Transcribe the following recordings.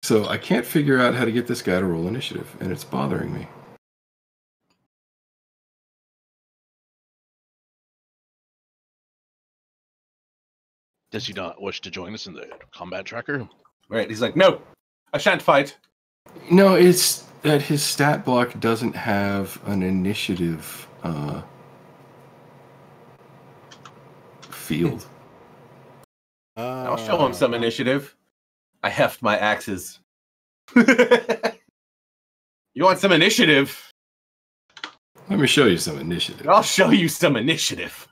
So I can't figure out how to get this guy to roll initiative, and it's bothering me. Does he not wish to join us in the combat tracker? Right, he's like, no, I shan't fight. No, it's that his stat block doesn't have an initiative field. I'll show him some initiative. I heft my axes. You want some initiative? Let me show you some initiative. I'll show you some initiative.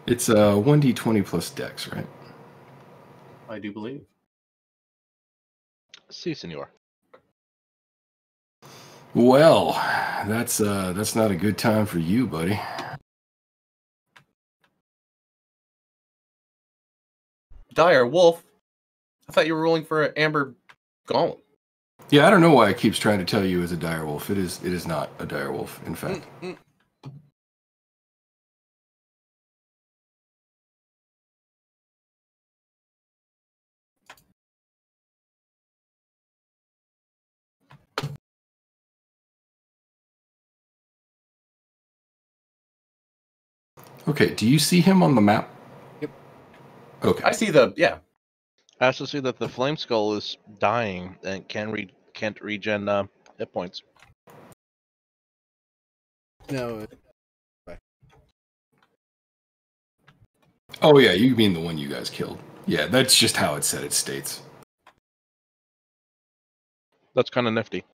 It's 1d20 plus dex, right? I do believe. Si, senor. Well, that's not a good time for you, buddy. Dire Wolf. I thought you were rolling for an amber golem. Yeah, I don't know why it keeps trying to tell you it's a dire wolf. It is not a dire wolf, in fact. Okay, do you see him on the map? Yep. Okay. I see the I also see that the flame skull is dying and can't regen hit points. No. Oh yeah, you mean the one you guys killed. Yeah, that's just how it said it states. That's kind of nifty.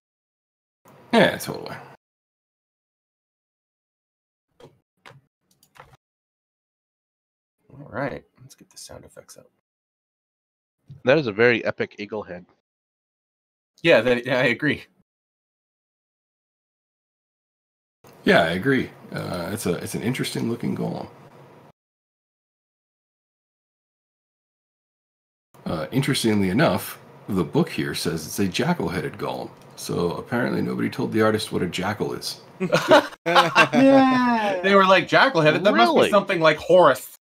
Yeah, totally. All right, let's get the sound effects up. That is a very epic eagle head. Yeah, I agree. Yeah, I agree. It's an interesting looking golem. Interestingly enough, the book here says it's a jackal-headed golem. So apparently nobody told the artist what a jackal is. Yeah. They were like, jackal-headed? That must be Really? something like Horus.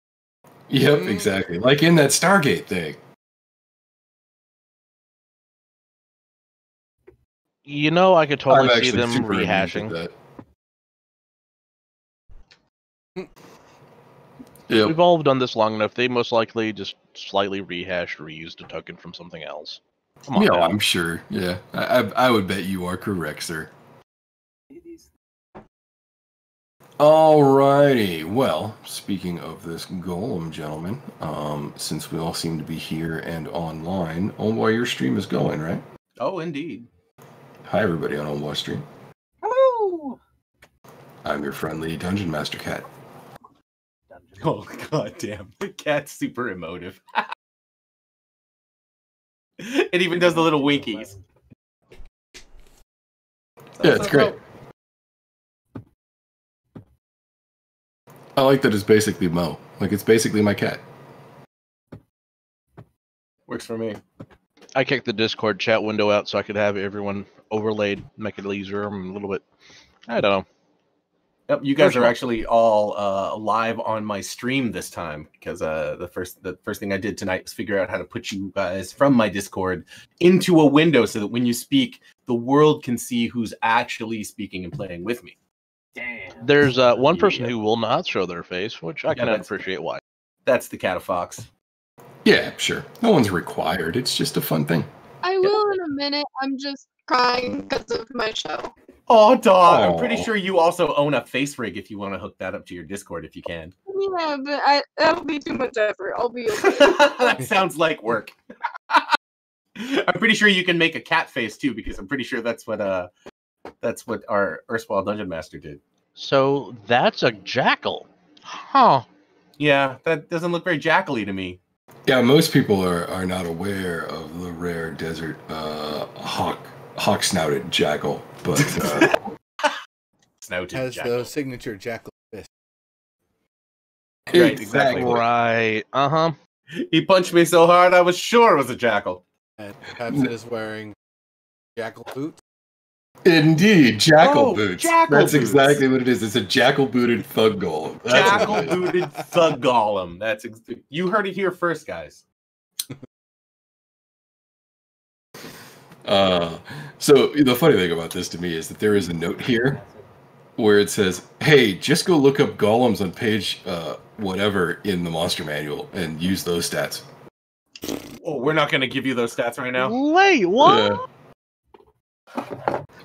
Yep, exactly. Like in that Stargate thing. You know, I could totally I'm see actually them super amused rehashing. at that. Yep. We've all done this long enough. They most likely just slightly rehashed or reused a token from something else. Come on, Yeah, now. I'm sure. Yeah, I would bet you are correct, sir. Alrighty. Well, speaking of this golem, gentlemen, since we all seem to be here and online, Omwa, your stream is going, right? Oh, indeed. Hi, everybody on Omwa stream. Hello. I'm your friendly Dungeon Master Cat. Oh, god damn. The cat's super emotive. It even does the little winkies. Yeah, it's great. I like that it's basically Mo. Like, it's basically my cat. Works for me. I kicked the Discord chat window out so I could have everyone overlaid, make it easier a little bit. I don't know. Yep, you guys are Personal. actually all live on my stream this time because the first thing I did tonight was figure out how to put you guys from my Discord into a window so that when you speak, the world can see who's actually speaking and playing with me. Damn. There's one person who will not show their face, which I Yeah, can that's- appreciate why. That's the Cat of Fox. Yeah, sure. No one's required. It's just a fun thing. I will in a minute. I'm just crying because of my show. Oh, dog! I'm Aw. pretty sure you also own a face rig if you want to hook that up to your Discord if you can. Yeah, but that'll be too much effort. I'll be okay. That sounds like work. I'm pretty sure you can make a cat face too, because I'm pretty sure that's what our erstwhile dungeon master did. So that's a jackal. Huh. Yeah, that doesn't look very jackally to me. Yeah, most people are not aware of the rare desert hawk-snouted jackal, but Snouted Has jackal. the signature jackal fist. Right, exactly. Right. Uh-huh. He punched me so hard I was sure it was a jackal. And perhaps it is wearing jackal boots. indeed, jackal Oh, boots. jackal That's boots. exactly what it is. It's a jackal-booted thug golem. That's what Jackal it is. booted thug golem. You heard it here first, guys. So the funny thing about this to me is that there is a note here where it says, "Hey, just go look up golems on page whatever in the monster manual and use those stats." Oh, we're not going to give you those stats right now. Wait, what?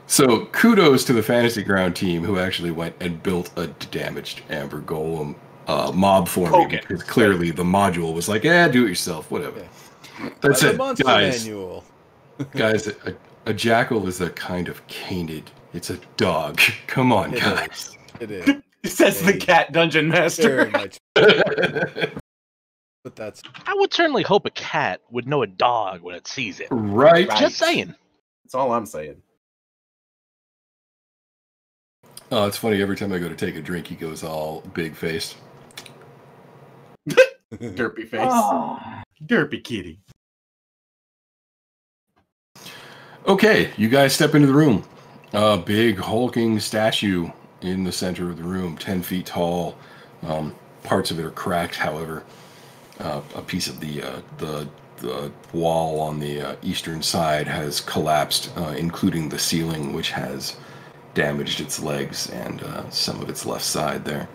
So kudos to the Fantasy Ground team who actually went and built a damaged Amber Golem mob for me, because clearly the module was like, do it yourself, whatever. Yeah. That's it, Monster guys. manual. Guys, a jackal is a kind of canid. It's a dog. Come on, guys. It is. Says the cat dungeon master. Very much. But that's. I would certainly hope a cat would know a dog when it sees it. Right. Just saying. That's all I'm saying. Oh, it's funny. Every time I go to take a drink, he goes all big faced. Derpy face. Oh. Derpy kitty. Okay, you guys step into the room. A big hulking statue in the center of the room, 10 feet tall. Parts of it are cracked, however. A piece of the wall on the eastern side has collapsed, including the ceiling, which has damaged its legs and some of its left side there.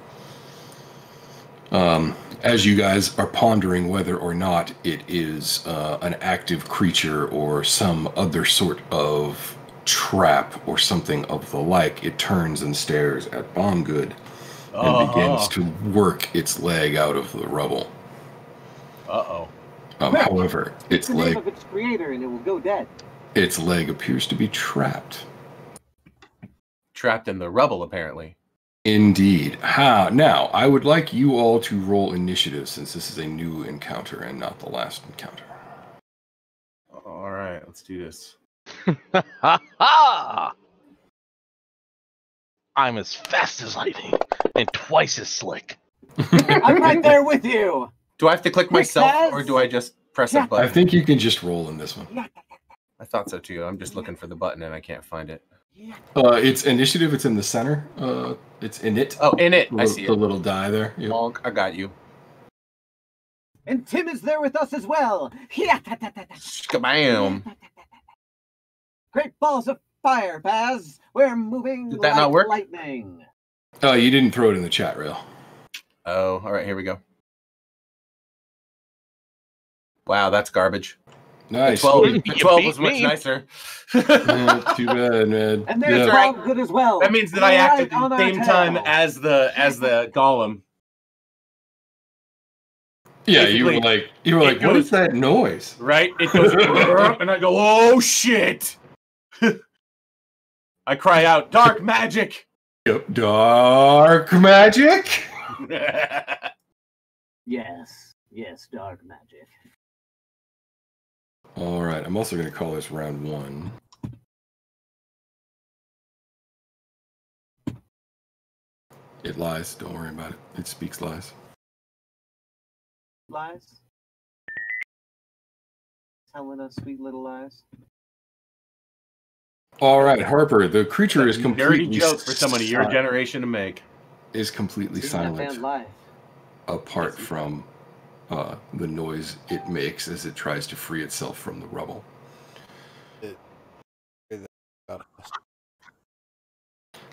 As you guys are pondering whether or not it is an active creature or some other sort of trap or something of the like, it turns and stares at Bombgood and begins to work its leg out of the rubble. However, its leg, name of its creator, and it will go dead. Its leg appears to be trapped. Trapped in the rubble, apparently. Indeed. Now, I would like you all to roll initiative, since this is a new encounter and not the last encounter. All right, let's do this. I'm as fast as lightning and twice as slick. I'm right there with you. Do I have to click myself, or do I just press a button? I think you can just roll in this one. I thought so too. I'm just looking for the button and I can't find it. It's initiative. It's in the center. It's in it. Oh, in it. I see the it. little die there. Yep. Bonk, I got you. And Tim is there with us as well. Kabam. Great balls of fire, Baz. We're moving Did that not work? Lightning. Oh, you didn't throw it in the chat rail. Oh, all right. Here we go. Wow, that's garbage. Nice. The 12 was much nicer. Too bad, man. And there's Bombgood as well. That means that I acted at the same time as the golem. Yeah, you were like, what is that noise? Right? It goes, and I go, oh shit! I cry out, dark magic. Yep, dark magic. Yes, dark magic. All right, I'm also going to call this round 1. It lies. Don't worry about it. It speaks lies. Lies? Telling us sweet little lies. All right, Harper. The creature is completely nerdy joke for someone of your generation to make. Is completely silent, apart from the noise it makes as it tries to free itself from the rubble.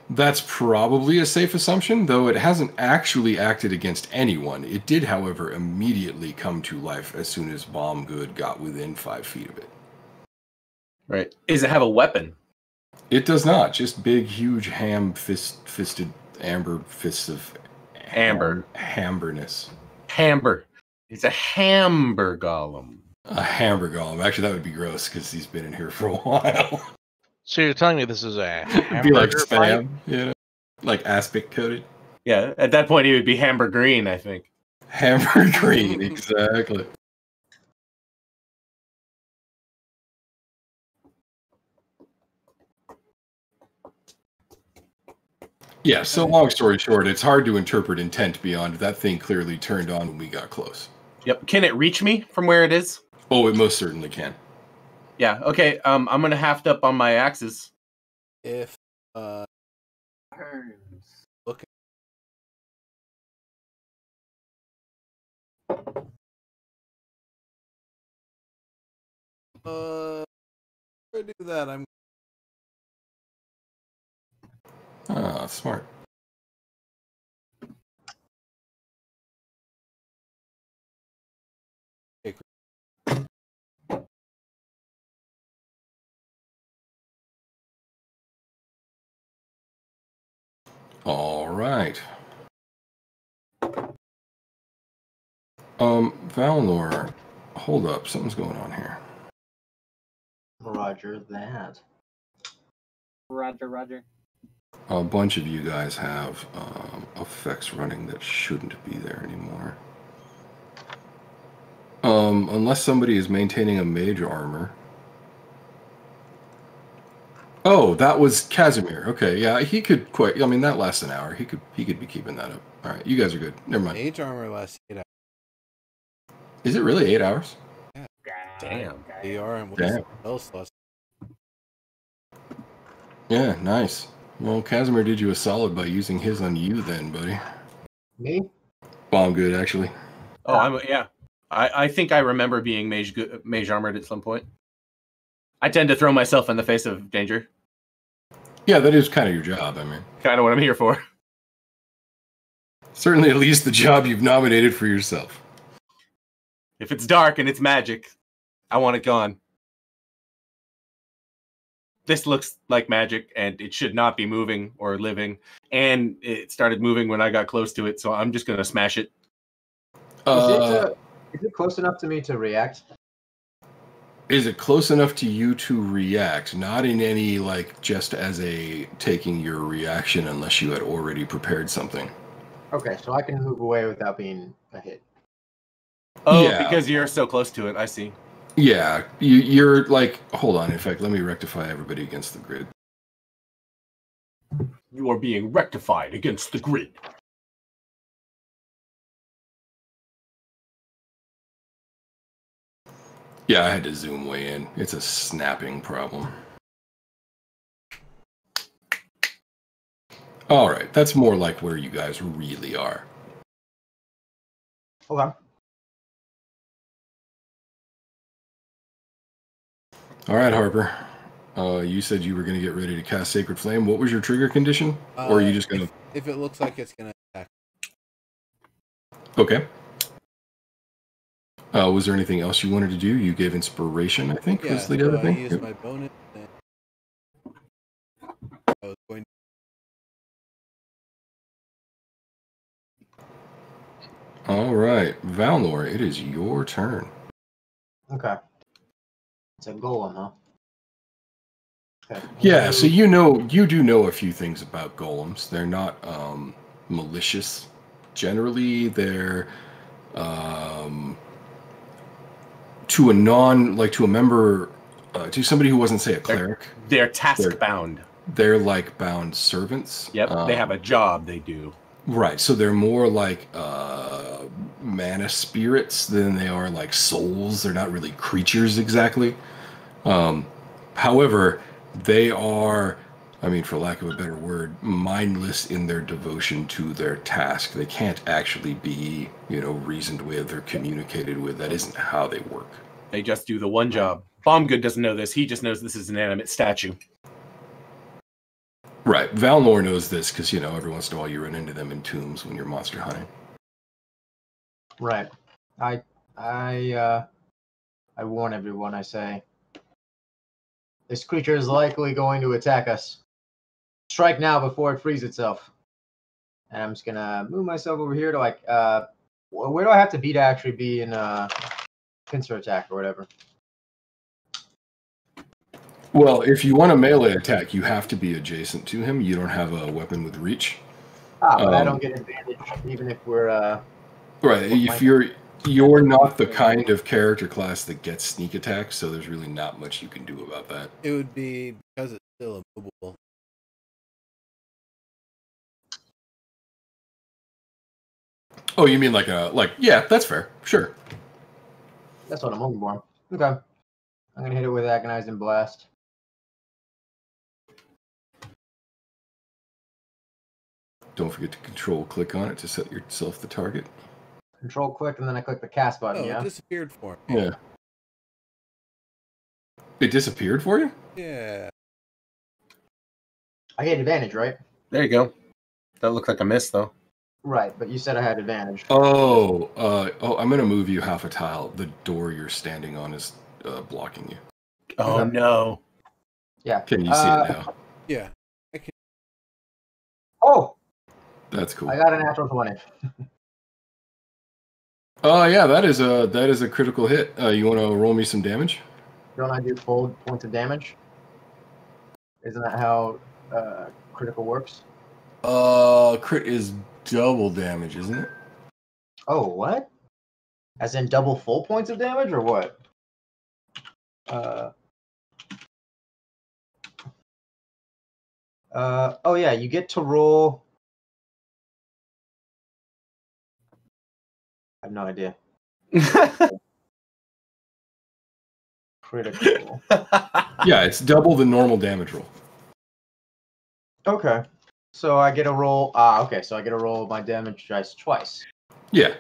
That's probably a safe assumption, though it hasn't actually acted against anyone. It did, however, immediately come to life as soon as Bombgood got within 5 feet of it. Right. Does it have a weapon? It does not. Just big, huge, fisted amber fists of hamberness. Hamber. It's a hamber golem. A hamber golem. Actually, that would be gross because he's been in here for a while. So you're telling me this is a It'd be like spam, you know, like aspic coated. Yeah, at that point he would be hamber green, I think. Hamber green, exactly. Yeah, so long story short, it's hard to interpret intent beyond that thing clearly turned on when we got close. Yep. Can it reach me from where it is? Oh, it most certainly can. Yeah, okay. I'm gonna haft up on my axes. If look I do that, I'm Ah, smart. All right. Valnor, hold up. Something's going on here. Roger that. Roger, Roger. A bunch of you guys have effects running that shouldn't be there anymore. Unless somebody is maintaining a mage armor. Oh, that was Casimir. Okay, yeah, he could quite. I mean, that lasts an hour. He could be keeping that up. All right, you guys are good. Never mind. mage armor lasts 8 hours. Is it really 8 hours? Damn. AR and Damn. else less. Yeah, nice. Well, Casimir did you a solid by using his on you, then, buddy. Me? Well, I'm good actually. Oh, yeah. I think I remember being mage armored at some point. I tend to throw myself in the face of danger. Yeah, that is kind of your job. I mean, Kind of what I'm here for. certainly at least the job you've nominated for yourself. If it's dark and it's magic, I want it gone. This looks like magic, and it should not be moving or living. And it started moving when I got close to it, so I'm just going to smash it. Is it close enough to me to react? Is it close enough to you to react? Not in any, like, just as a taking your reaction unless you had already prepared something. Okay, so I can move away without being a hit. Oh, Yeah. because you're so close to it. I see. Yeah, you're like, hold on. In fact, let me rectify everybody against the grid. You are being rectified against the grid. Yeah, I had to zoom way in. It's a snapping problem. All right, that's more like where you guys really are. Okay. All right, Harper. You said you were going to get ready to cast Sacred Flame. What was your trigger condition? Or are you just going to... If it looks like it's going to attack. Okay. Was there anything else you wanted to do? You gave inspiration, I think, was the other I thing. used Yep. my bonus. And I was going All right, Valnor, it is your turn. Okay. It's a golem, huh? Okay. Yeah, so you do know a few things about golems. They're not malicious. Generally, they're to a member, to somebody who wasn't, say, a cleric. They're task bound. They're like bound servants. Yep, they have a job they do. Right, so they're more like mana spirits than they are like souls. They're not really creatures exactly. However, they are, I mean, for lack of a better word, mindless in their devotion to their task. They can't actually be, reasoned with or communicated with. That isn't how they work. They just do the one job. Bombgood doesn't know this. He just knows this is an animate statue. Right. Valnor knows this because, every once in a while you run into them in tombs when you're monster hunting. Right. I warn everyone, I say, this creature is likely going to attack us. Strike now before it frees itself. And I'm just gonna move myself over here to where do I have to be to actually be in pincer attack or whatever? Well, if you want a melee attack, you have to be adjacent to him. You don't have a weapon with reach. But I don't get advantage even if we're right. If you're not the kind of character class that gets sneak attack, so there's really not much you can do about that. It would be because it's still immovable. Oh, you mean yeah, that's fair. Sure. That's what I'm looking for. Okay. I'm gonna hit it with Agonizing Blast. Don't forget to control-click on it to set yourself the target. Control click and then I click the cast button, Oh, yeah? it disappeared for him. Yeah. It disappeared for you? Yeah. I had advantage, right? There you go. That looked like a miss, though. Right, but you said I had advantage. Oh, I'm gonna move you half a tile. The door you're standing on is blocking you. Oh, Okay. no. Yeah. Can you see it now? Yeah. I can... Oh, That's cool. I got a natural 20. Oh yeah, that is a critical hit. You want to roll me some damage? Don't I do full points of damage? Isn't that how critical works? Crit is double damage, isn't it? Oh, what? As in double full points of damage, or what? Oh yeah, you get to roll. I have no idea. Critical. Yeah, it's double the normal damage roll. Okay. So I get to roll. Okay. So I get to roll my damage dice twice. Yeah.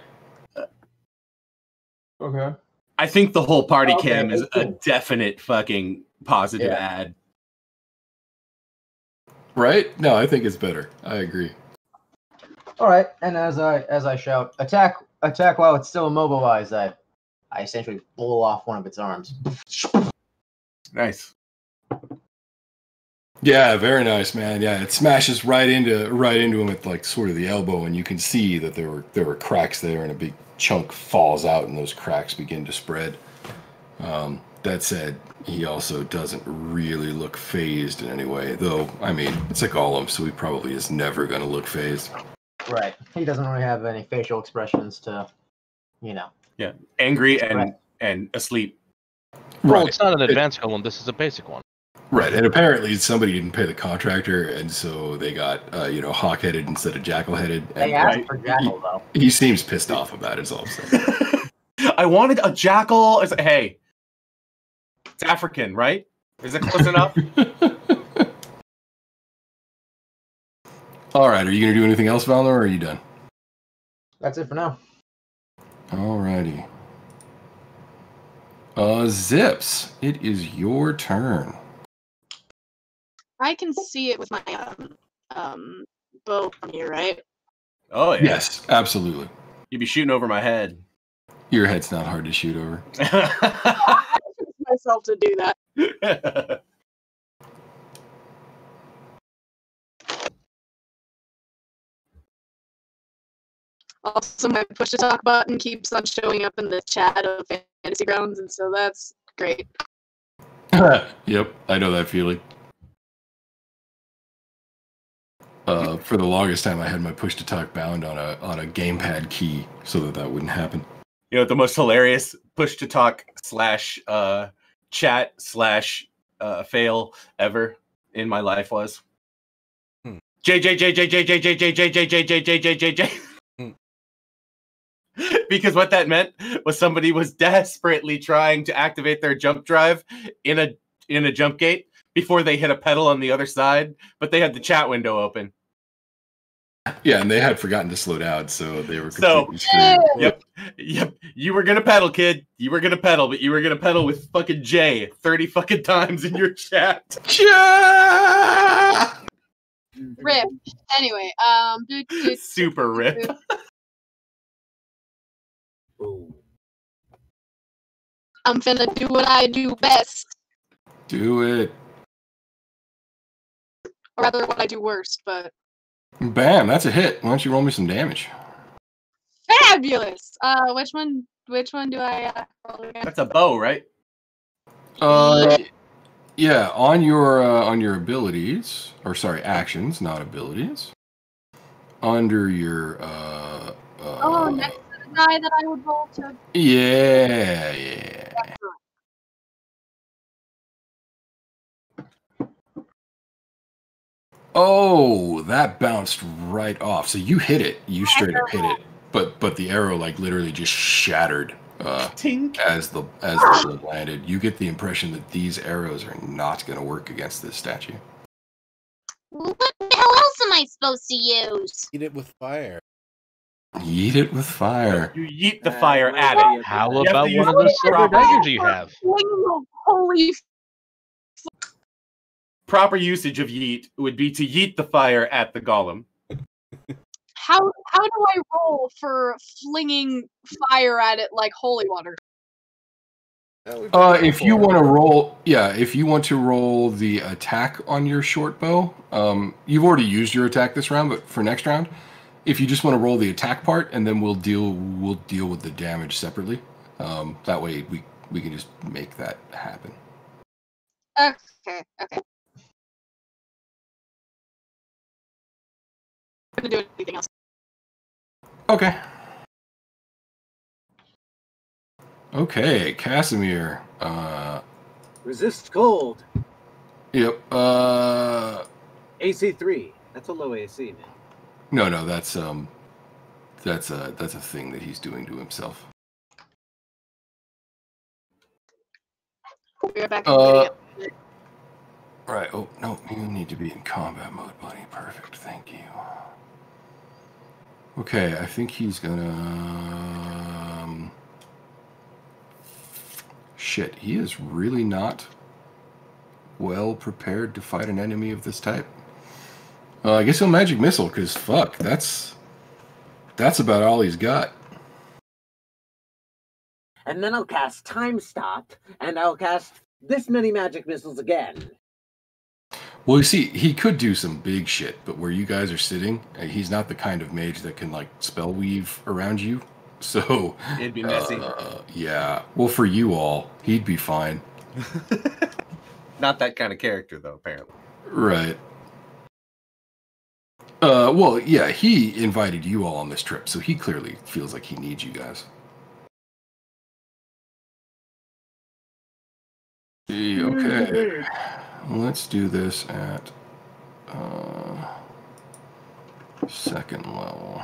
Okay. I think the whole party Okay, cam is a 18. definite fucking positive Yeah. ad. Right? No, I think it's better. I agree. All right. And as I shout, attack while it's still immobilized, I essentially blow off one of its arms. Nice. Yeah, very nice, man. Yeah, it smashes right into him at like sort of the elbow, and you can see that there were cracks there, and a big chunk falls out, and those cracks begin to spread. That said, he also doesn't really look phased in any way, though. I mean, it's a golem, so he probably is never going to look phased. Right. He doesn't really have any facial expressions to, Yeah. Angry and Right. and asleep. Well, Right. it's not an advanced golem. This is a basic one. Right, and apparently somebody didn't pay the contractor, and so they got hawk-headed instead of jackal-headed. They And asked right. for Jackal though. he seems pissed off about it. Is all I'm saying. I wanted a jackal. It's, hey, it's African, right? Is it close enough? All right, are you going to do anything else, Valnor, or are you done? That's it for now. Alrighty. Zips, it is your turn. I can see it with my bow from here, right? Oh yeah. Yes, absolutely. You'd be shooting over my head. Your head's not hard to shoot over. I forced myself to do that. Also, my push to talk button keeps on showing up in the chat of Fantasy Grounds, and so that's great. Yep, I know that feeling. For the longest time, I had my push to talk bound on a gamepad key so that wouldn't happen. You know what the most hilarious push to talk / chat / fail ever in my life was? JJ. Because what that meant was somebody was desperately trying to activate their jump drive in a jump gate before they hit a pedal on the other side, but they had the chat window open. Yeah, and they had forgotten to slow down, so they were completely screwed. Yep. You were gonna pedal, kid. You were gonna pedal, but you were gonna pedal with fucking J 30 fucking times in your chat. Rip. Anyway, Super rip. I'm finna do what I do best, Do it. or rather, what I do worst. But Bam, that's a hit. Why don't you roll me some damage? fabulous. Which one do I roll again? That's a bow, right? Yeah, on your abilities, or sorry, actions, not abilities. Under your Next to the die that I would roll to. yeah. Oh, that bounced right off. So you hit it. You straight up hit it. But the arrow like literally just shattered Tink. as the bullet landed. You get the impression that these arrows are not going to work against this statue. What the hell else am I supposed to use? Eat it with fire. Eat it with fire. You yeet the fire at it. How You have about to use one of the it silver properly. daggers you have? Holy Proper usage of yeet would be to yeet the fire at the golem. How do I roll for flinging fire at it like holy water? If you want to roll, if you want to roll the attack on your short bow, you've already used your attack this round, but for next round, if you just want to roll the attack part, and then we'll deal with the damage separately. That way we can just make that happen. Okay. I'm gonna do anything else. Okay. Okay, Casimir. Resist cold. Yep. AC 3. That's a low AC, man. No, that's a thing that he's doing to himself. We're back in Right. Oh no, you need to be in combat mode, buddy. Perfect. Thank you. Okay, I think he's gonna. Shit, he is really not well prepared to fight an enemy of this type. I guess he'll magic missile, because fuck, that's about all he's got. And then I'll cast Time Stop, and I'll cast this many magic missiles again. Well, you see, he could do some big shit, but where you guys are sitting, he's not the kind of mage that can, like, spell weave around you. So It'd be messy. Yeah. Well, for you all, he'd be fine. Not that kind of character, though, apparently. Right. Well, yeah, he invited you all on this trip, so he clearly feels like he needs you guys. Okay. Let's do this at second level.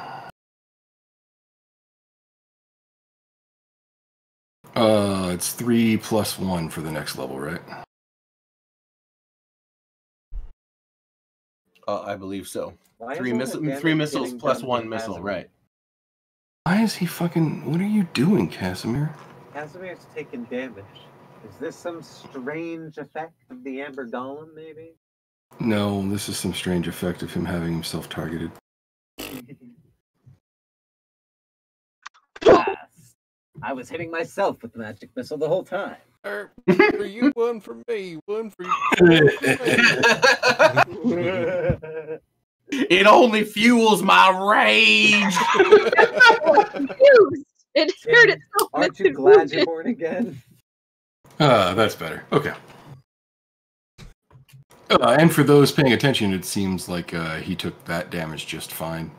It's 3 + 1 for the next level, right? I believe so. Why is Three all missiles the damage getting plus done 1 to missile, Casimir? right? Why is he fucking... What are you doing, Casimir? Casimir's taking damage. Is this some strange effect of the Amber Golem, maybe? No, this is some strange effect of him having himself targeted. Yes. I was hitting myself with the magic missile the whole time. For you, one for me, one for you. One for me. It only fuels my rage. confused. It hurt Tim, itself. Aren't you glad you're born again? That's better. Okay. And for those paying attention, it seems like he took that damage just fine.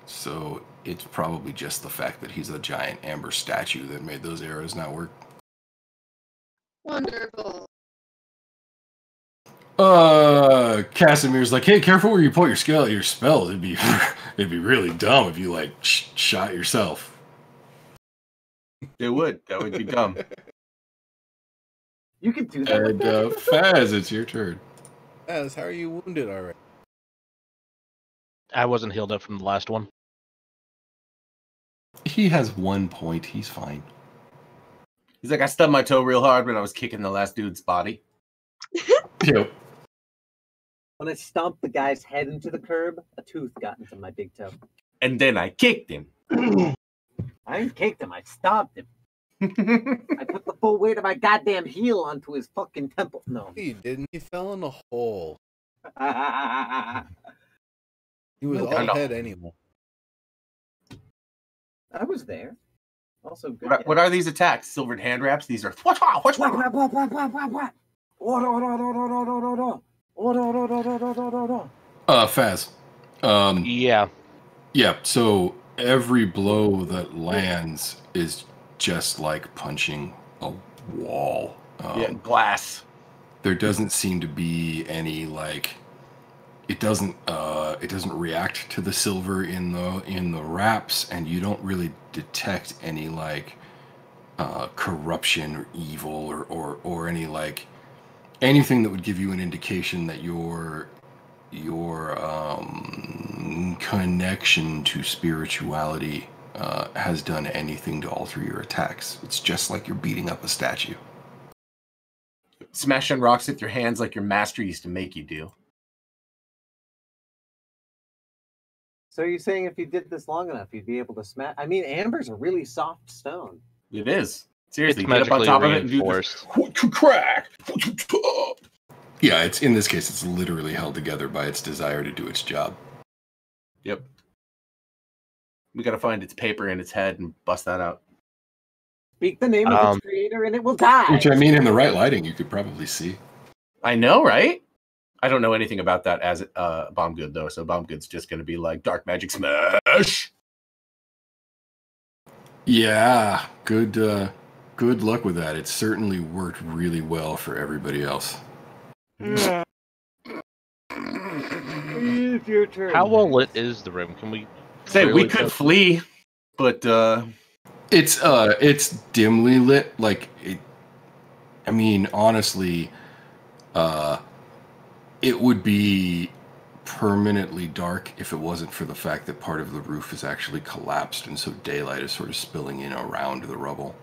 So it's probably just the fact that he's a giant amber statue that made those arrows not work. Wonderful. Casimir's like, hey, careful where you point your spells. It'd be really dumb if you like shot yourself. It would. That would be dumb. You can do that. And Faz, it's your turn. As, how are you wounded already? I wasn't healed up from the last one. He has 1 point. He's fine. He's like, I stubbed my toe real hard when I was kicking the last dude's body. Yep. When I stomped the guy's head into the curb, a tooth got into my big toe. And then I kicked him. I didn't kick him, I stomped him. I put the full weight of my goddamn heel onto his fucking temple. No. He didn't. He fell in a hole. I He was No, all no. head anyway. was there. Also good. What are these attacks? Silvered hand wraps? These are what? Faz. Yeah. Yeah, so every blow that lands is just like punching a wall. Yeah, glass. There doesn't seem to be any like it doesn't react to the silver in the wraps, and you don't really detect any like corruption or evil or any like anything that would give you an indication that your connection to spirituality has done anything to alter your attacks. It's just like you're beating up a statue. smashing rocks with your hands like your master used to make you do. So you're saying if you did this long enough, you'd be able to smash? I mean, amber's a really soft stone. It is. Seriously, It's get up on magically top of it and do reinforced. this. Crack! Yeah, it's in this case, it's literally held together by its desire to do its job. Yep. We gotta find its paper in its head and bust that out. Speak the name of its creator and it will die. Which, I mean, in the right lighting, you could probably see. I know, right? I don't know anything about that as Bomb Good, though, so Bomb Good's just gonna be like, Dark Magic Smash! Yeah, good luck with that. It certainly worked really well for everybody else. It's your turn. How well lit is the room? Can we Say, we clearly could tell? flee, but It's dimly lit. Like, I mean, honestly, it would be permanently dark if it wasn't for the fact that part of the roof is actually collapsed, and so daylight is sort of spilling in around the rubble.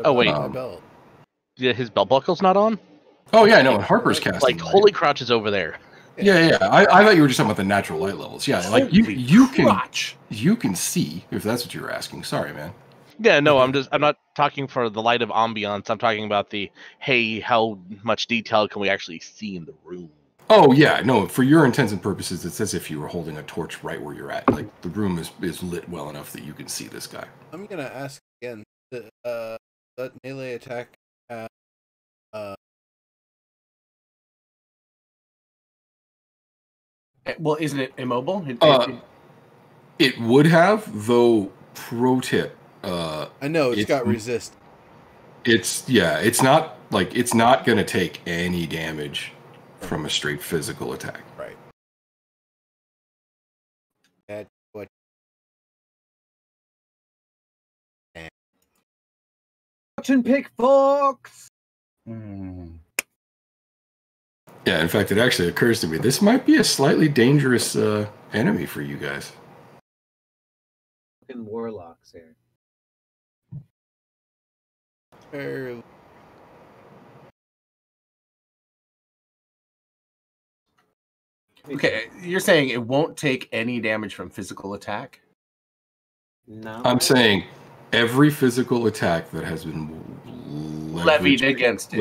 Oh, wait. My belt? Yeah, his belt buckle's not on? Oh yeah, no, and Harper's casting. Like, light. Holy Crotch is over there. Yeah. I thought you were just talking about the natural light levels. Yeah, like you can see if that's what you were asking. Sorry, man. Yeah, no, I'm not talking for the light of ambiance. I'm talking about the, hey, how much detail can we actually see in the room? Oh yeah, no. For your intents and purposes, it's as if you were holding a torch right where you're at. Like the room is lit well enough that you can see this guy. I'm gonna ask again. That melee attack. well, isn't it immobile? It would have, though. Pro tip. I know it's got resist. It's not gonna take any damage from a straight physical attack. Right. That's what. Fortune pick Fox. Yeah, in fact, it actually occurs to me this might be a slightly dangerous enemy for you guys. Fucking warlocks here. Okay, you're saying it won't take any damage from physical attack? No. I'm saying every physical attack that has been Levied against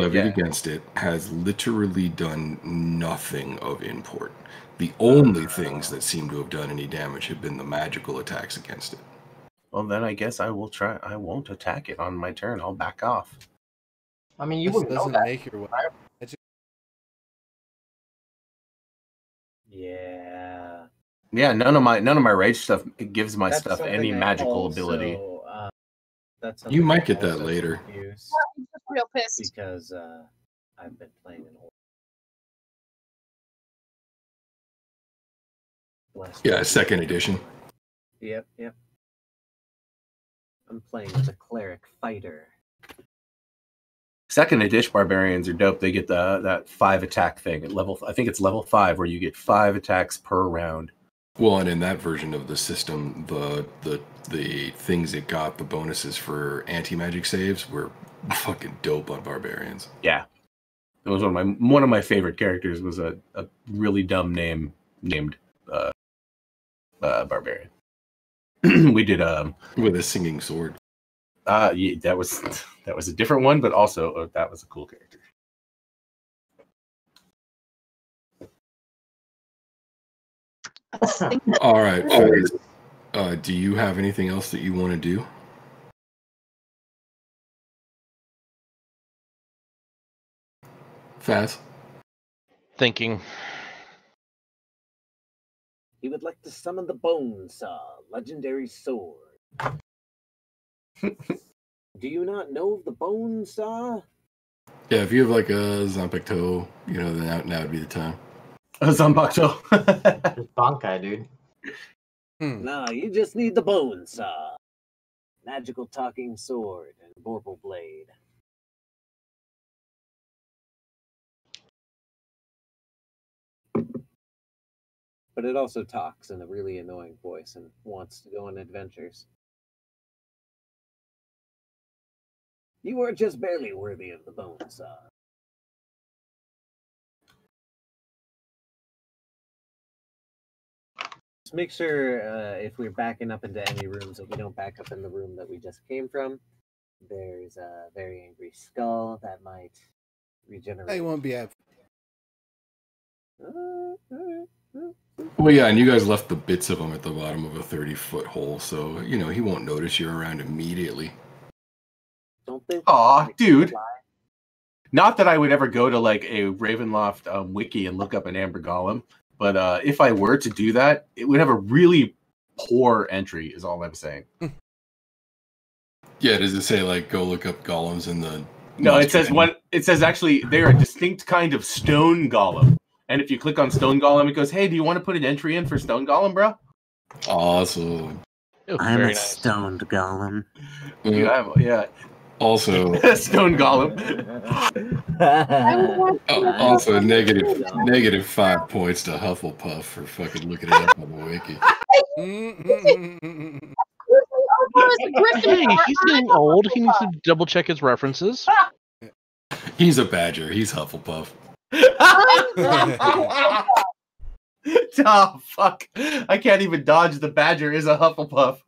it has literally done nothing of import. The only things that seem to have done any damage have been the magical attacks against it. Well, then I guess I will try. I won't attack it on my turn. I'll back off. I mean, you This wouldn't know doesn't that. make your way. Yeah. Yeah, none of my rage stuff gives my That's stuff something any I magical also, ability. That's You something might I get that also later. confuse Real pissed. because I've been playing an old. Yeah, second edition. Yep. I'm playing as a cleric fighter. Second edition barbarians are dope. They get that 5 attack thing at level. I think it's level 5 where you get 5 attacks per round. Well, and in that version of the system, the things it got, the bonuses for anti-magic saves were fucking dope on barbarians. Yeah, it was one of my favorite characters. Was a really dumb name named barbarian. We did With a singing sword. yeah, that was a different one, but also that was a cool character. All right, fellas. Do you have anything else that you want to do? Faz? Thinking. He would like to summon the Bone Saw, legendary sword. Do you not know of the Bone Saw? Yeah, if you have like a Zampecto, then now would be the time. Zambakto. Bankai, dude. No, you just need the Bone Saw. Magical talking sword and vorpal blade. But it also talks in a really annoying voice and wants to go on adventures. You are just barely worthy of the Bone Saw. let's make sure if we're backing up into any rooms that we don't back up in the room that we just came from. There's a very angry skull that might regenerate. They won't be happy. Well, yeah, and you guys left the bits of him at the bottom of a 30-foot hole, so, you know, he won't notice you're around immediately. Don't they? Aw, dude. Not that I would ever go to, like, a Ravenloft wiki and look up an Amber Golem, but if I were to do that, it would have a really poor entry, is all I'm saying. Yeah, does it say, like, go look up golems in the... No, it says it says actually they're a distinct kind of stone golem. And if you click on stone golem, it goes, hey, do you want to put an entry in for stone golem, bro? Awesome. I'm a stoned golem. Yeah. Also, stone golem. also negative 5 points to Hufflepuff for fucking looking it up on the wiki. Hey, he's getting old. He needs to double check his references. He's a badger. He's Hufflepuff. Oh, fuck. I can't even dodge the badger is a Hufflepuff.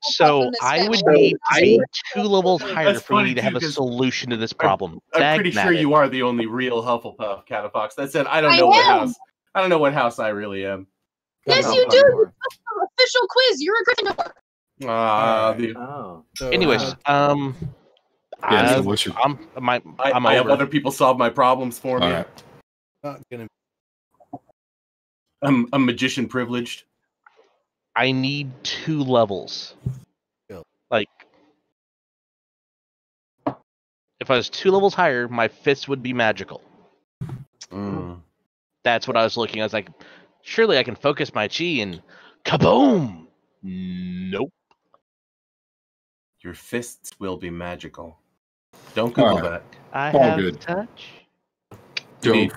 So I would need to be 2 levels higher That's for me funny, to have too, a 'cause solution to this problem. I'm pretty sure you are the only real Hufflepuff, Catafox. That said, I don't know what house I really am. Yes, you do. You took the official quiz. You're a Gryffindor. Anyways, Yeah, so what's your... I have other people solve my problems for me. Right. Not gonna... I'm magician privileged. I need 2 levels. Like, if I was 2 levels higher, my fists would be magical. That's what I was looking at. I was like, surely I can focus my chi and kaboom! Nope. Your fists will be magical. Don't Google that. I All have good. touch. Don't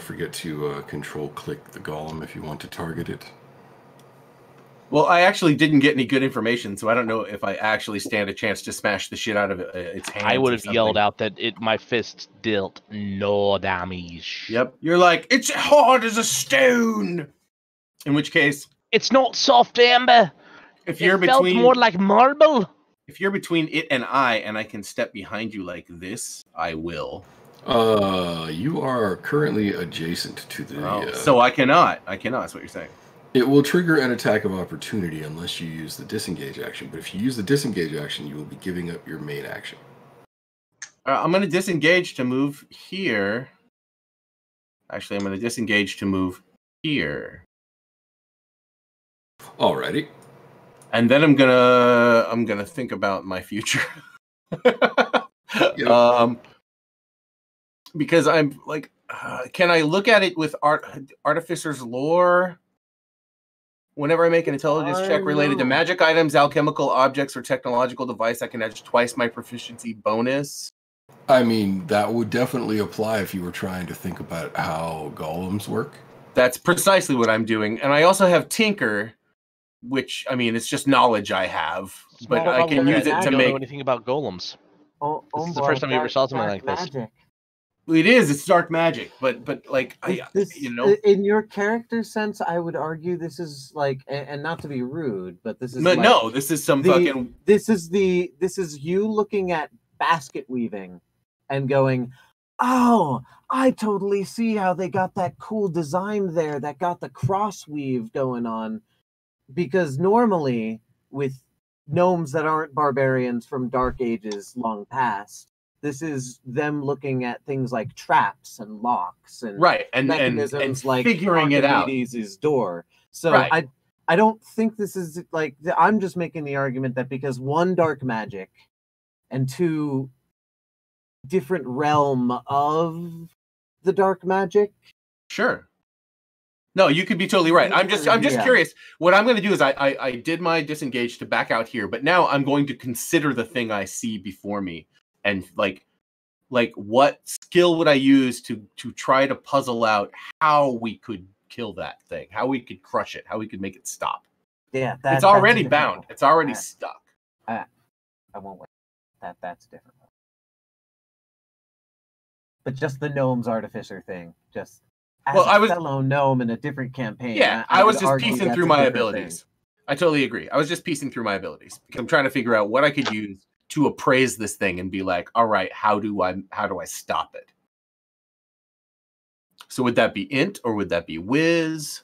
forget to control-click the golem if you want to target it. Well, I actually didn't get any good information, so I don't know if I actually stand a chance to smash the shit out of its hands. I would have yelled out that my fists dealt no damage. Yep. You're like, it's hard as a stone! In which case... It's not soft amber! If you're felt more like marble! If you're between it and I can step behind you like this, I will. You are currently adjacent to the... So I cannot. That's what you're saying. It will trigger an attack of opportunity unless you use the disengage action. But if you use the disengage action, you will be giving up your main action. I'm going to disengage to move here. Actually, I'm going to disengage to move here. Alrighty. And then I'm gonna think about my future. Because I'm like, can I look at it with Artificer's lore? Whenever I make an intelligence check related to magic items, alchemical objects, or technological device, I can add twice my proficiency bonus. I mean, that would definitely apply if you were trying to think about how golems work. That's precisely what I'm doing. And I also have Tinker, which, I mean, it's just knowledge I have, but I can use it to I don't make... know anything about golems. This is the boy, first time you ever saw something like this. magic. It is. It's dark magic, but like, in your character sense, I would argue this is like, and not to be rude, but this is. But no, this is some fucking. This is you looking at basket weaving, and going, oh, I totally see how they got that cool design there that got the cross weave going on. Because normally, with gnomes that aren't barbarians from dark ages long past, this is them looking at things like traps and locks and mechanisms like figuring it out. Archimedes' door. So I don't think this is like, I'm just making the argument that because 1, dark magic, and 2, different realm of the dark magic. Sure. No, you could be totally right. I'm just curious. What I'm going to do is I did my disengage to back out here, but now I'm going to consider the thing I see before me, and like what skill would I use to try to puzzle out how we could kill that thing, how we could crush it, how we could make it stop. Yeah, it's already bound. It's already stuck. I won't wait. That's different. But just the gnome's artificer thing, just as Well, a I was- fellow gnome in a different campaign. Yeah, I was would just argue piecing that's through a my different abilities. I totally agree. I was just piecing through my abilities because I'm trying to figure out what I could use to appraise this thing and be like, all right, how do I stop it? So would that be int or would that be whiz?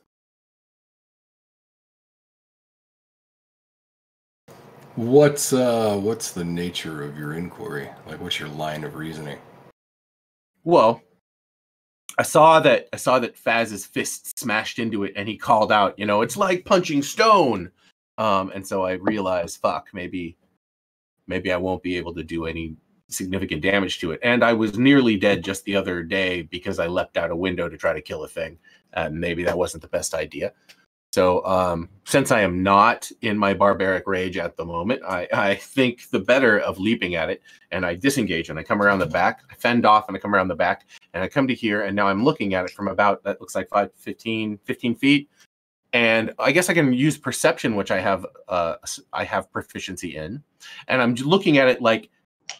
What's the nature of your inquiry? Like, what's your line of reasoning? Well, I saw that Faz's fist smashed into it, and he called out, it's like punching stone. And so I realized, fuck, maybe I won't be able to do any significant damage to it. And I was nearly dead just the other day because I leapt out a window to try to kill a thing. And maybe that wasn't the best idea. So since I am not in my barbaric rage at the moment, I think the better of leaping at it, and I disengage and I come around the back, I fend off and I come around the back and I come to here, and now I'm looking at it from about, that looks like 15 feet. And I guess I can use perception, which I have proficiency in. And I'm looking at it like,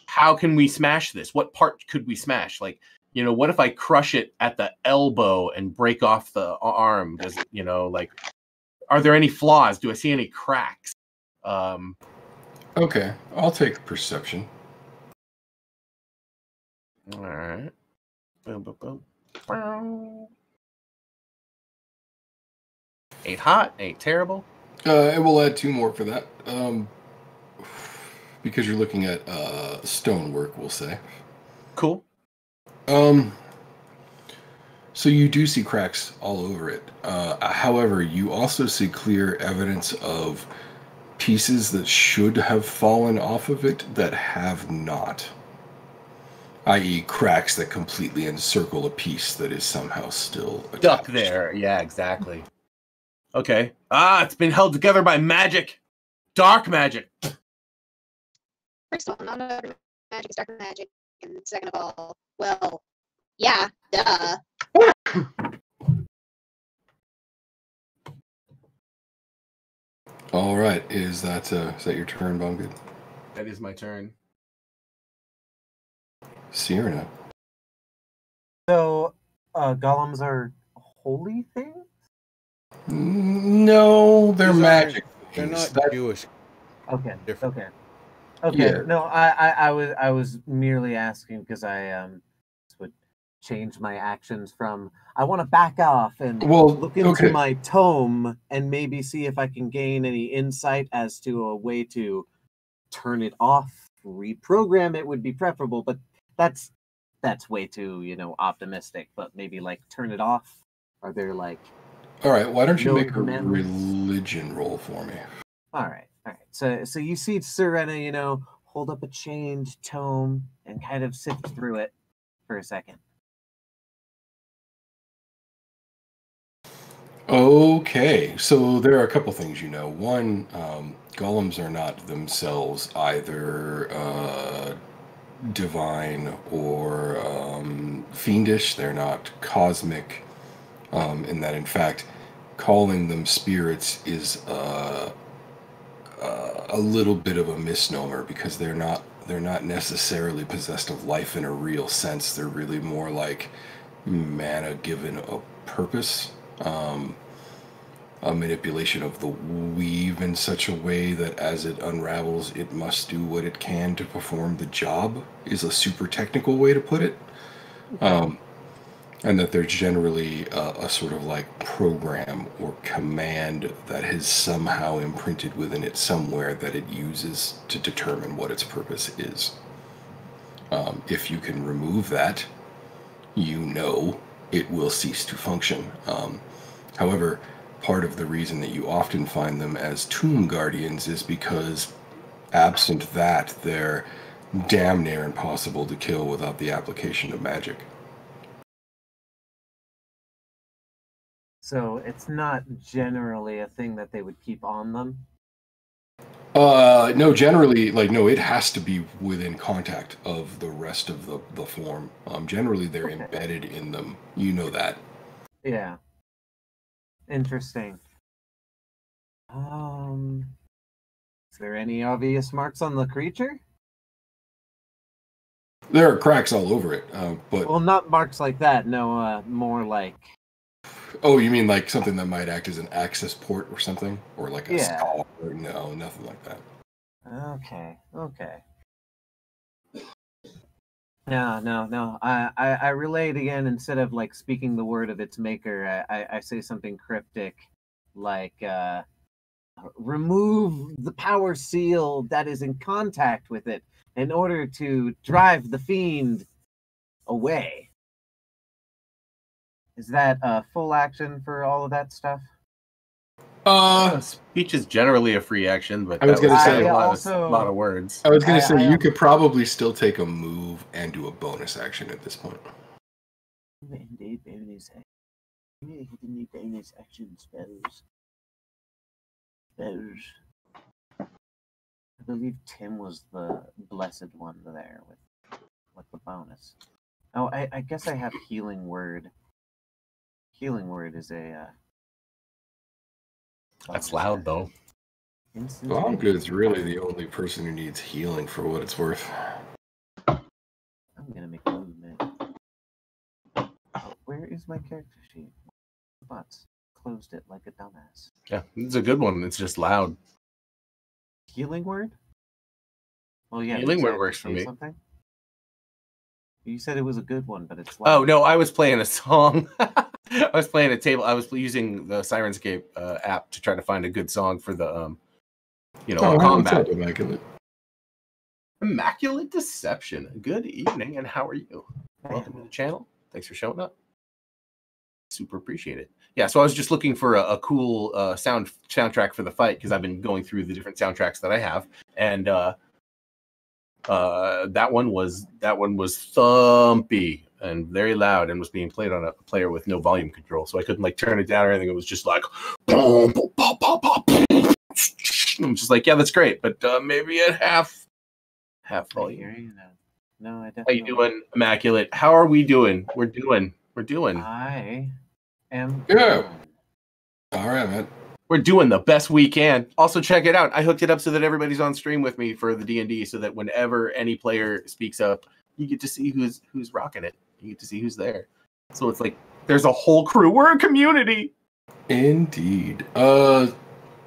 how can we smash this? What part could we smash? Like, what if I crush it at the elbow and break off the arm? Does it, like, are there any flaws? Do I see any cracks? Okay, I'll take perception. All right. Boom, boom, boom. Ain't hot, ain't terrible. And we'll add 2 more for that. Because you're looking at stonework, we'll say. Cool. So you do see cracks all over it. However, you also see clear evidence of pieces that should have fallen off of it that have not. I.e. cracks that completely encircle a piece that is somehow still attached. Stuck there. Yeah, exactly. Okay. It's been held together by magic. Dark magic. First of all, not every magic is dark magic, and second of all, well, yeah, duh. All right, is that your turn, Bumgood? That is my turn. Sierra. So, golems are holy things? No, they're These magic. They're things. not Jewish. Okay. Different. Okay. Yeah. No, I was merely asking because I would change my actions from I want to back off and look into my tome and maybe see if I can gain any insight as to a way to turn it off, reprogram it would be preferable, but that's way too, optimistic, but maybe like turn it off. Are there like All right, why don't you no make a commandments? religion roll for me? All right. So you see Serena, hold up a chained tome and kind of sift through it for a second. Okay, so there are a couple things you know. One, golems are not themselves either divine or fiendish. They're not cosmic, in that, in fact, calling them spirits is a little bit of a misnomer because they're not necessarily possessed of life in a real sense. They're really more like mana given a purpose. A manipulation of the weave in such a way that as it unravels, it must do what it can to perform the job is a super technical way to put it. And that there's generally a sort of like program or command that has somehow imprinted within it somewhere that it uses to determine what its purpose is. If you can remove that, it will cease to function. However, part of the reason that you often find them as tomb guardians is because absent that, they're damn near impossible to kill without the application of magic. So it's not generally a thing that they would keep on them? No, generally, it has to be within contact of the rest of the form. Generally, they're embedded in them. You know that. Yeah. Interesting. Is there any obvious marks on the creature? There are cracks all over it, but... Well, not marks like that. No, more like Oh, you mean like something that might act as an access port or something? Or like a Yeah. stall? No, nothing like that. Okay. No. I relay it again. Instead of like speaking the word of its maker, I say something cryptic like remove the power seal that is in contact with it in order to drive the fiend away. Is that a full action for all of that stuff? Speech is generally a free action, but I was that gonna say- a lot, also- of, lot of words. I was going to say, I- you could probably still take a move and do a bonus action at this point. Indeed, bonus action. Indeed, bonus action spells. I believe Tim was the blessed one there with the bonus. Oh, I guess I have healing word. Healing word is a. That's bonus loud, action. though. Blomgood's really the only person who needs healing for what it's worth. I'm gonna make a movement. Oh, where is my character sheet? But closed it like a dumbass. Yeah, it's a good one. It's just loud. Healing word? Well, yeah. Healing does word that have to works for say me. Something? You said it was a good one, but it's Oh loud. no, I was playing a song. I was playing a table. I was using the Sirenscape app to try to find a good song for the What's combat. up, Immaculate? Immaculate Deception. Good evening, and how are you? Welcome to the channel. Thanks for showing up. Super appreciate it. Yeah, so I was just looking for a cool soundtrack for the fight because I've been going through the different soundtracks that I have, and that one was thumpy and very loud and was being played on a player with no volume control, so I couldn't like turn it down or anything. It was just like boom, boom, pop, pop, pop. I'm just like, yeah, that's great, but maybe at half I volume. hear you now. No, I How definitely. you doing, Immaculate? How are we doing? We're doing. I am. Yeah. done. All right, man. We're doing the best we can. Also, check it out. I hooked it up so that everybody's on stream with me for the D&D, so that whenever any player speaks up, you get to see who's rocking it. You get to see who's there. So it's like there's a whole crew. We're a community. Indeed.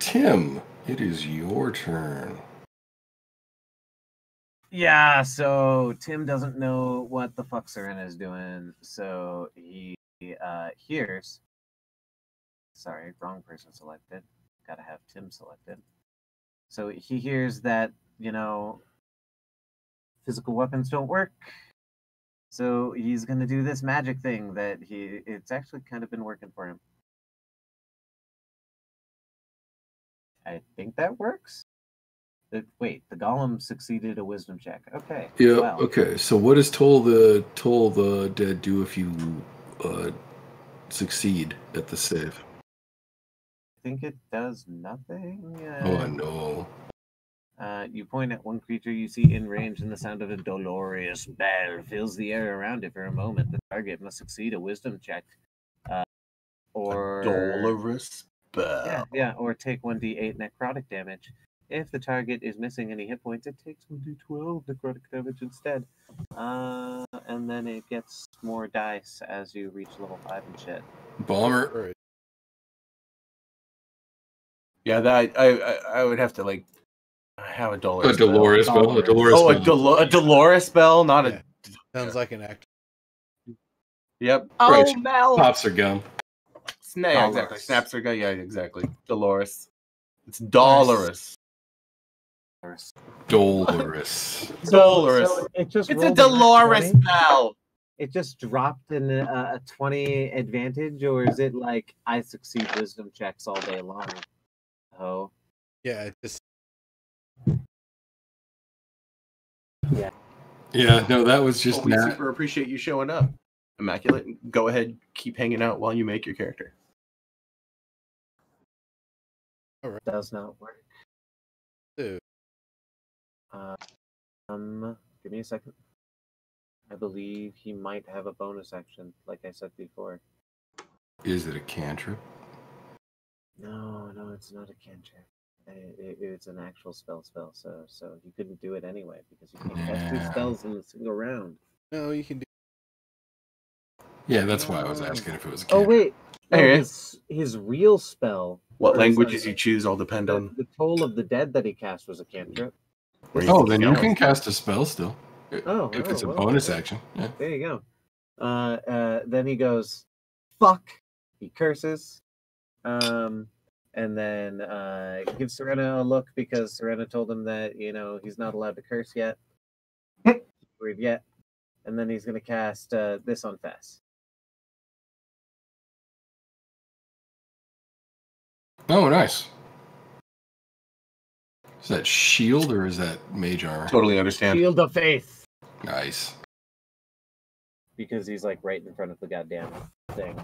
Tim, it is your turn. Yeah, so Tim doesn't know what the fuck Serena is doing, so he hears. Sorry, wrong person selected. Gotta have Tim selected. So he hears that, physical weapons don't work. So he's gonna do this magic thing that it's actually kind of been working for him. I think that works. Wait, the golem succeeded a wisdom check. Okay. Yeah. Well, Okay. So, what does toll the dead do if you succeed at the save? I think it does nothing. Oh no. You point at one creature you see in range, and the sound of a dolorous bell fills the air around it for a moment. The target must succeed a wisdom check, or Dolorous bell. yeah, or take 1d8 necrotic damage. If the target is missing any hit points, it takes 1d12 necrotic damage instead. And then it gets more dice as you reach level 5 and shit. Bomber. Right. Yeah, that I would have to like have a Dolorous. A Dolores spell. A Dolores Oh, spell. a Dolorous spell, not Yeah. Sounds like an act. Yep. Oh, Right. Mel! Pops are gum. Yeah, exactly. Dolorous. Snaps are yeah, exactly. Dolorous. It's Dolorous. Dolorous. Dolorous. So it just It's a rolled a nat Dolorous 20? spell. It just dropped in a 20 advantage, or is it like I succeed wisdom checks all day long? Oh, Yeah, it just Yeah. No, that was just We Nat. super appreciate you showing up. Immaculate. Go ahead, keep hanging out while you make your character. does not work. Dude. Give me a second. I believe he might have a bonus action, like I said before. Is it a cantrip? No, it's not a cantrip. It's an actual spell. So he couldn't do it anyway because you can't cast two Yeah. spells in a single round. no, you can do. Yeah, that's why I was asking if it was a Oh cantrip. I hear ya. His real spell. What or languages sorry, you choose all depend on. the Toll of the Dead that he cast was a cantrip. where Oh, can then you go. can cast a spell still. Oh, If it's a well, bonus okay. action. Yeah. There you go. Then he goes, "Fuck!" He curses, and then gives Serena a look because Serena told him that he's not allowed to curse yet. Weird yet. And then he's gonna cast this on Fess. Oh, nice. Is that shield or is that mage armor? Totally understand. Shield of Faith, Nice. because he's like right in front of the goddamn thing.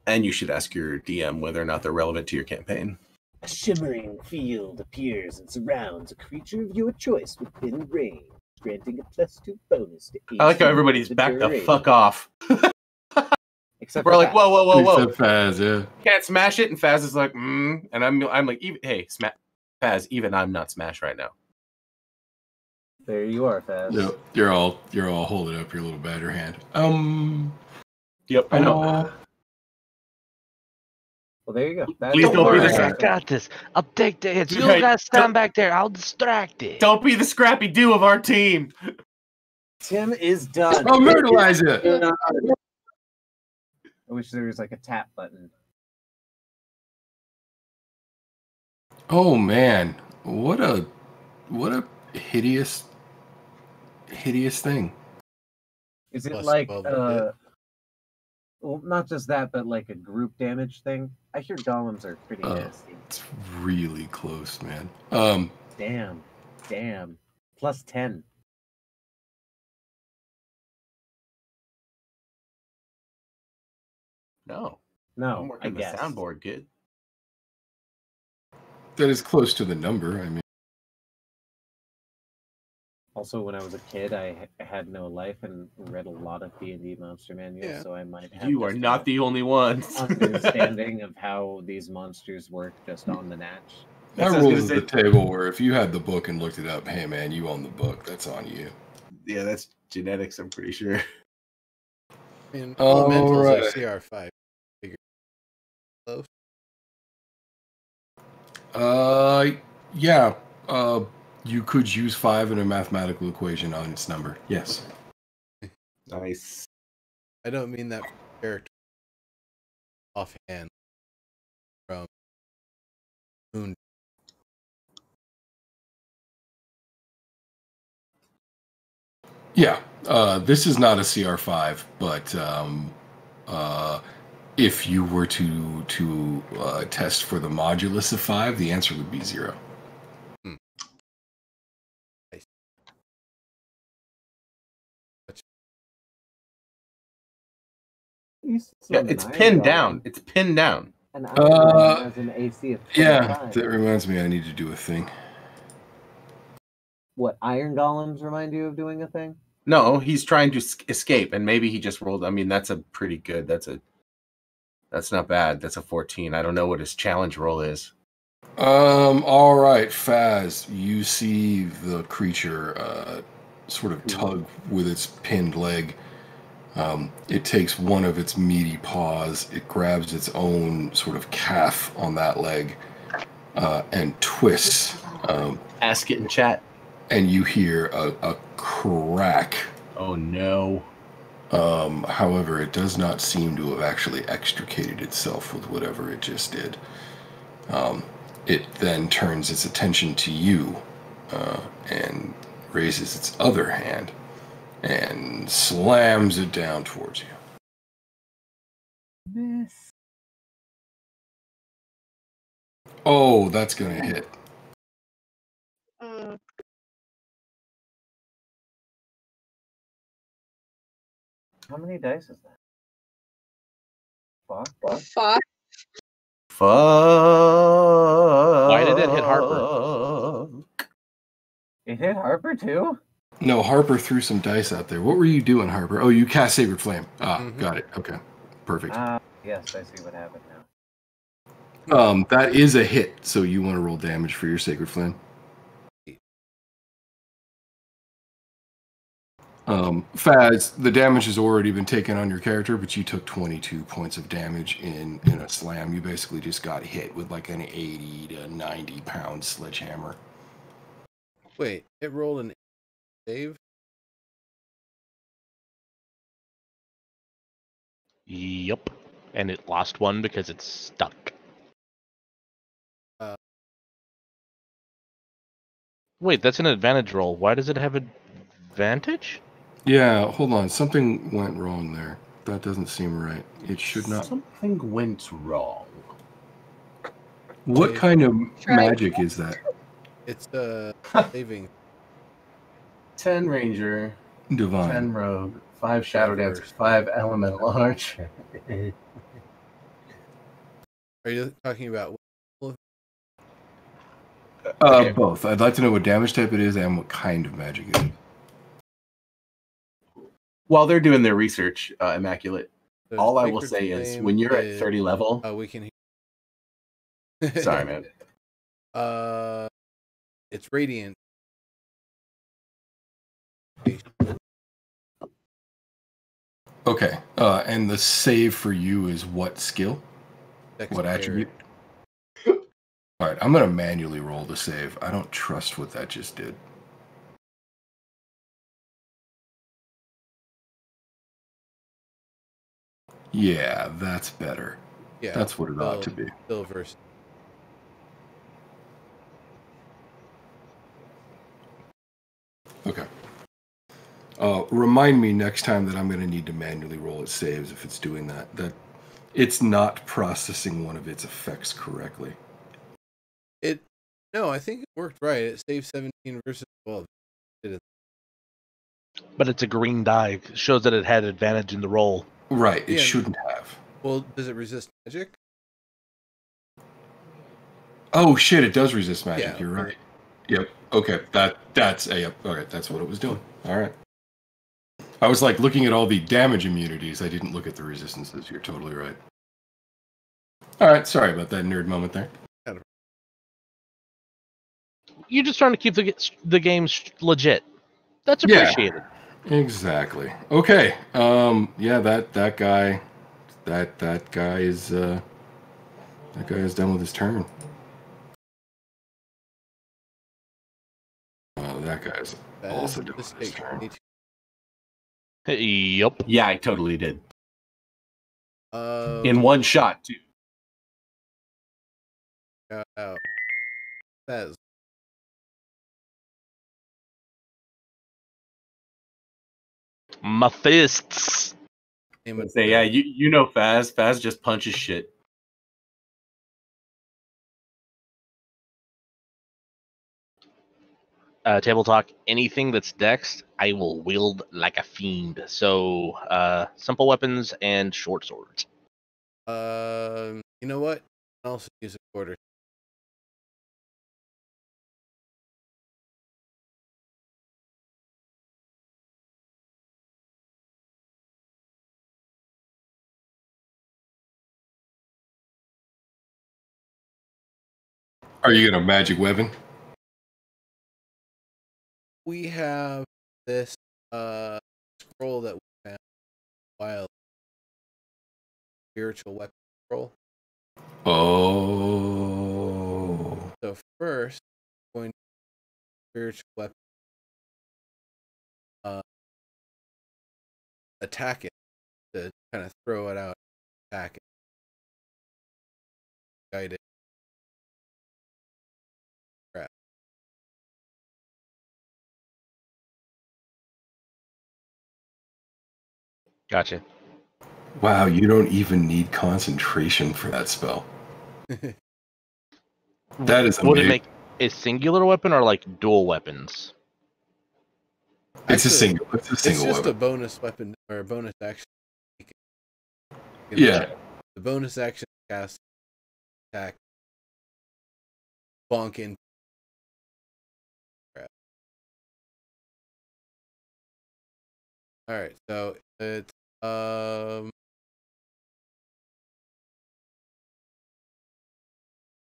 And you should ask your DM whether or not they're relevant to your campaign. A shimmering field appears and surrounds a creature of your choice within range, granting a +2 bonus to I like how AC everybody's for back the duration. fuck off. Except We're for like, Faz. whoa. Except Faz, yeah. Can't smash it, and Faz is like, and I'm like, hey, Faz, even I'm not smash right now. There you are, Faz. Yep. You're all holding up your little batter hand. Yep, I know. Well, there you go. Please Don't don't be worry, the I got this. I'll take the hits. You Right, guys stand back there. I'll distract it. Don't be the Scrappy Doo of our team. Tim is done. Oh, myrtleize it! I wish there was like a tap button. Oh man, what a hideous thing. Is it Plus like 12 to hit. well, not just that, but like a group damage thing? I hear golems are pretty nasty. It's really close, man. Damn. +10. No, I'm No, I working the guess. soundboard, kid. That is close to the number. I mean, Also, when I was a kid, I had no life and read a lot of D&D monster manuals, Yeah. so I might have You are just not the only ones. understanding of how these monsters work just on the natch. my That's what I was rules gonna at the table were if you had the book and looked it up, hey man, you own the book. That's on you. Yeah, that's genetics, I'm pretty sure. I mean, All elementals are right. CR5. Figure close. Yeah. You could use 5 in a mathematical equation on its number. Yes. Nice. I don't mean that for character offhand from Moon. Yeah. This is not a CR5, but if you were to test for the modulus of 5, the answer would be 0. Yeah, it's pinned down. It's pinned down. And Iron Golem has an AC of 25. Yeah, that reminds me I need to do a thing. What, Iron Golems remind you of doing a thing? No, he's trying to escape, and maybe he just rolled. I mean, that's a pretty good. That's not bad. That's a 14. I don't know what his challenge roll is. All right, Faz, you see the creature sort of tug with its pinned leg. It takes one of its meaty paws, it grabs its own sort of calf on that leg, and twists. Ask it in chat. And you hear a crack. Oh no. However, it does not seem to have actually extricated itself with whatever it just did. It then turns its attention to you and raises its other hand and slams it down towards you. Miss. Oh, that's going to hit. How many dice is that? Fuck. 5. Fuck. Why did it hit Harper? It hit Harper too? No, Harper threw some dice out there. What were you doing, Harper? Oh, you cast Sacred Flame. Got it. Okay, perfect. Yes, I see what happened now. That is a hit, so you want to roll damage for your Sacred Flame. Faz, the damage has already been taken on your character, but you took 22 points of damage in a slam. You basically just got hit with like an 80 to 90 pound sledgehammer. Wait, it rolled an save? Yep. And it lost one because it's stuck. Wait, that's an advantage roll. Why does it have advantage? Yeah, hold on. Something went wrong there. That doesn't seem right. It should not. Something went wrong. What kind of magic is that? It's saving. 10 ranger, Divine. 10 rogue, 5 shadow dancer, 5 elemental archer. Are you talking about? Okay. Both. I'd like to know what damage type it is and what kind of magic it is. While they're doing their research, Immaculate, The all I will Sacred say is Flame when you're at is- 30 level, we can. sorry, man. It's radiant. Okay. And the save for you is what skill? What Dexterity. attribute? All right, I'm going to manually roll the save. I don't trust what that just did. Yeah, that's better. Yeah, That's what it ought to be. Still versus. Okay. Remind me next time that I'm going to need to manually roll its saves if it's doing that. That it's not processing one of its effects correctly. No, I think it worked right. It saved 17 versus 12. But it's a green die. It shows that it had advantage in the roll. Right. It Yeah. shouldn't have. Well, does it resist magic? Oh shit! It does resist magic. Yeah. You're right. Yep. Okay. That's okay. That's what it was doing. All right. I was like looking at all the damage immunities. I didn't look at the resistances. You're totally right. All right. Sorry about that nerd moment there. You're just trying to keep the game legit. That's Yeah. appreciated. Exactly. Okay. Yeah. That guy is done with his turn. That guy's also done with his turn. Yup. Yeah, I totally did. In In one shot, too. out. Fez. My fists. Say, yeah, you know Faz. Faz just punches shit. Table talk. Anything that's dex, I will wield like a fiend. So, simple weapons and short swords. You know what? I'll also use a quarter. Are you gonna magic weapon? We have this scroll that we found while spiritual weapon scroll. Oh. So first, going to spiritual weapon, attack it to kind of throw it out, attack it, guide it. Crap. Gotcha. Wow, you don't even need concentration for that spell. That is Would it amazing. make a singular weapon or like dual weapons? It's a Actually, single. It's a It's single just a weapon. bonus weapon or a bonus action. Yeah. The bonus action cast attack. Bonk in. Crap. All right, so it's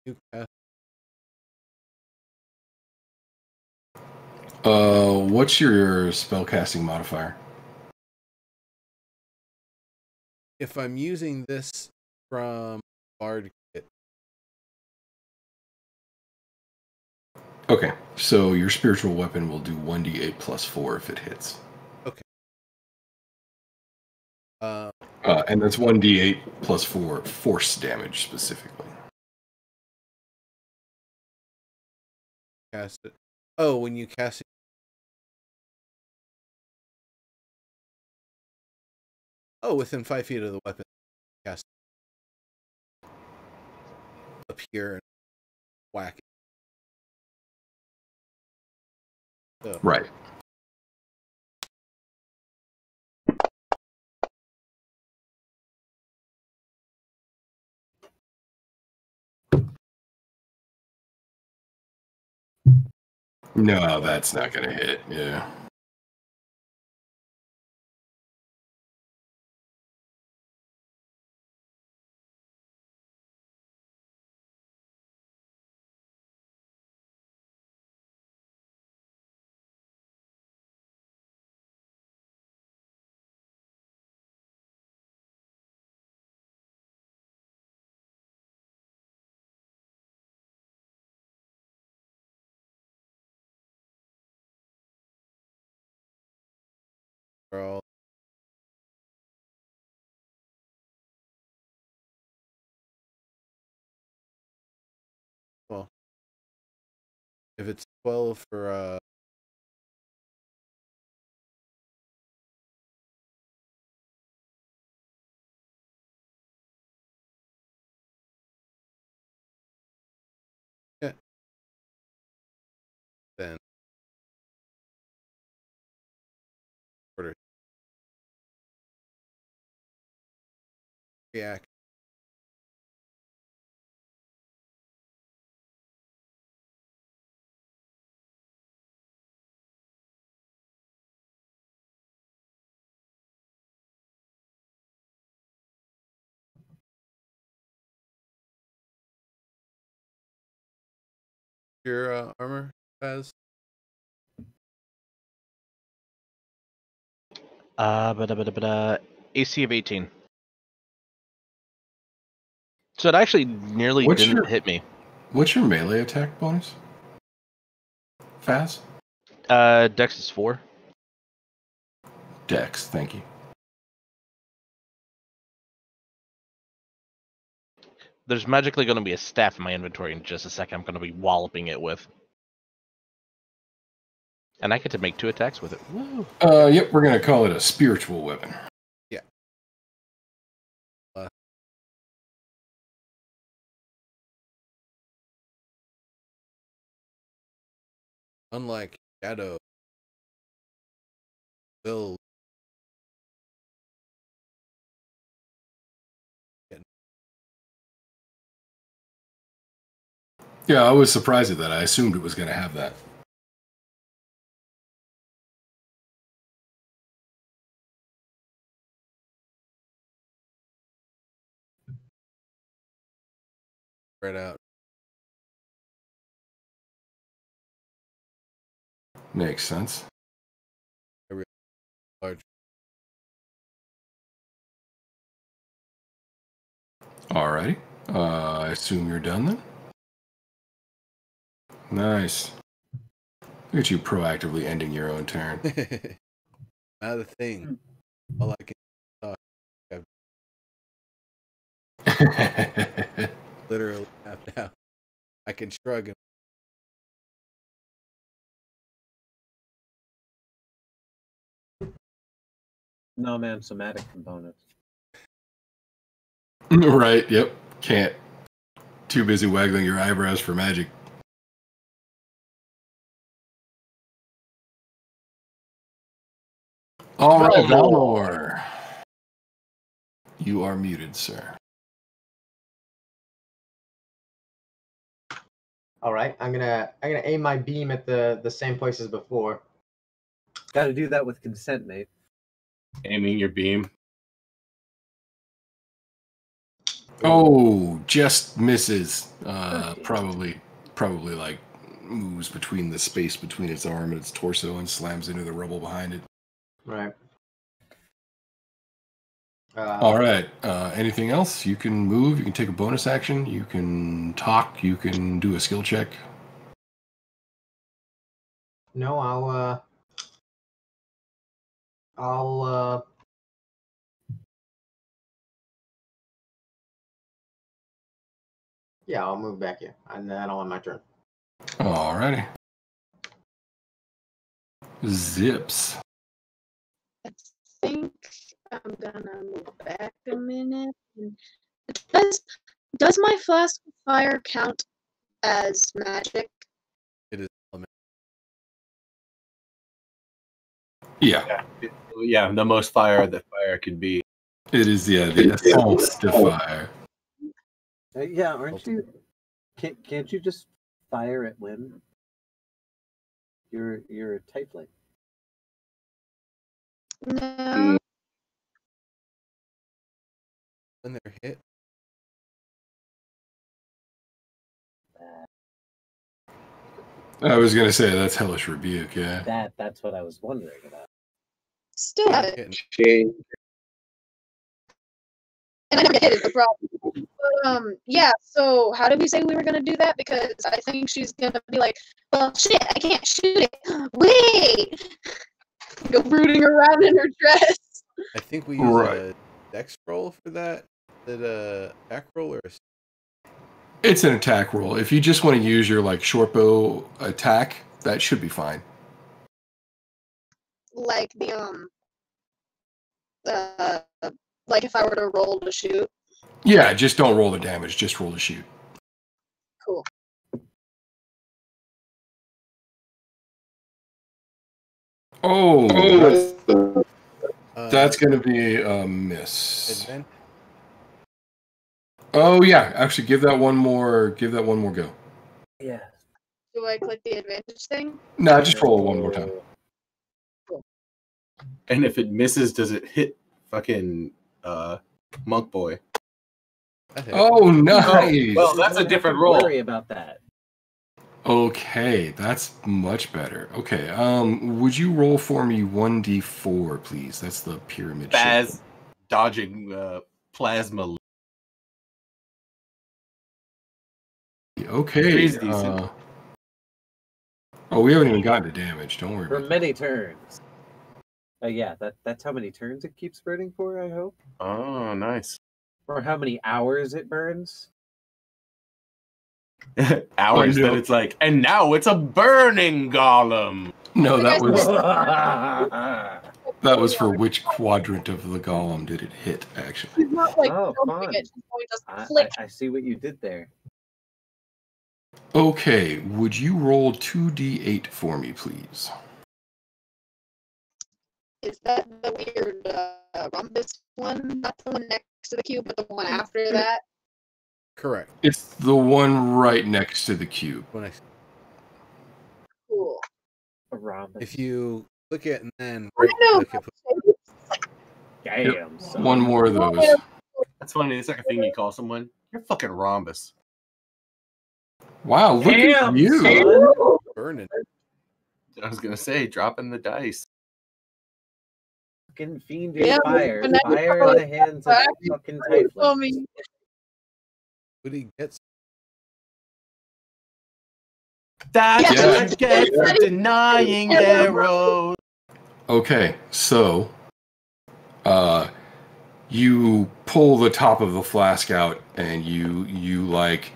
you cast. What's your spellcasting modifier? If I'm using this from Bard Kit, Okay, so your spiritual weapon will do 1d8 plus 4 if it hits. okay. And that's 1d8 plus 4 force damage specifically. Cast it. Oh, when you cast it. Oh, within 5 feet of the weapon. Cast it. Up here and whack it. So, Right. No, that's not going to hit. Yeah. all. Well, if it's 12 for yeah, then order react. Your armor has AC of 18. So it actually nearly didn't hit me. What's your melee attack bonus? Faz? Dex is 4. Dex, thank you. There's magically going to be a staff in my inventory in just a second. I'm going to be walloping it with. And I get to make 2 attacks with it. Woo. Yep, we're going to call it a spiritual weapon. yeah. Unlike Shadow, will Yeah, I was surprised at that. I assumed it was going to have that. spread out. Makes sense. Large. Alrighty. I assume you're done then? Nice. Look at you proactively ending your own turn. Not a thing. All I can talk. Literally have now. I can shrug and No, man, somatic components. Right, yep. Can't. Too busy waggling your eyebrows for magic. All right, Valor. You are muted, sir. All right, I'm gonna aim my beam at the same place as before. Got to do that with consent, mate. Aiming your beam. Oh, just misses. Probably like moves between the space between its arm and its torso and slams into the rubble behind it. Right. All right. Anything else? You can move. You can take a bonus action. You can talk. You can do a skill check. No, I'll yeah, I'll move back here, and then I'll have my turn. All righty. Zips. I think I'm gonna move back a minute. Does my flask of fire count as magic? It is element. Yeah. Yeah, the most fire that fire could be. It is, the essence de fire. Yeah, aren't you? Can't you just fire at whim? You're a typeling. No. When they're hit, I was going to say that's Hellish Rebuke, yeah. That's what I was wondering about. Still have it. hitting. And I never get hit is the problem. But, yeah, so how did we say we were gonna do that? Because I think she's gonna be like, well, shit, I can't shoot it. Wait! Go rooting around in her dress. I think we use a dex roll for that. Is it a attack roll or It's an attack roll. If you just want to use your like short bow attack, that should be fine. Like like if I were to roll to shoot. Yeah, just don't roll the damage. Just roll to shoot. Cool. Oh, that's going to be a miss. advantage? Oh yeah, actually, give that one more go. Yeah. Do I click the advantage thing? No, just roll it one more time. And if it misses, does it hit fucking Monk Boy? Oh, nice. Well, that's a different roll. Don't worry about that. Okay, that's much better. Okay, would you roll for me 1d4, please? That's the pyramid shape. Baz dodging plasma. Okay. He's decent. Oh, we haven't even gotten to damage. Don't worry For about many turns. Yeah, that's how many turns it keeps burning for, I hope. Oh, nice. Or how many hours it burns. Hours Oh, no. that it's like, and now it's a burning golem. that. No, that was for which quadrant of the golem did it hit, actually. She's not like Oh, jumping fun. it, she's going to flick. I see what you did there. Okay, would you roll 2d8 for me, please? Is that the weird rhombus one? Not the one next to the cube, but the one after that? Correct. It's the one right next to the cube. When I, Cool. A rhombus. if you click it and then No. click it, Damn, son. One more of those. That's funny. It's like a thing you call someone. You're fucking rhombus. Wow, look at Damn, you. son. burning. I was gonna say, dropping the dice. Fucking fiendish Yeah, fire. but now you Fire call in it the hands of fire. fucking Oh, typelings. me. Would he get? That's Yeah. what you get for denying their road. Okay, so you pull the top of the flask out and you like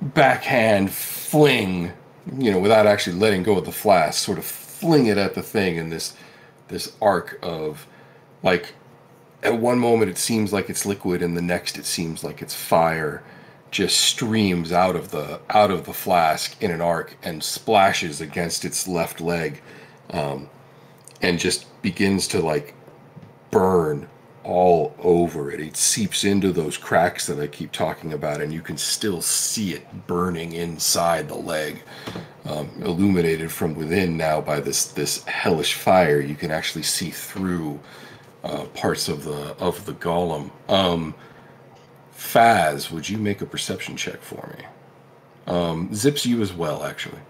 backhand fling, without actually letting go of the flask, sort of fling it at the thing in this arc of, like, at one moment it seems like it's liquid and the next it seems like it's fire, just streams out of the flask in an arc and splashes against its left leg, and just begins to like burn all over it. It seeps into those cracks that I keep talking about, and you can still see it burning inside the leg, illuminated from within now by this hellish fire. You can actually see through parts of the golem. Faz, would you make a perception check for me? Zips, you as well, actually.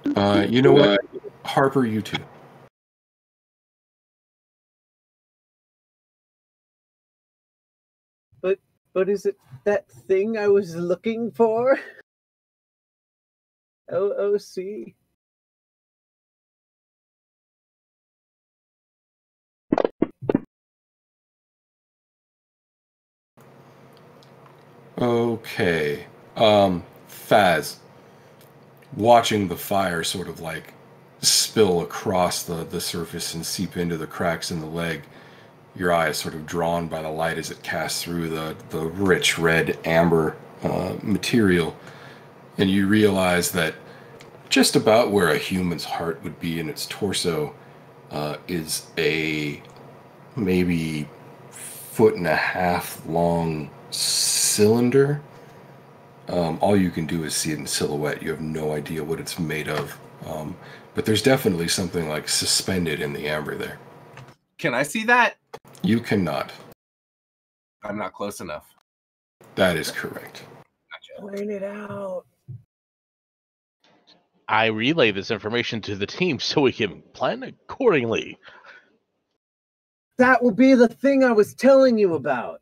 You know what? Harper, you too. But is it that thing I was looking for? OOC? Okay. Faz, watching the fire sort of like spill across the surface and seep into the cracks in the leg, your eye is sort of drawn by the light as it casts through the rich red amber material, and you realize that just about where a human's heart would be in its torso is a maybe 1.5 foot long cylinder. All you can do is see it in silhouette. You have no idea what it's made of. But there's definitely something like suspended in the amber there. Can I see that? You cannot. I'm not close enough. That is correct. Point it out. I relay this information to the team so we can plan accordingly. That will be the thing I was telling you about.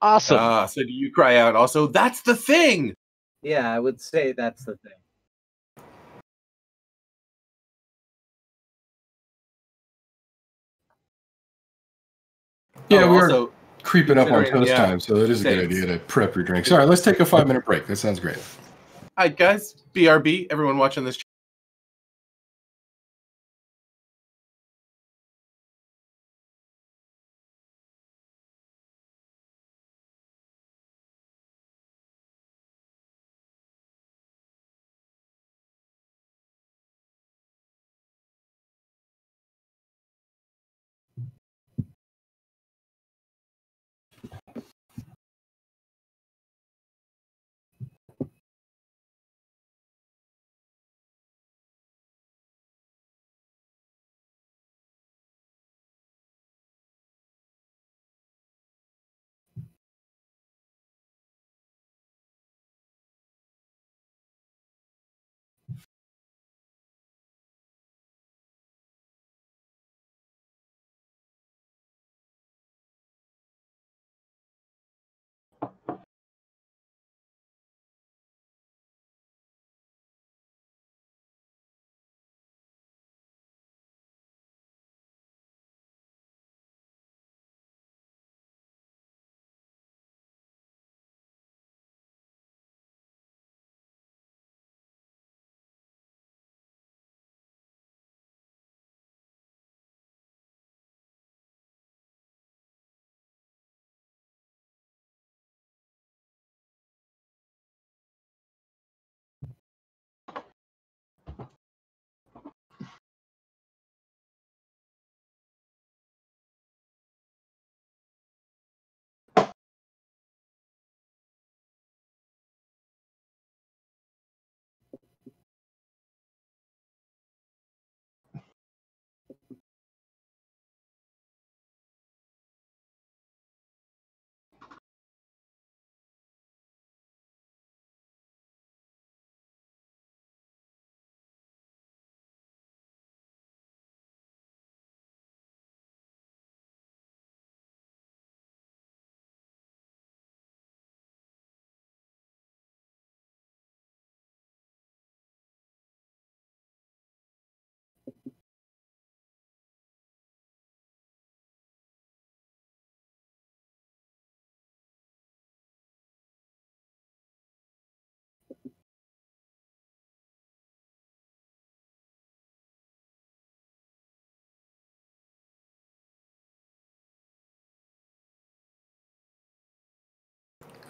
Awesome. So do you cry out also, that's the thing? Yeah, I would say that's the thing. Yeah, we also, are creeping up on considering- toast time, so it is a good thanks. idea to prep your drinks. All right, let's take a 5-minute break. That sounds great. All right, guys, BRB, everyone watching this.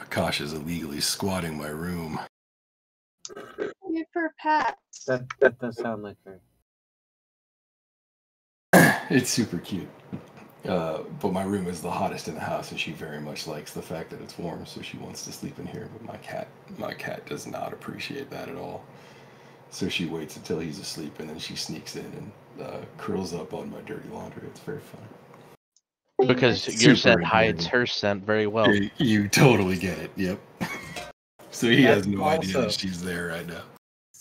Akash is illegally squatting my room. Give her pats. That does sound like her. It's super cute. But my room is the hottest in the house, and she very much likes the fact that it's warm, so she wants to sleep in here. But my cat does not appreciate that at all. So she waits until he's asleep, and then she sneaks in and curls up on my dirty laundry. It's very fun. Because Super your scent adorable. hides her scent very well. You totally get it. Yep. So he has That's no idea also- that she's there right now.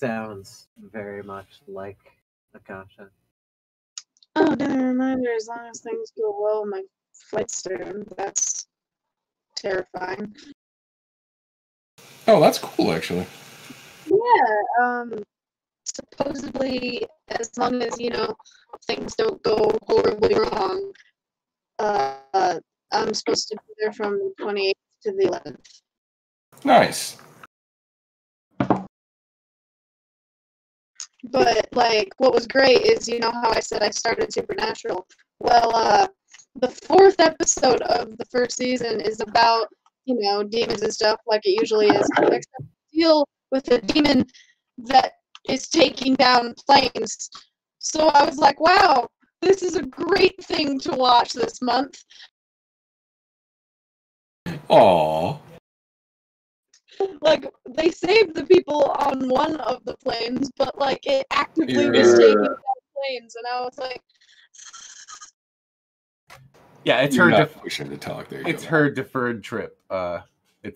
sounds very much like Akasha. Oh, never mind. As long as things go well, my flight's there. That's terrifying. Oh, that's cool, actually. Yeah. Supposedly, as long as things don't go horribly wrong, I'm supposed to be there from the 28th to the 11th. Nice. But what was great is how I said I started Supernatural. Well, the 4th episode of the first season is about demons and stuff like it usually is, except deal with a demon that is taking down planes. So I was like, wow, this is a great thing to watch this month. Aww. They saved the people on one of the planes, but it actively was taking down planes, and I was like, yeah, it's You're her. not pushing to talk. There you It's go. her deferred trip.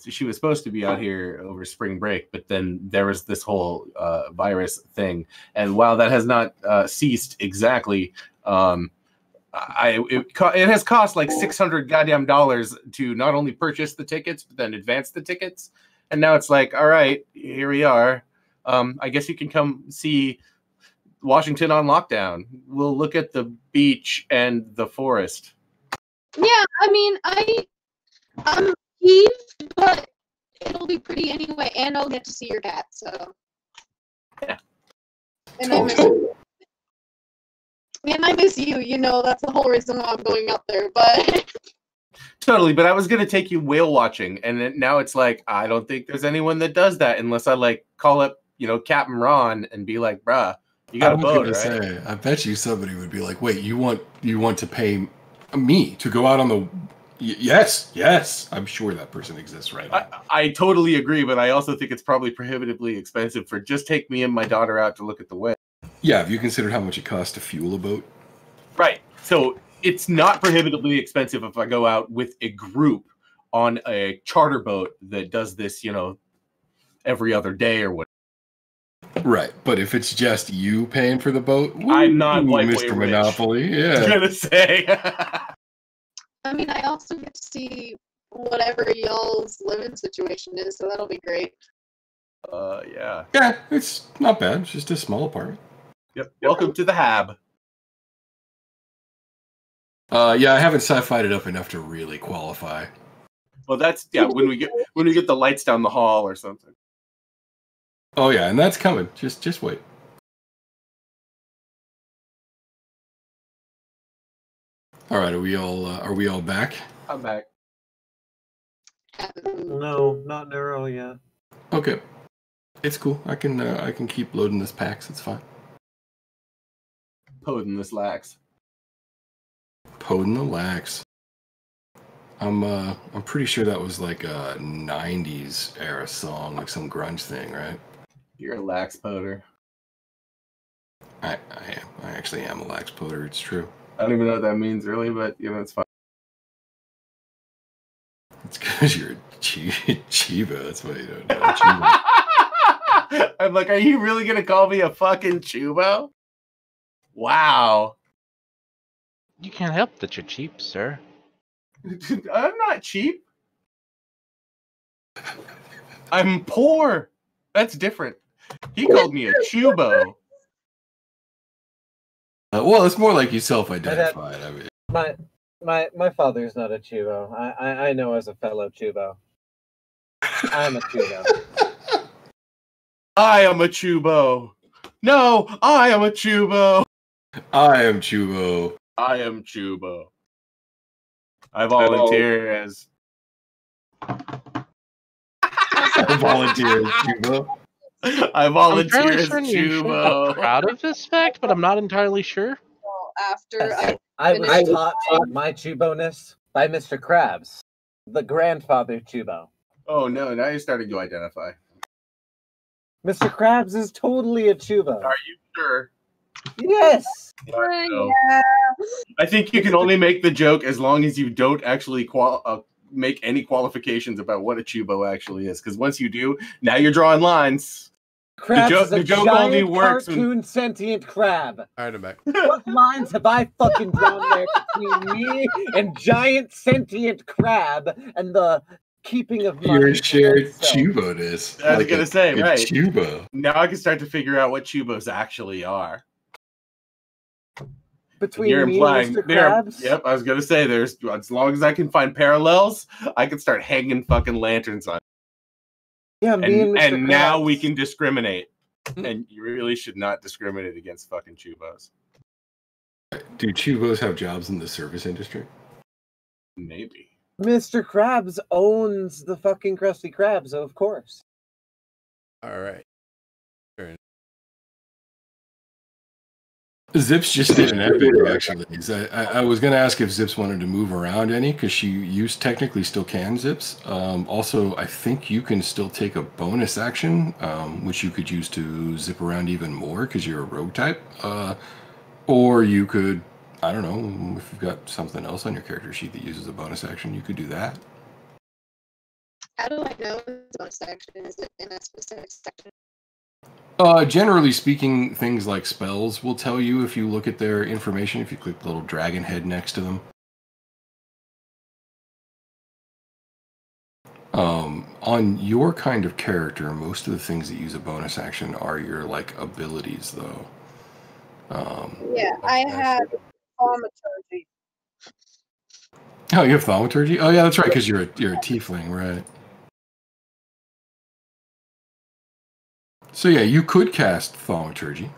She was supposed to be out here over spring break, but then there was this whole virus thing, and while that has not ceased exactly, it has cost like $600 goddamn to not only purchase the tickets but then advance the tickets, and now it's like, all right, here we are. I guess you can come see Washington on lockdown. We'll look at the beach and the forest. yeah, I mean, I'm peeved, but it'll be pretty anyway, and I'll get to see your cat, so. Yeah. And I miss you. And I miss you, that's the whole reason why I'm going out there, but. Totally, but I was going to take you whale watching, and now it's like, I don't think there's anyone that does that unless I call up, Captain Ron and be like, bruh, you got a boat, right? Say, I bet you somebody would be like, wait, you want to pay me to go out on the... Yes, I'm sure that person exists right now. I totally agree, but I also think it's probably prohibitively expensive for just take me and my daughter out to look at the whale. Yeah, have you considered how much it costs to fuel a boat? Right. So it's not prohibitively expensive if I go out with a group on a charter boat that does this, every other day or whatever. Right, but if it's just you paying for the boat, I'm not like Mr. Monopoly. I was Yeah. gonna say. I mean, I also get to see whatever y'all's living situation is, so that'll be great. Yeah. Yeah, it's not bad. It's just a small apartment. Yep. Welcome to the Hab. Yeah, I haven't sci-fi'd it up enough to really qualify. Well, that's when we get the lights down the hall or something. Oh yeah, and that's coming. Just wait. All right, are we all back? I'm back. No, not Neuro yet. Okay, it's cool. I can keep loading this packs. It's fine. Podin this lax. Podin the lax. I'm pretty sure that was like a '90s era song, like some grunge thing, right? You're a lax poder. I am. I actually am a lax poder. It's true. I don't even know what that means really, but it's fine. It's because you're a Chiba. That's why you don't know. Chiba. I'm like, are you really gonna call me a fucking Chubo? Wow. You can't help that you're cheap, sir. I'm not cheap. I'm poor. That's different. He called me a Chubo. Well, it's more like you self-identified. I mean, My father's not a Chubo. I know as a fellow Chubo. I'm a Chubo. I am a Chubo. No, I am a Chubo. I am Chubo. I am Chubo. I volunteer as. I volunteer as Chubo. I volunteer I'm as fairly certain you're Chubo. proud of this fact, but I'm not entirely sure. Well, after I was taught my Chubo-ness by Mr. Krabs, the grandfather Chubo. Oh no! Now you're starting to identify. Mr. Krabs is totally a Chubo. Are you sure? Yes. No. I think you can only make the joke as long as you don't actually make any qualifications about what a Chubo actually is. Because once you do, now you're drawing lines. Krabs is a joke only giant works when- cartoon sentient crab. All right, I'm back. What lines have I fucking drawn there between me and giant sentient crab and the keeping of money? Your for shared oneself? Chubo is. I was gonna say, right. Chubo. Now I can start to figure out what Chubos actually are. Between You're me implying and Mr. there. Krabs? Yep, I was gonna say there's as long as I can find parallels, I can start hanging fucking lanterns on. Yeah, me and Mr. Krabs. And now we can discriminate. And you really should not discriminate against fucking Chubos. Do Chubos have jobs in the service industry? Maybe. Mr. Krabs owns the fucking Krusty Krab, so of course. All right. Zips just did an epic, actually. I was going to ask if Zips wanted to move around any, because she technically still can, Zips. Also, I think you can still take a bonus action, which you could use to zip around even more, because you're a rogue type. Or you could, I don't know, if you've got something else on your character sheet that uses a bonus action, you could do that. How do I know it's a bonus action? Is it in a specific section? Generally speaking, things like spells will tell you if you look at their information, if you click the little dragon head next to them. On your kind of character, most of the things that use a bonus action are your, like, abilities, though. Yeah, I have thaumaturgy. Oh, you have thaumaturgy? Oh, yeah, that's right, because you're a tiefling, right? So yeah, you could cast thaumaturgy.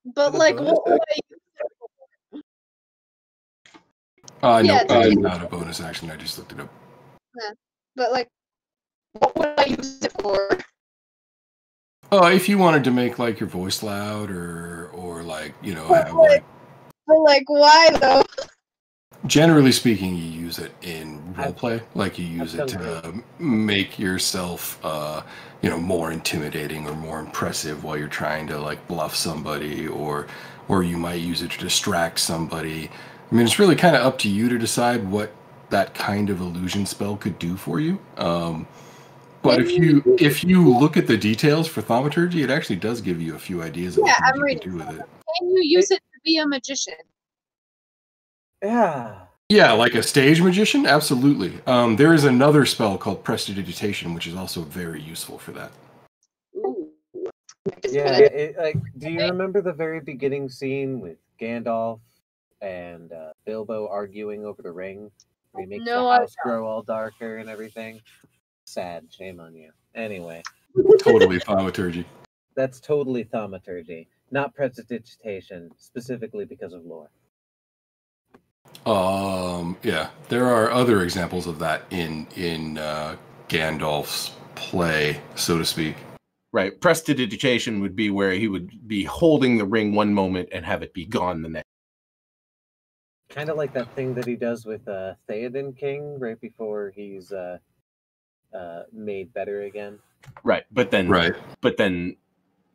But like, what would I use it for? No, Yeah, it's not a bonus action. I just looked it up. Yeah. But like, what would I use it for? If you wanted to make like your voice loud, or like, you know, But have like, like. but like, why though? Generally speaking, you use it in roleplay. Like you use it done to make yourself, you know, more intimidating or more impressive while you're trying to like bluff somebody, or you might use it to distract somebody. I mean, it's really kind of up to you to decide what that kind of illusion spell could do for you. But if you look at the details for thaumaturgy, it actually does give you a few ideas of Yeah, what I'm you reading. can do with it. Can you use it to be a magician? Yeah. Yeah, like a stage magician, absolutely. There is another spell called Prestidigitation, which is also very useful for that. Ooh. Yeah, like, do you remember the very beginning scene with Gandalf and Bilbo arguing over the ring? Where he makes No, the I house grow all darker and everything? Sad, shame on you. Anyway, Totally thaumaturgy. that's totally thaumaturgy, not prestidigitation, specifically because of lore. Yeah, there are other examples of that in Gandalf's play, so to speak. Right. Prestidigitation would be where he would be holding the ring one moment and have it be gone the next. Kind of like that thing that he does with Theoden King right before he's made better again. Right. But then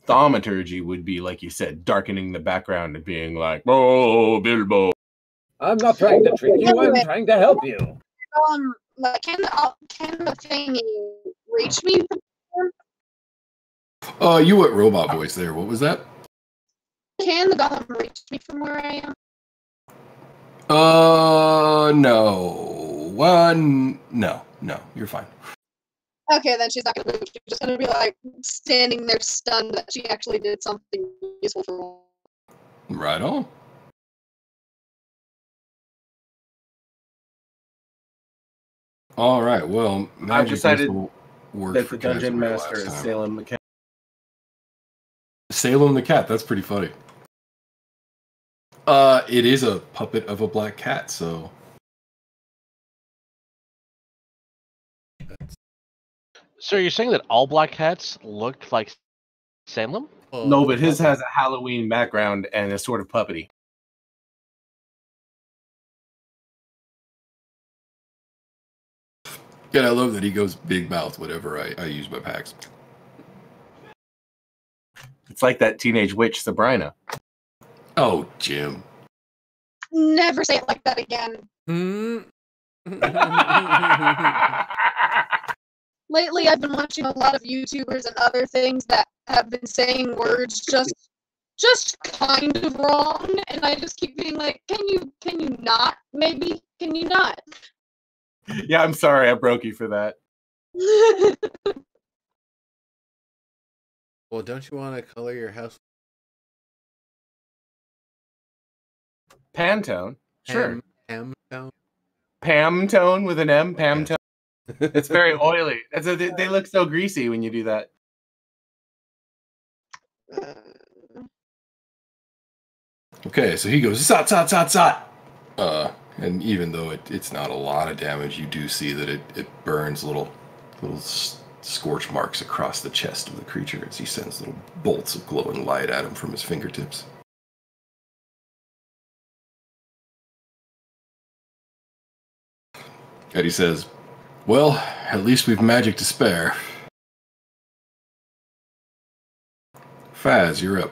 thaumaturgy would be, like you said, darkening the background and being like, "Oh, Bilbo." I'm not trying to trick you, I'm trying to help you. Like, can the thingy reach me? You went robot voice there. What was that? Can the golem reach me from where I am? No. No, you're fine. Okay, then she's not gonna move. She's just gonna be like standing there stunned that she actually did something useful for once. Right on. All right. Well, I've decided work that for the dungeon Kazimir master last is time. Salem the cat. Salem the cat. That's pretty funny. It is a puppet of a black cat, so. So you're saying that all black cats looked like Salem? No, but his has a Halloween background and is sort of puppety. Yeah, I love that he goes big mouth whenever I use my packs. It's like that teenage witch Sabrina. Oh, Jim. Never say it like that again. lately I've been watching a lot of YouTubers and other things that have been saying words just kind of wrong, and I just keep being like, can you not? Maybe can you not? Yeah, I'm sorry I broke you for that. Well, don't you want to color your house Pantone? Sure. Ham tone? Pamtone with an M? Pamtone? Yes. It's very oily. They look so greasy when you do that. Okay, so he goes, zot, zot, zot, zot. And even though it's not a lot of damage, you do see that it burns little scorch marks across the chest of the creature as he sends little bolts of glowing light at him from his fingertips. And he says, well, at least we've magic to spare. Faz, you're up.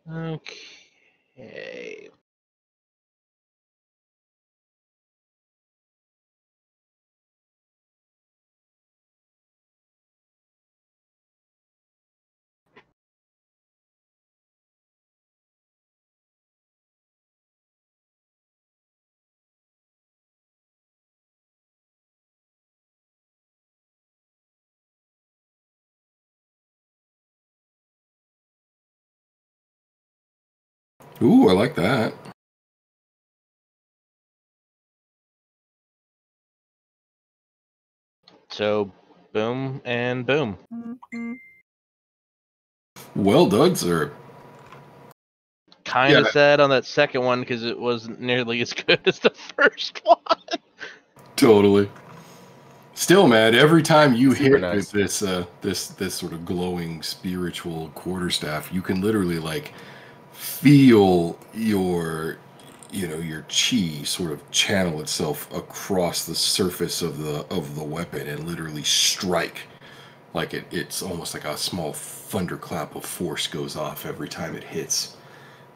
Okay. Ooh, I like that. So, boom and boom. Well done, sir. Kind of Yeah. sad on that second one because it wasn't nearly as good as the first one. Totally. Still, man, every time you Super hit nice. with this sort of glowing spiritual quarterstaff, you can literally like feel your chi sort of channel itself across the surface of the weapon and literally strike. Like it's almost like a small thunderclap of force goes off every time it hits.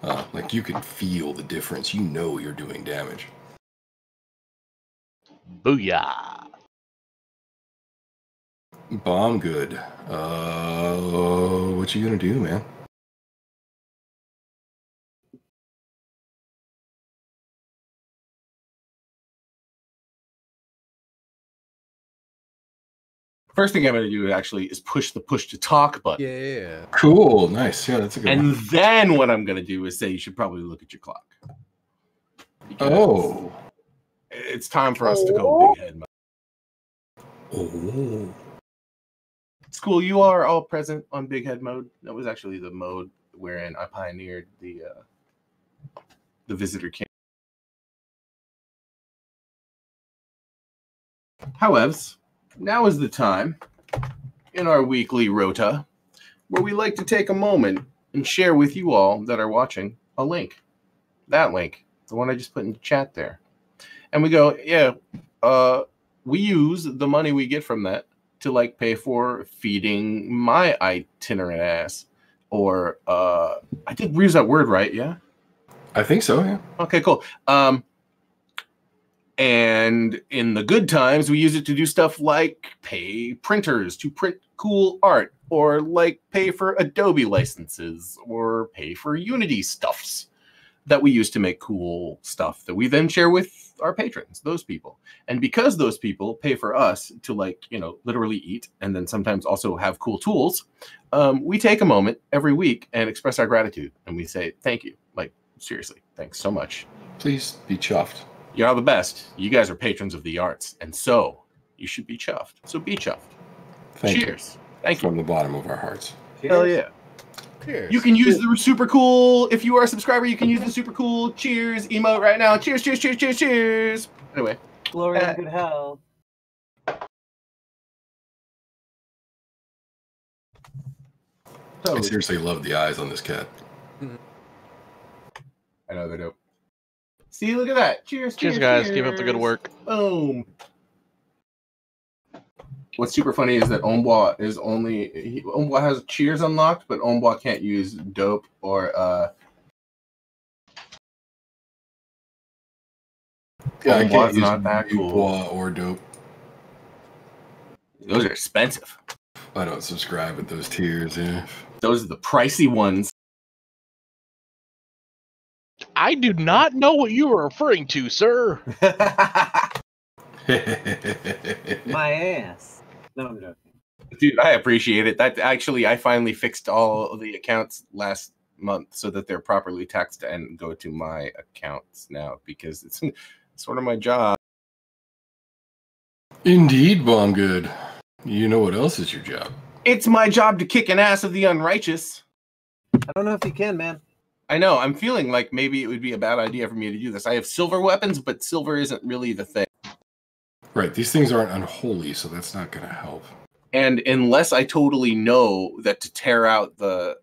Like you can feel the difference. You know you're doing damage. Booyah! Bomb good. What you gonna do, man? First thing I'm going to do actually is push the push to talk button. Yeah. Cool, nice. Yeah, that's a good And one. then what I'm going to do is say you should probably look at your clock. Because Oh. it's time for us to go big head mode. Oh. It's cool. You are all present on big head mode. That was actually the mode wherein I pioneered the visitor camp. However, now is the time in our weekly rota where we like to take a moment and share with you all that are watching a link. That link, the one I just put in the chat there. And we go, yeah, we use the money we get from that to like pay for feeding my itinerant ass. Or I did use that word right, yeah? I think so, yeah. Okay, cool. And in the good times, we use it to do stuff like pay printers to print cool art, or like pay for Adobe licenses, or pay for Unity stuffs that we use to make cool stuff that we then share with our patrons, those people. And because those people pay for us to like, literally eat and then sometimes also have cool tools, we take a moment every week and express our gratitude. And we say, thank you. Like, seriously, thanks so much. Please be chuffed. You're all the best. You guys are patrons of the arts, and so you should be chuffed. So be chuffed. Thank Cheers. you. Thank you. From the bottom of our hearts. Hell yeah. Cheers. You can use the super cool, if you are a subscriber, you can use the super cool cheers emote right now. Cheers, cheers, cheers, cheers, cheers. Anyway. Glory and good health. I seriously love the eyes on this cat. I know they're dope. See, look at that. Cheers, Cheers, guys. Keep up the good work. Boom. What's super funny is that Ombois is Ombois has cheers unlocked, but Ombois can't use dope or Yeah, I Foam can't Wad's use not that cool. bois or dope. Those are expensive. I don't subscribe with those tiers. Yeah. Those are the pricey ones. I do not know what you are referring to, sir. My ass. No, I'm joking. Dude, I appreciate it. That actually, I finally fixed all of the accounts last month so that they're properly taxed and go to my accounts now because it's sort of my job. Indeed, Bomb Good. You know what else is your job? It's my job to kick an ass of the unrighteous. I don't know if you can, man. I know. I'm feeling like maybe it would be a bad idea for me to do this. I have silver weapons, but silver isn't really the thing. Right. These things aren't unholy, so that's not going to help. And unless I totally know that to tear out the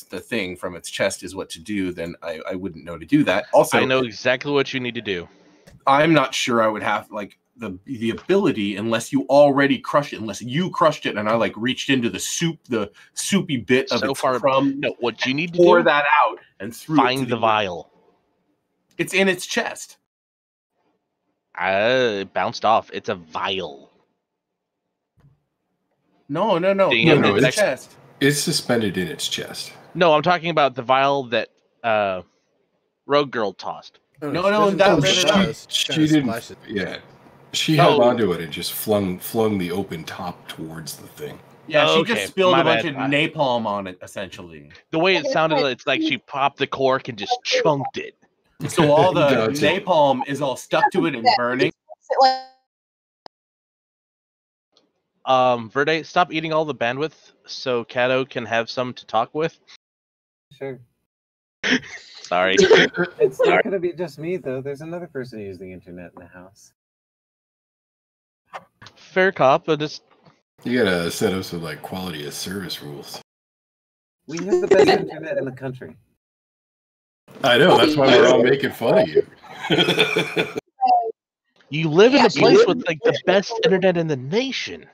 thing from its chest is what to do, then I wouldn't know to do that. Also, I know exactly what you need to do. I'm not sure I would have like the ability unless you already crushed it, unless you crushed it and I like reached into the soupy bit of its crumb. No, what you need to pour do, that out and find the vial. It's in its chest. It bounced off. It's a vial. No, Damn, in its chest. It's suspended in its chest. No, I'm talking about the vial that Rogue Girl tossed. No, she didn't. Yeah, she held onto it and just flung the open top towards the thing. Yeah, she just spilled a bunch of napalm on it, essentially. The way it sounded, it's like she popped the cork and just chunked it. So all the napalm is all stuck to it and burning. Verde, stop eating all the bandwidth so Kato can have some to talk with. Sure. Sorry. It's not going to be just me, though. There's another person who uses the internet in the house. Fair cop, but just... You gotta set up some like quality of service rules. We have the best internet in the country. I know, that's why we're all making fun of you. You live in a place with like the best internet in the nation.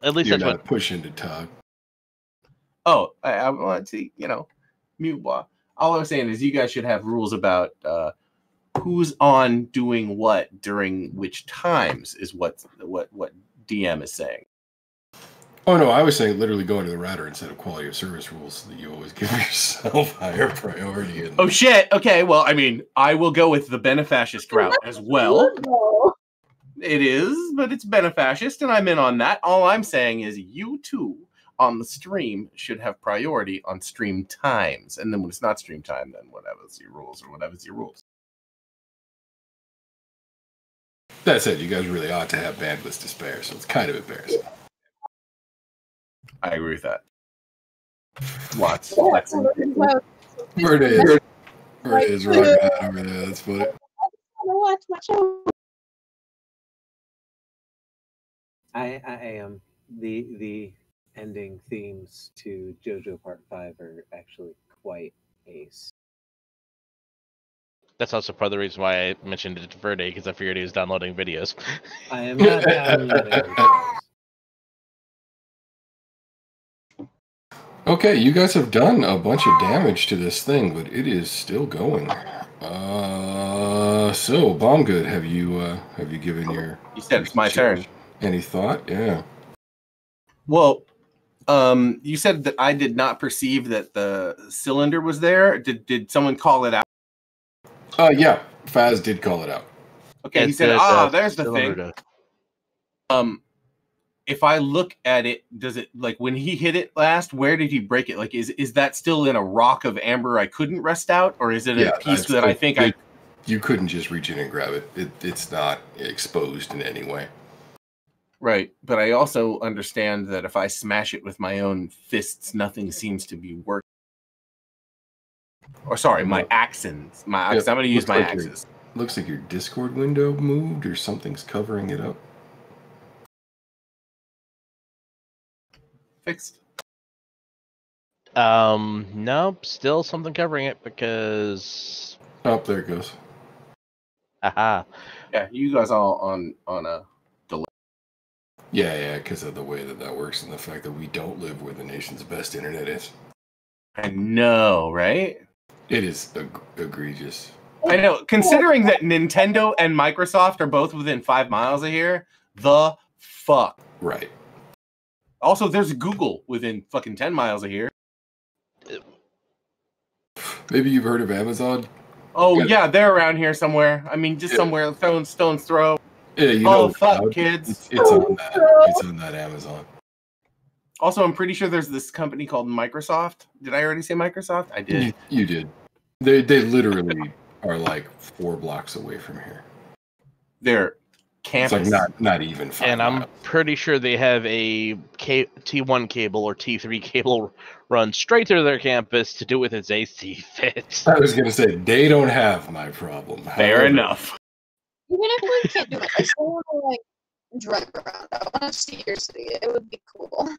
At least You're that's not what pushing to talk. Oh, I want to, mute. All I was saying is you guys should have rules about who's on doing what during which times is what DM is saying. Oh no, I was saying literally go into the router and set up quality of service rules so that you always give yourself higher priority. Oh shit! Okay, well, I mean, I will go with the benefascist route as well. It is, but it's benefascist, and I'm in on that. All I'm saying is you two on the stream should have priority on stream times, and then when it's not stream time, then whatever's your rules. That said, you guys really ought to have bandwidth to spare, so it's kind of embarrassing. I agree with that. Lots flexing. Verde is rocking out over there. That's funny. Watch my show. I am the ending themes to JoJo Part 5 are actually quite ace. that's also part of the reason why I mentioned it to Verde, because I figured he was downloading videos. I am not downloading videos. Okay, you guys have done a bunch of damage to this thing, but it is still going. So Bombgood, have you given your? You said it's my turn. Any thought? Yeah. Well, you said that I did not perceive that the cylinder was there. Did someone call it out? Yeah, Faz did call it out. Okay, he said, there's the thing. If I look at it, does it, like, when he hit it last, where did he break it? Like, is that still in a rock of amber I couldn't wrest out? Or is it a piece that I think you couldn't just reach in and grab it. It's not exposed in any way. Right, but I also understand that if I smash it with my own fists, nothing seems to be working. Or sorry, my axes. I'm going to use my axes. Looks like your Discord window moved or something's covering it up. Fixed. Nope, still something covering it because... Oh, there it goes. Aha. Yeah, you guys all on a delay. Yeah, because of the way that works and the fact that we don't live where the nation's best internet is. I know, right? It is egregious. I know. Considering that Nintendo and Microsoft are both within 5 miles of here, the fuck. Right. Also, there's Google within fucking 10 miles of here. Maybe you've heard of Amazon? Oh, yeah, they're around here somewhere. I mean, just somewhere, stone's throw. Yeah, you know. Fuck, kids. It's on that. It's on that Amazon. Also, I'm pretty sure there's this company called Microsoft. Did I already say Microsoft? I did. You did. They literally are like 4 blocks away from here. Their campus. It's like not even 5 And I'm miles. pretty sure they have a T1 cable or T3 cable run straight through their campus to do with its AC fit. I was going to say, they don't have my problem. Fair However, enough. Even if we can't do it, I still want to like drive around. I want to see your city. It would be cool.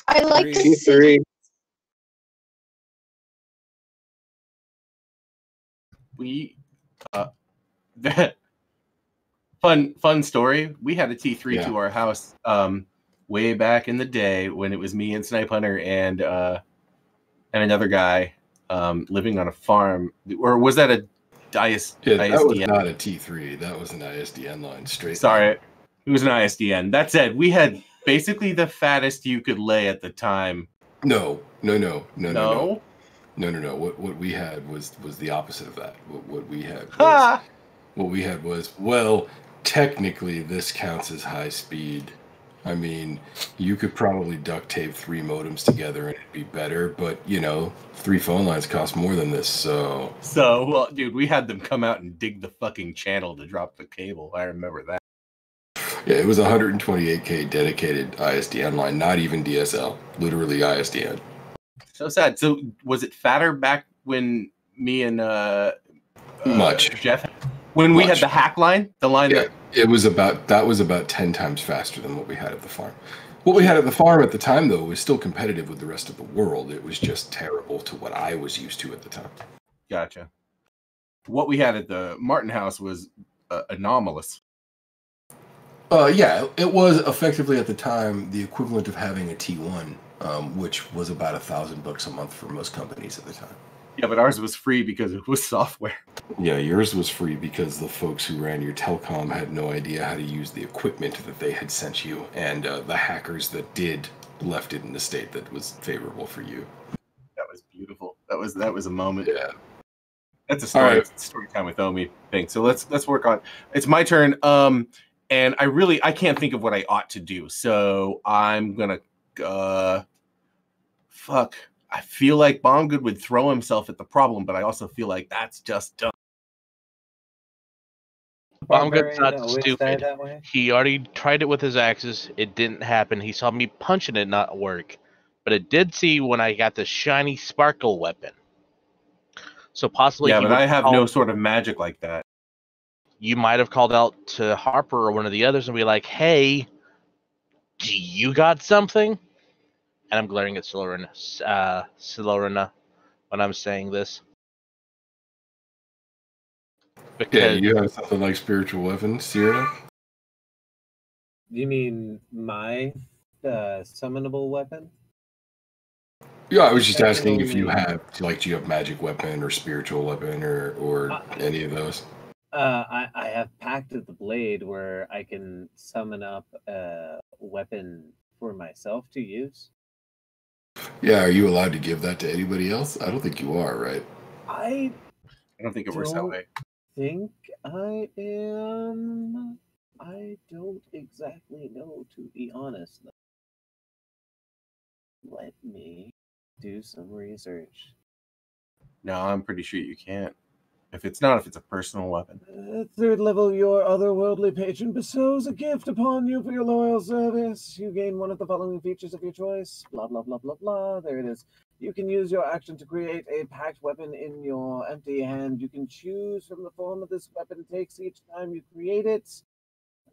I like the city. We fun story. We had a T3 to our house way back in the day when it was me and Snipe Hunter and another guy living on a farm. Or was that a ISDN? That was not a T3. That was an ISDN line straight. Sorry, it was an ISDN. That said, we had basically the fattest you could lay at the time. No. What we had was the opposite of that. What we had was, well, technically this counts as high speed. I mean, you could probably duct tape 3 modems together and it'd be better, but 3 phone lines cost more than this, so well, dude, we had them come out and dig the fucking channel to drop the cable. I remember that. Yeah, it was 128K dedicated ISDN line, not even DSL, literally ISDN. So sad. So was it fatter back when me and Jeff, when we had the hack line, the line that was about 10 times faster than what we had at the farm. What we had at the farm at the time, though, was still competitive with the rest of the world. It was just terrible to what I was used to at the time. Gotcha. What we had at the Martin house was anomalous. Yeah, it was effectively at the time the equivalent of having a T1, which was about $1,000 a month for most companies at the time. Yeah, but ours was free because it was software. Yeah, yours was free because the folks who ran your telecom had no idea how to use the equipment that they had sent you, and the hackers that did left it in a state that was favorable for you. That was beautiful. That was a moment. Yeah. That's a story. Right. Story time with Omi thing. So let's work on. It's my turn. And I can't think of what I ought to do. So I'm gonna fuck. I feel like Bombgood would throw himself at the problem, but I also feel like that's just dumb. Bombgood's not stupid. He already tried it with his axes. It didn't happen. He saw me punching it not work. But it did see when I got the shiny sparkle weapon. So possibly... Yeah, but I have no sort of magic like that. You might have called out to Harper or one of the others and be like, hey, do you got something? And I'm glaring at Silorina when I'm saying this. Because you have something like spiritual weapons, Sierra? You mean my summonable weapon? Yeah, I was just asking if you have, do you have magic weapon or spiritual weapon or any of those? I have Pact of the Blade where I can summon up a weapon for myself to use. Yeah, are you allowed to give that to anybody else? I don't think you are, right? I don't think it works that way. Think I am. I don't exactly know, to be honest. Let me do some research. No, I'm pretty sure you can't. If it's a personal weapon. Third level, your otherworldly patron bestows a gift upon you for your loyal service. You gain one of the following features of your choice. Blah, blah, blah, blah, blah. There it is. You can use your action to create a packed weapon in your empty hand. You can choose from the form of this weapon takes each time you create it.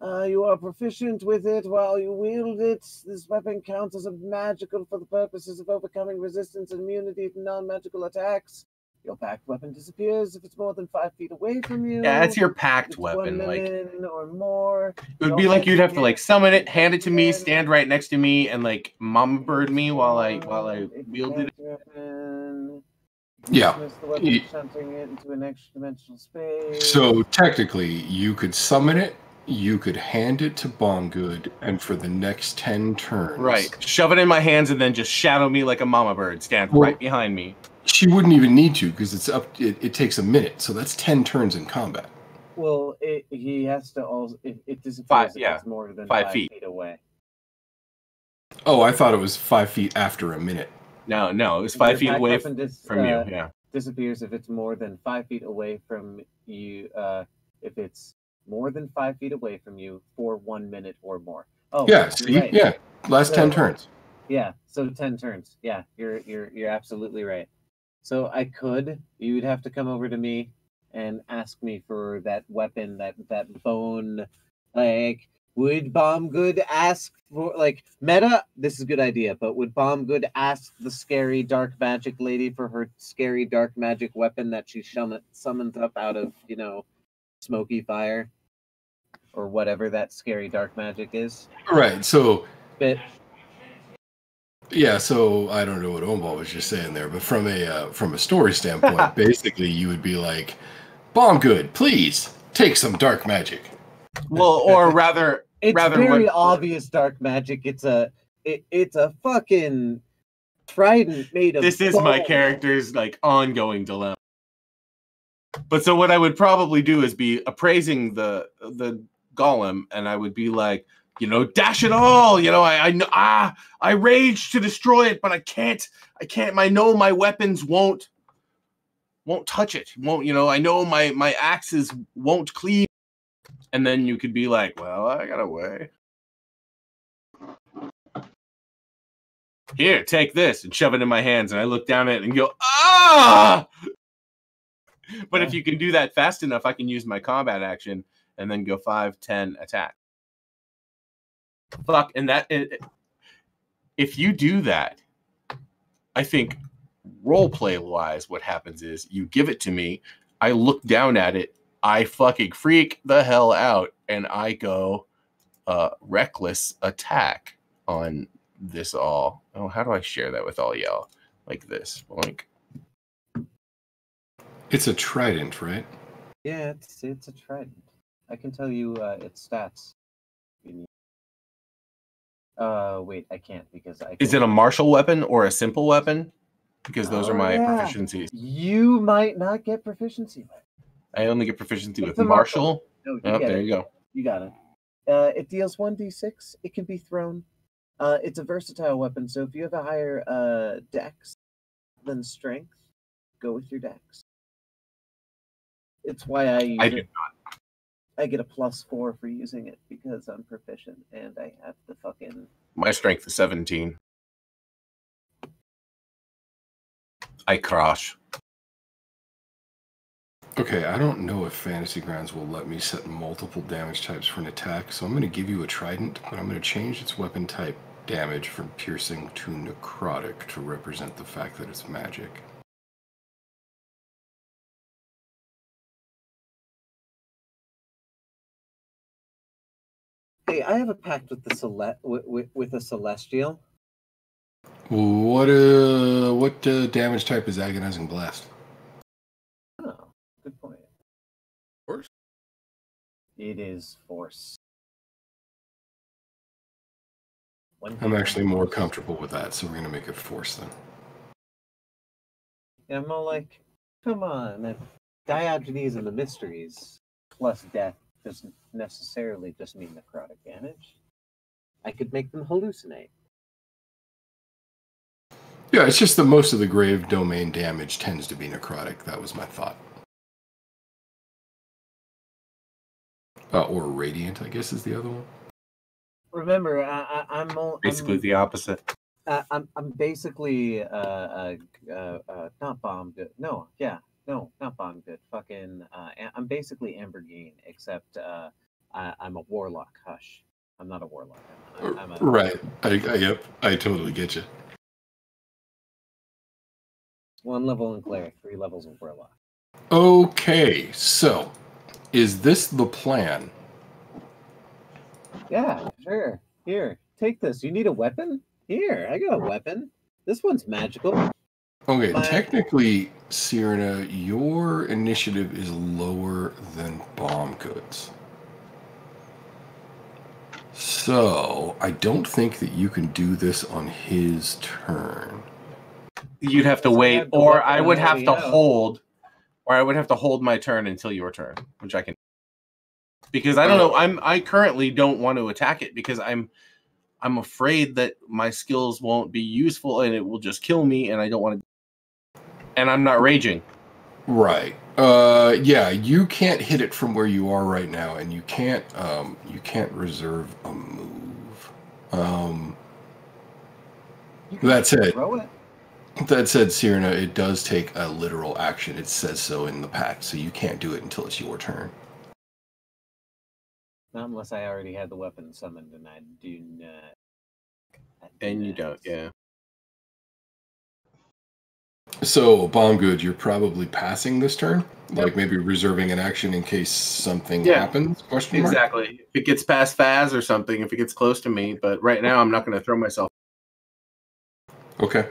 You are proficient with it while you wield it. This weapon counts as a magical for the purposes of overcoming resistance and immunity to non-magical attacks. Your packed weapon disappears if it's more than 5 feet away from you. Yeah, that's your packed weapon. 1 minute or more. It would be like you'd have to summon it, hand it to me, stand right next to me, and mama bird me while I wielded it. Yeah. Dismiss the weapon, shunting it into an extra dimensional space. So technically, you could summon it, you could hand it to Bombgood, and for the next 10 turns... Right. Shove it in my hands and then just shadow me like a mama bird. Stand right behind me. She wouldn't even need to, because it's up. It takes a minute, so that's 10 turns in combat. Well, he has to also... It disappears if it's more than 5 feet away. Oh, I thought it was 5 feet after a minute. No, it was 5 feet away from you. Yeah. Disappears if it's more than 5 feet away from you. If it's more than 5 feet away from you for 1 minute or more. Oh, yeah. See, right. Yeah. Last 10 turns. Yeah. So 10 turns. Yeah, you're absolutely right. So you would have to come over to me and ask me for that weapon, that bone, like. Would Bombgood ask for, like, meta, this is a good idea, but would Bombgood ask the scary dark magic lady for her scary dark magic weapon that she summons up out of, smoky fire? Or whatever that scary dark magic is? Right, so... But... Yeah, so I don't know what Ombal was just saying there, but from a story standpoint, basically you would be like, Bombgood, please, take some dark magic. Well, or rather, very obvious dark magic. It's a fucking trident made of. This is my character's like ongoing dilemma. But so what I would probably do is be appraising the golem, and I would be like, dash it all. I rage to destroy it, but I can't. I know my weapons won't touch it. I know my axes won't cleave. And then you could be like, well, I got a way. Here, take this, and shove it in my hands. And I look down at it and go, ah! But if you can do that fast enough, I can use my combat action and then go 5, 10, attack. Fuck, and if you do that, I think roleplay-wise, what happens is you give it to me, I look down at it, I fucking freak the hell out, and I go reckless attack on this all. Oh, how do I share that with all y'all? Like this. Like, it's a trident, right? Yeah, it's a trident. I can tell you its stats. Wait, I can't because I. Is it a martial weapon or a simple weapon? Because those are my proficiencies. You might not get proficiency with. I only get proficiency with martial. No, there you go. You got it. It deals 1d6. It can be thrown. It's a versatile weapon, so if you have a higher dex than strength, go with your dex. It's why I use it. Do not. I get a +4 for using it because I'm proficient and I have the fucking... My strength is 17. I crash. Okay, I don't know if Fantasy Grounds will let me set multiple damage types for an attack, so I'm going to give you a trident, but I'm going to change its weapon type damage from piercing to necrotic to represent the fact that it's magic. Hey, I have a pact with the with a celestial. What damage type is Agonizing Blast? Oh, good point. Force? It is force. I'm actually more comfortable with that, so we're going to make it force then. Yeah, I'm all like, come on, man. Diogenes and the Mysteries plus death doesn't necessarily just mean necrotic damage. I could make them hallucinate. Yeah, it's just that most of the grave domain damage tends to be necrotic. That was my thought. Or radiant, I guess, is the other one. Remember, I'm basically the opposite. I'm basically not bomb good. No, not bomb good. Fucking I'm basically Ambergene, except I'm a warlock. Hush, I'm not a warlock. I'm a right. I totally get you. 1 level in cleric, 3 levels in warlock. Okay, so is this the plan? Yeah, sure. Here, take this. You need a weapon? Here, I got a weapon. This one's magical. Okay, technically, Cyrena, your initiative is lower than Bomb Goods. So, I don't think that you can do this on his turn. You'd have to wait, or I would have to hold, or I would have to hold my turn until your turn, which I can. Because I don't know, I currently don't want to attack it because I'm afraid that my skills won't be useful and it will just kill me, and I don't want to. And I'm not raging. Right. Yeah, you can't hit it from where you are right now, and you can't reserve a move. That said, Cyrena, it does take a literal action. It says so in the pact, so you can't do it until it's your turn. Not unless I already had the weapon summoned, and I do not. And you don't, yeah. So, Bomb Good, you're probably passing this turn? Yep. Like maybe reserving an action in case something happens? Question mark? Exactly. If it gets past Faz or something, if it gets close to me, but right now I'm not going to throw myself. Okay.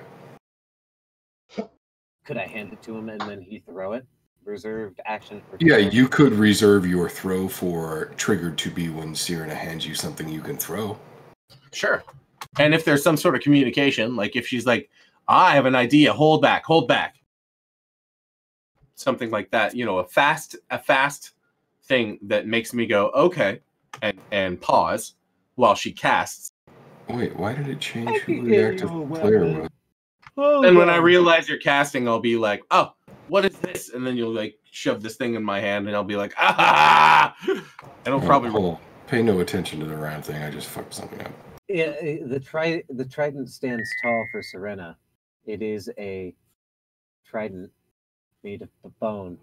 Could I hand it to him and then he throw it? Reserved action for Yeah, you could reserve your throw for triggered to be when Cyrena hands you something you can throw. Sure. And if there's some sort of communication, like if she's like, I have an idea, hold back. Something like that, you know, a fast thing that makes me go, okay, and pause while she casts. Wait, why did it change who reactive player was? And when I realize you're casting, I'll be like, oh, what is this? And then you'll like shove this thing in my hand and I'll be like, ah! And it'll probably hold on. Pay no attention to the round thing. I just fucked something up. Yeah, the trident stands tall for Cyrena. It is a trident made of the bone.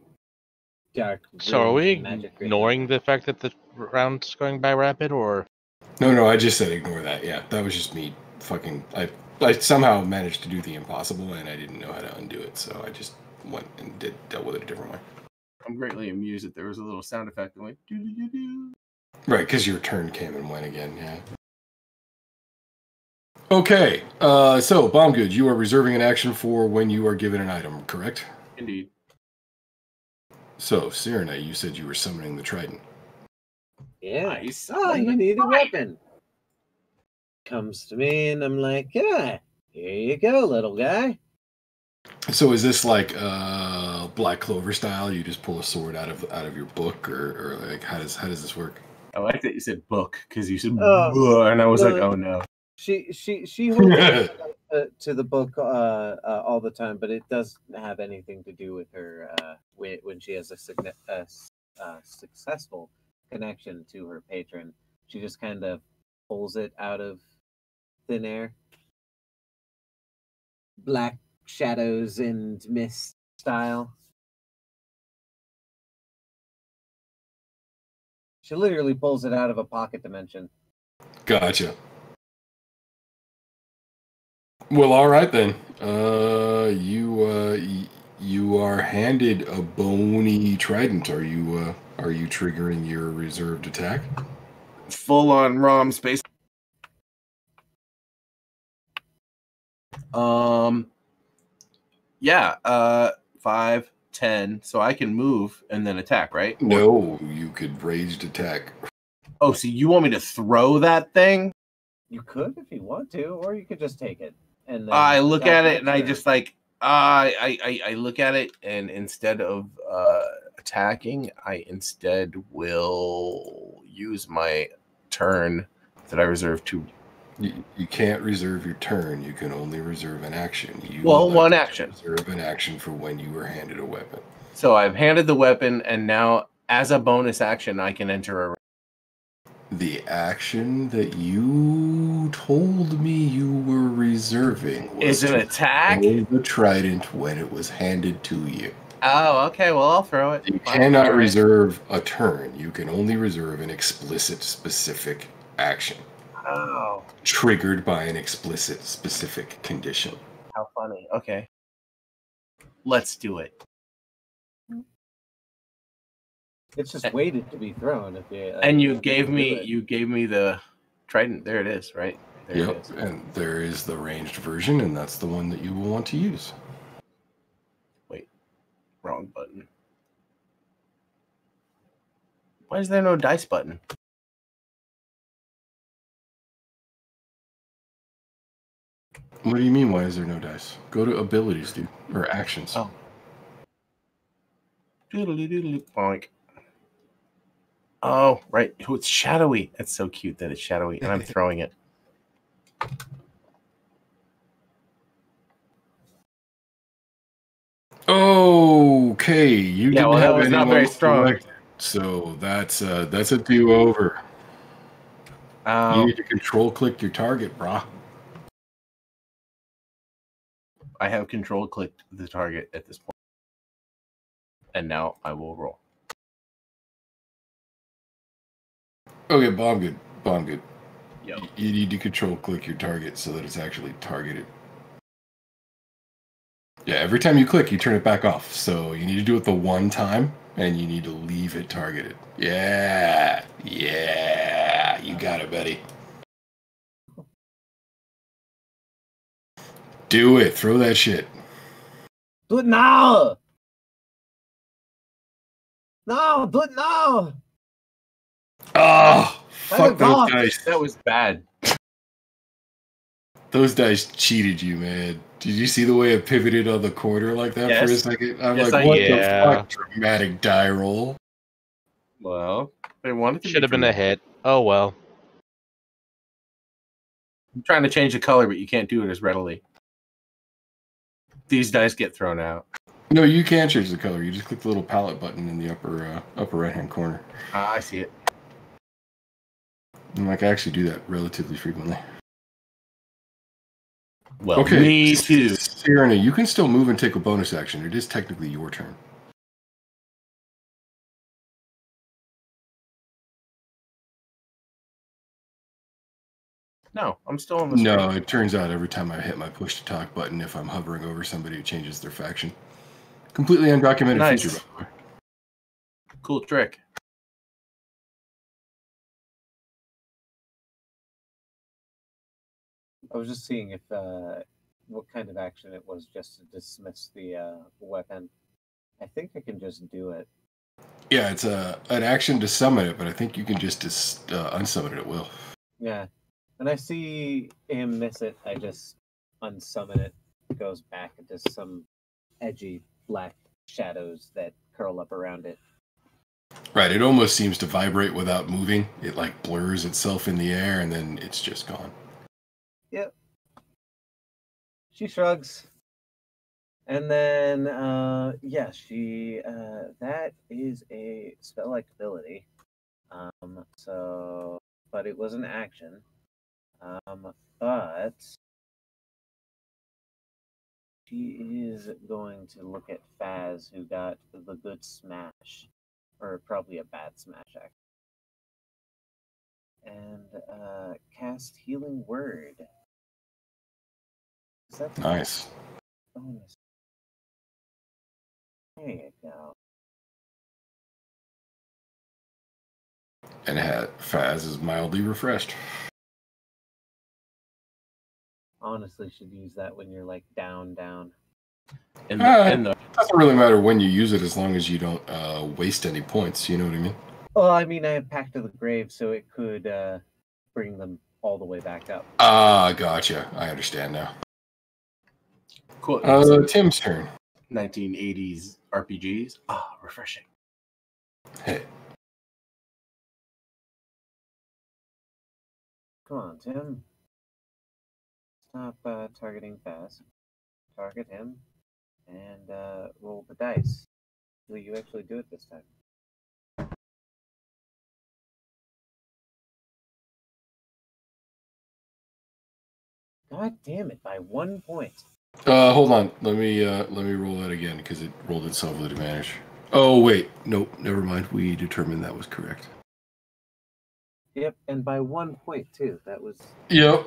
Dark. So are we ignoring the fact that the round's going by rapid, or? No, I just said ignore that. Yeah, that was just me fucking... I somehow managed to do the impossible, and I didn't know how to undo it, so I just went and dealt with it a different way. I'm greatly amused that there was a little sound effect that went doo-doo-doo-doo. Right, because your turn came and went again, yeah. Okay, so, Bomb Good, you are reserving an action for when you are given an item, correct? Indeed. So, Cyrena, you said you were summoning the trident. Yeah. You need a weapon. Comes to me, and I'm like, yeah, here you go, little guy. So is this like Black Clover style? You just pull a sword out of your book, or like how does this work? I like that you said book because you said and I was like, oh no. She holds to the book all the time, but it doesn't have anything to do with her when she has a successful connection to her patron. She just kind of pulls it out of thin air. Black shadows and mist style. She literally pulls it out of a pocket dimension. Gotcha. Well, all right then. You are handed a bony trident. Are you triggering your reserved attack? Full on ROM space. Yeah, 5, 10. So I can move and then attack, right? No, you could raged attack. Oh, so you want me to throw that thing? You could if you want to, or you could just take it. And then I look at it and I just like I look at it, and instead of attacking, I instead will use my turn that I reserved to. You can't reserve your turn. You can only reserve an action. One action. Reserve an action for when you were handed a weapon. So I've handed the weapon, and now as a bonus action, I can enter a. The action that you told me you were reserving was an attack? The trident when it was handed to you. Oh, okay. Well, I'll throw it. You cannot reserve a turn. You can only reserve an explicit, specific action. Oh. Triggered by an explicit, specific condition. How funny. Okay. Let's do it. It's just waited to be thrown. And you gave me the trident. There it is, right? There yep. It is. And there is the ranged version, and that's the one that you will want to use. Wait. Wrong button. Why is there no dice button? What do you mean, why is there no dice? Go to abilities, dude. Or actions. Oh. Doodly doodly boink. Oh, right. Oh, it's shadowy. It's so cute that it's shadowy, and I'm throwing it. Okay, you didn't that have was not anyone very strong. selected, so that's a do-over. You need to control-click your target, brah. I have control-clicked the target at this point. And now I will roll. Okay, bomb good. Bomb good. Yep. You need to control-click your target so that it's actually targeted. Yeah, every time you click, you turn it back off. So you need to do it the one time, and you need to leave it targeted. Yeah. Yeah. You got it, buddy. Do it. Throw that shit. Do it now! No, do it now! Oh, fuck those God. dice. That was bad. Those dice cheated you, man. Did you see the way it pivoted on the quarter like that for a Yes. second? I'm Yes, like, I what did. the fuck? Dramatic die roll. Well, they wanted to Should have been a hit. Oh well. I'm trying to change the color, but you can't do it as readily. These dice get thrown out. No, you can change the color. You just click the little palette button in the upper right-hand corner. I see it. And like, I actually do that relatively frequently. Well, Okay, me too. Serena, you can still move and take a bonus action. It is technically your turn. No, I'm still on the screen. No, it turns out every time I hit my push to talk button, if I'm hovering over somebody, it changes their faction. Completely undocumented Nice. feature, by the way. Cool trick. I was just seeing if what kind of action it was just to dismiss the weapon. I think I can just do it. Yeah, it's an action to summon it, but I think you can just unsummon it at will. Yeah. When I see him miss it, I just unsummon it. It goes back into some edgy black shadows that curl up around it. Right, it almost seems to vibrate without moving. It like blurs itself in the air, and then it's just gone. Yep. She shrugs. And then, she, that is a spell-like ability. But it was an action. But she is going to look at Faz, who got the good smash. Or probably a bad smash, actually. And, cast Healing Word. Nice. Bonus. There you go. And Faz is mildly refreshed. Honestly, should use that when you're like down. It doesn't really matter when you use it as long as you don't waste any points. You know what I mean? Well, I mean, I have Pact of the Grave, so it could bring them all the way back up. Ah, gotcha. I understand now. Cool. Tim's turn. 1980s RPGs. Refreshing. Hey. Come on, Tim. Stop targeting Faz. Target him and roll the dice. Will you actually do it this time? God damn it! By 1 point. Hold on. Let me roll that again because it rolled itself with advantage. Oh wait, nope. Never mind. We determined that was correct. Yep, and by 1 point too. That was. Yep.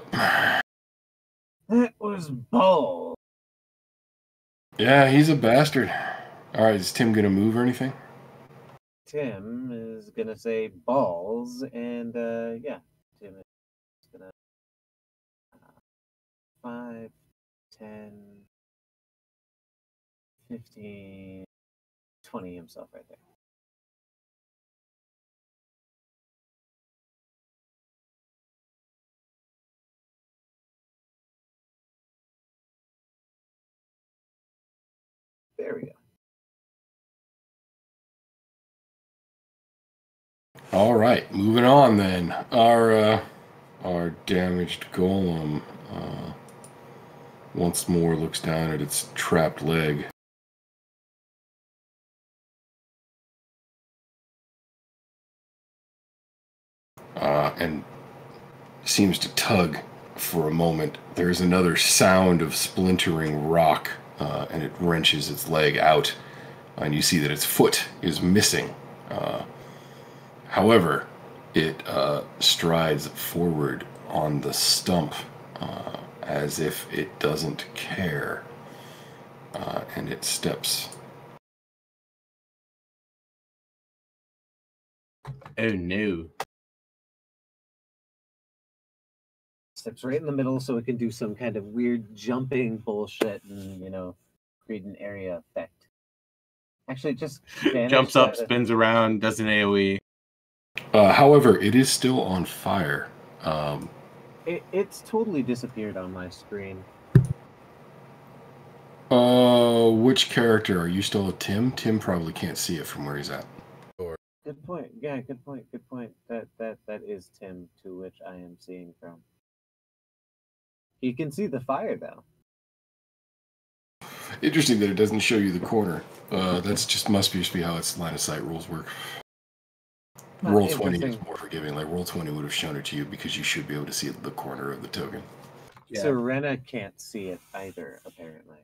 That was bull. Yeah, he's a bastard. All right, is Tim gonna move or anything? Tim is gonna say balls, and yeah, Tim is gonna 5, 10, 15, 20 himself right there. There we go. All right, moving on then. Our damaged golem once more looks down at its trapped leg. And seems to tug for a moment. There's another sound of splintering rock, and it wrenches its leg out, and you see that its foot is missing. However, it strides forward on the stump as if it doesn't care, and it steps. Oh no. Steps right in the middle so it can do some kind of weird jumping bullshit and, you know, create an area effect. Actually, just jumps up, spins around, does an AoE. However, it is still on fire. It's totally disappeared on my screen. Which character? Are you still a Tim? Tim probably can't see it from where he's at. Good point. Yeah, good point. Good point. That is Tim, to which I am seeing from. You can see the fire, though. Interesting that it doesn't show you the corner. That's just must be how its line of sight rules work. Roll 20 is more forgiving. Like Roll 20 would have shown it to you because you should be able to see the corner of the token. Yeah. Serena can't see it either, apparently.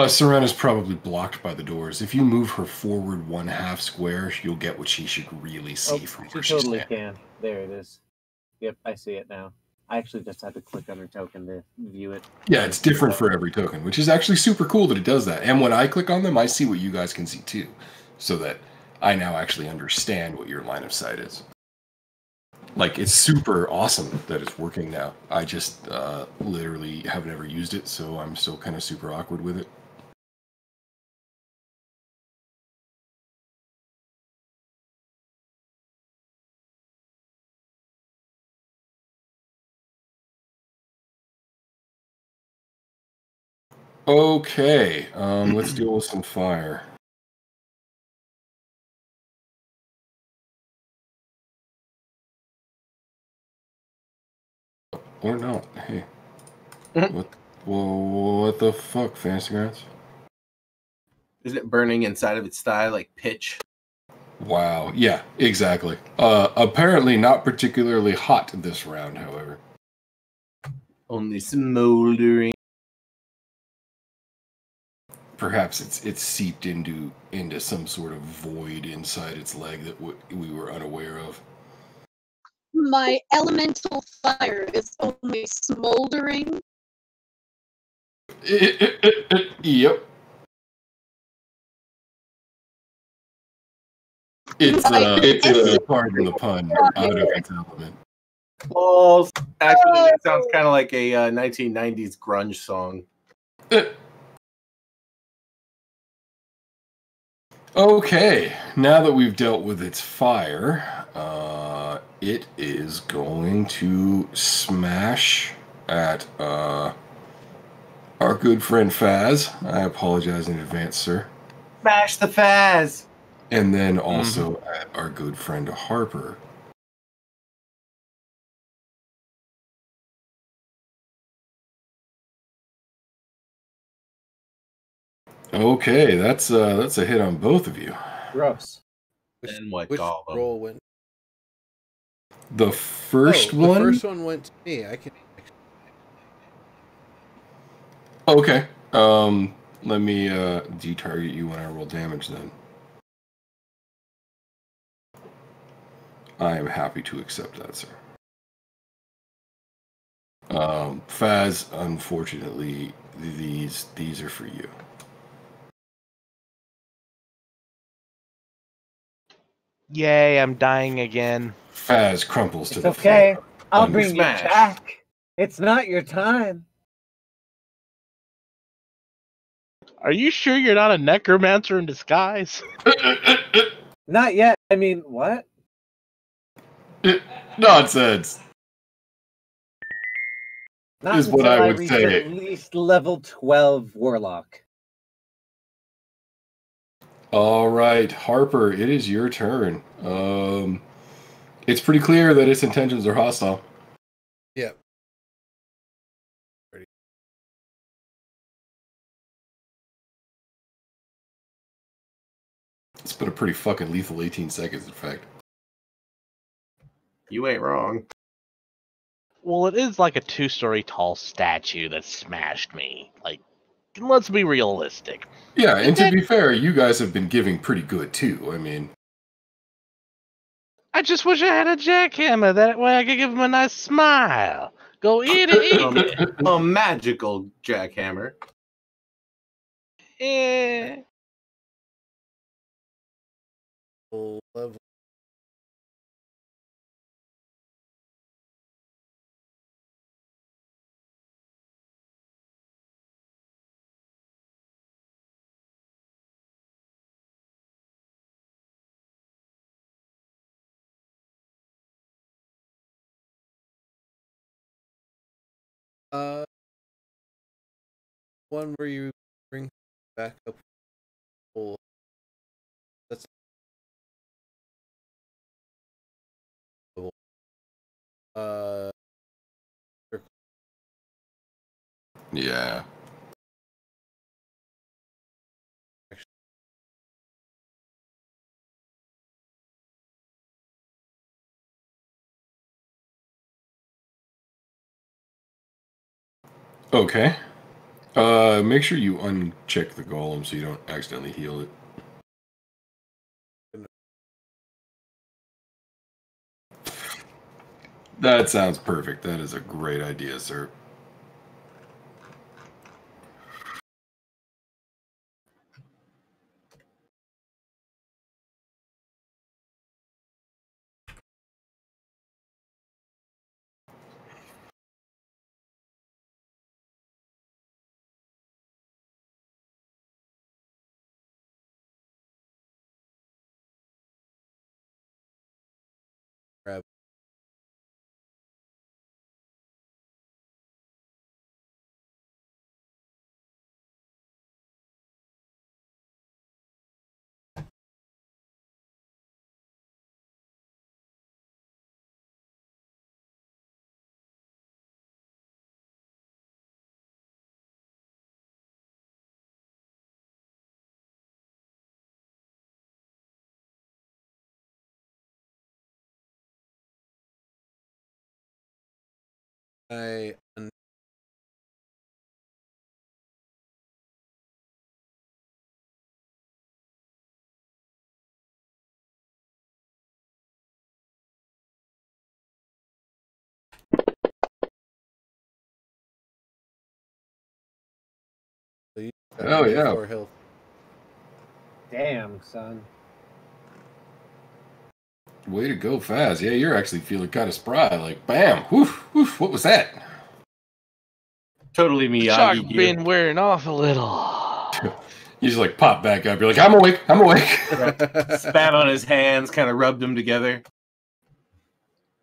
Serena's probably blocked by the doors. If you move her forward 1/2 square, you'll get what she should really see from where she's totally can. There it is. Yep, I see it now. I actually just had to click on her token to view it. Yeah, it's different for every token, which is actually super cool that it does that. And when I click on them, I see what you guys can see too, so that I now actually understand what your line of sight is. Like, it's super awesome that it's working now. I just literally have never used it, so I'm still kind of super awkward with it. Okay, let's deal with some fire. Or not. Hey. What the fuck, Fantasy Grounds? Is it burning inside of its thigh like pitch? Wow. Yeah, exactly. Apparently not particularly hot this round, however. Only smoldering. Perhaps it's seeped into some sort of void inside its leg that we were unaware of. My elemental fire is only smoldering. Yep. It's pardon the pun, out of its element. Balls. Actually, that sounds kind of like a 1990s grunge song. Okay, now that we've dealt with its fire, it is going to smash at our good friend Faz. I apologize in advance, sir. Smash the Faz! And then also at our good friend Harper. Okay, that's a hit on both of you. Gross. And what Which roll went? The first one? The first one went to me. I can. Okay. Let me detarget you when I roll damage then. I am happy to accept that, sir. Faz, unfortunately, these are for you. Yay, I'm dying again. Faz crumples to the floor. Okay, I'll bring you back. It's not your time. Are you sure you're not a necromancer in disguise? Not yet. I mean, what? Nonsense. Not Is what until I I would reach say. at least level 12 warlock. All right, Harper, it is your turn. It's pretty clear that its intentions are hostile. Yeah. It's been a pretty fucking lethal 18 seconds, in fact. You ain't wrong. Well, it is like a 2-story tall statue that smashed me. Like, let's be realistic. Yeah, and to be fair, you guys have been giving pretty good, too. I mean... I just wish I had a jackhammer. That way I could give him a nice smile. Go eat it. A magical jackhammer. Yeah. Level. One where you bring back up full. That's Yeah. Okay. Make sure you uncheck the golem so you don't accidentally heal it. That sounds perfect. That is a great idea, sir. grab. Oh, yeah. 4 health. Damn, son. Way to go fast. Yeah, you're actually feeling kind of spry. Like, bam, whoof, whoof, what was that? Totally Shock Miyagi gear. been wearing off a little. You just like pop back up. You're like, I'm awake, I'm awake. Spat on his hands, kind of rubbed them together.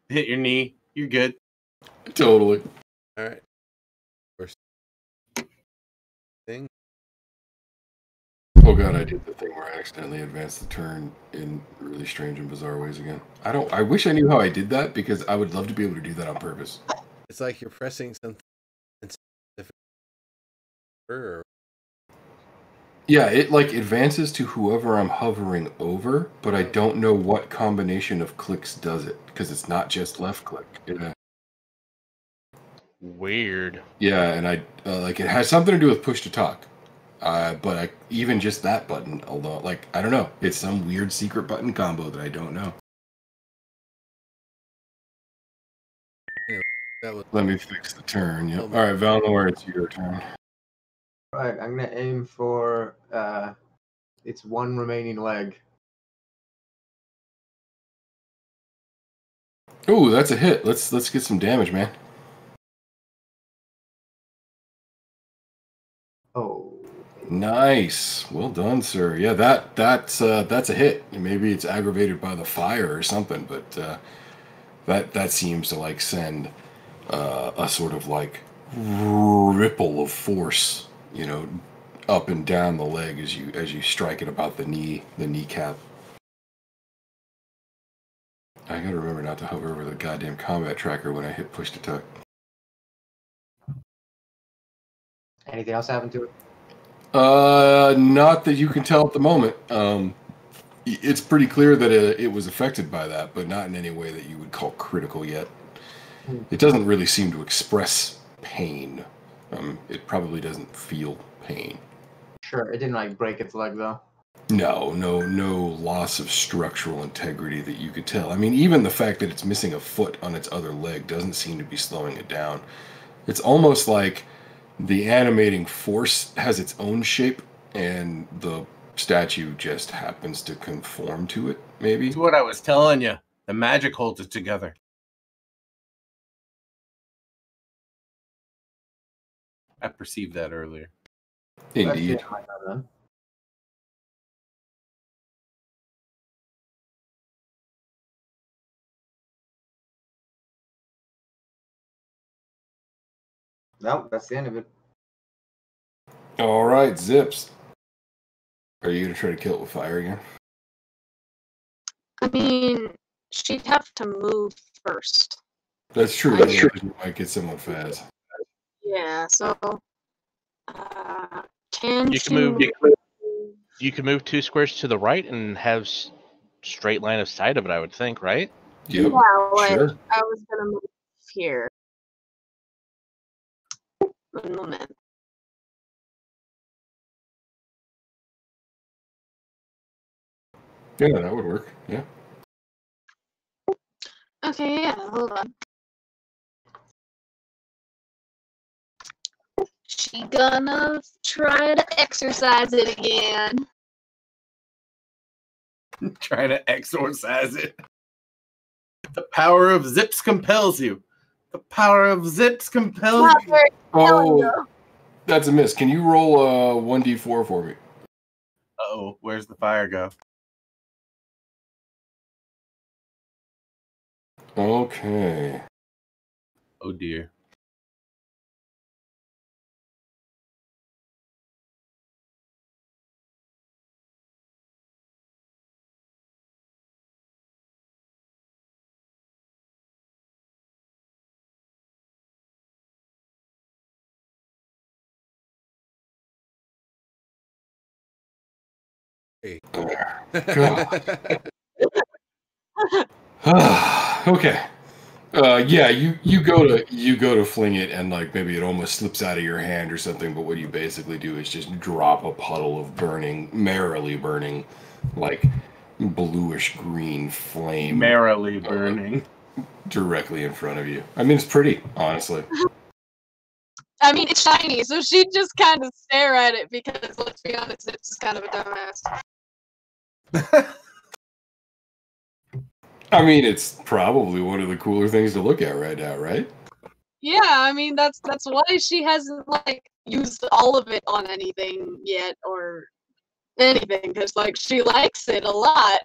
Hit your knee. You're good. Totally. All right. First thing. Oh god, I did the thing where I accidentally advanced the turn in really strange and bizarre ways again. I wish I knew how I did that because I would love to be able to do that on purpose. It's like you're pressing something. Yeah, it like advances to whoever I'm hovering over, but I don't know what combination of clicks does it because it's not just left click. Yeah. Weird. Yeah, and I like it has something to do with push to talk. But even just that button, although like I don't know, it's some weird secret button combo that I don't know. Anyway, that was. Let me fix the turn. Yep. All right, Valnor, it's your turn. Right, I'm gonna aim for its one remaining leg. Ooh, that's a hit. Let's get some damage, man. Oh, Nice. Well done, sir. Yeah, that's a hit. Maybe it's aggravated by the fire or something, but that seems to like send a sort of like ripple of force, up and down the leg as you strike it about the kneecap. I gotta remember not to hover over the goddamn combat tracker when I hit push to tuck. Anything else happen to it? Not that you can tell at the moment. It's pretty clear that it was affected by that, but not in any way that you would call critical yet. It doesn't really seem to express pain. It probably doesn't feel pain. Sure, it didn't like break its leg though. No loss of structural integrity that you could tell. I mean, even the fact that it's missing a foot on its other leg doesn't seem to be slowing it down. It's almost like the animating force has its own shape, and the statue just happens to conform to it, maybe? That's what I was telling you. The magic holds it together. I perceived that earlier. Indeed. No, that's the end of it. All right, Zips. Are you going to try to kill it with fire again? I mean, she'd have to move first. That's true. That's true. You might get someone fast. Yeah, so can you can move 2 squares to the right and have straight line of sight of it, I would think, right? Yep. Yeah, like, sure. I was gonna move here. 1 moment. Yeah, that would work. Yeah. Okay, yeah, hold on. She gonna try to exercise it again. Try to exorcise it. The power of Zips compels you. The power of Zips compels you. Oh, that's a miss. Can you roll 1d4 for me? Uh-oh, where's the fire go? Okay. Oh dear. Okay. Yeah, you go to fling it, and like maybe it almost slips out of your hand or something. But what you basically do is just drop a puddle of merrily burning, like bluish green flame, merrily burning, directly in front of you. I mean, it's pretty, honestly. I mean, it's shiny, so she'd just kind of stare at it because, let's be honest, it's just kind of a dumbass. I mean, it's probably one of the cooler things to look at right now, right? Yeah, I mean, that's why she hasn't, like, used all of it on anything yet, or anything, because, like, she likes it a lot.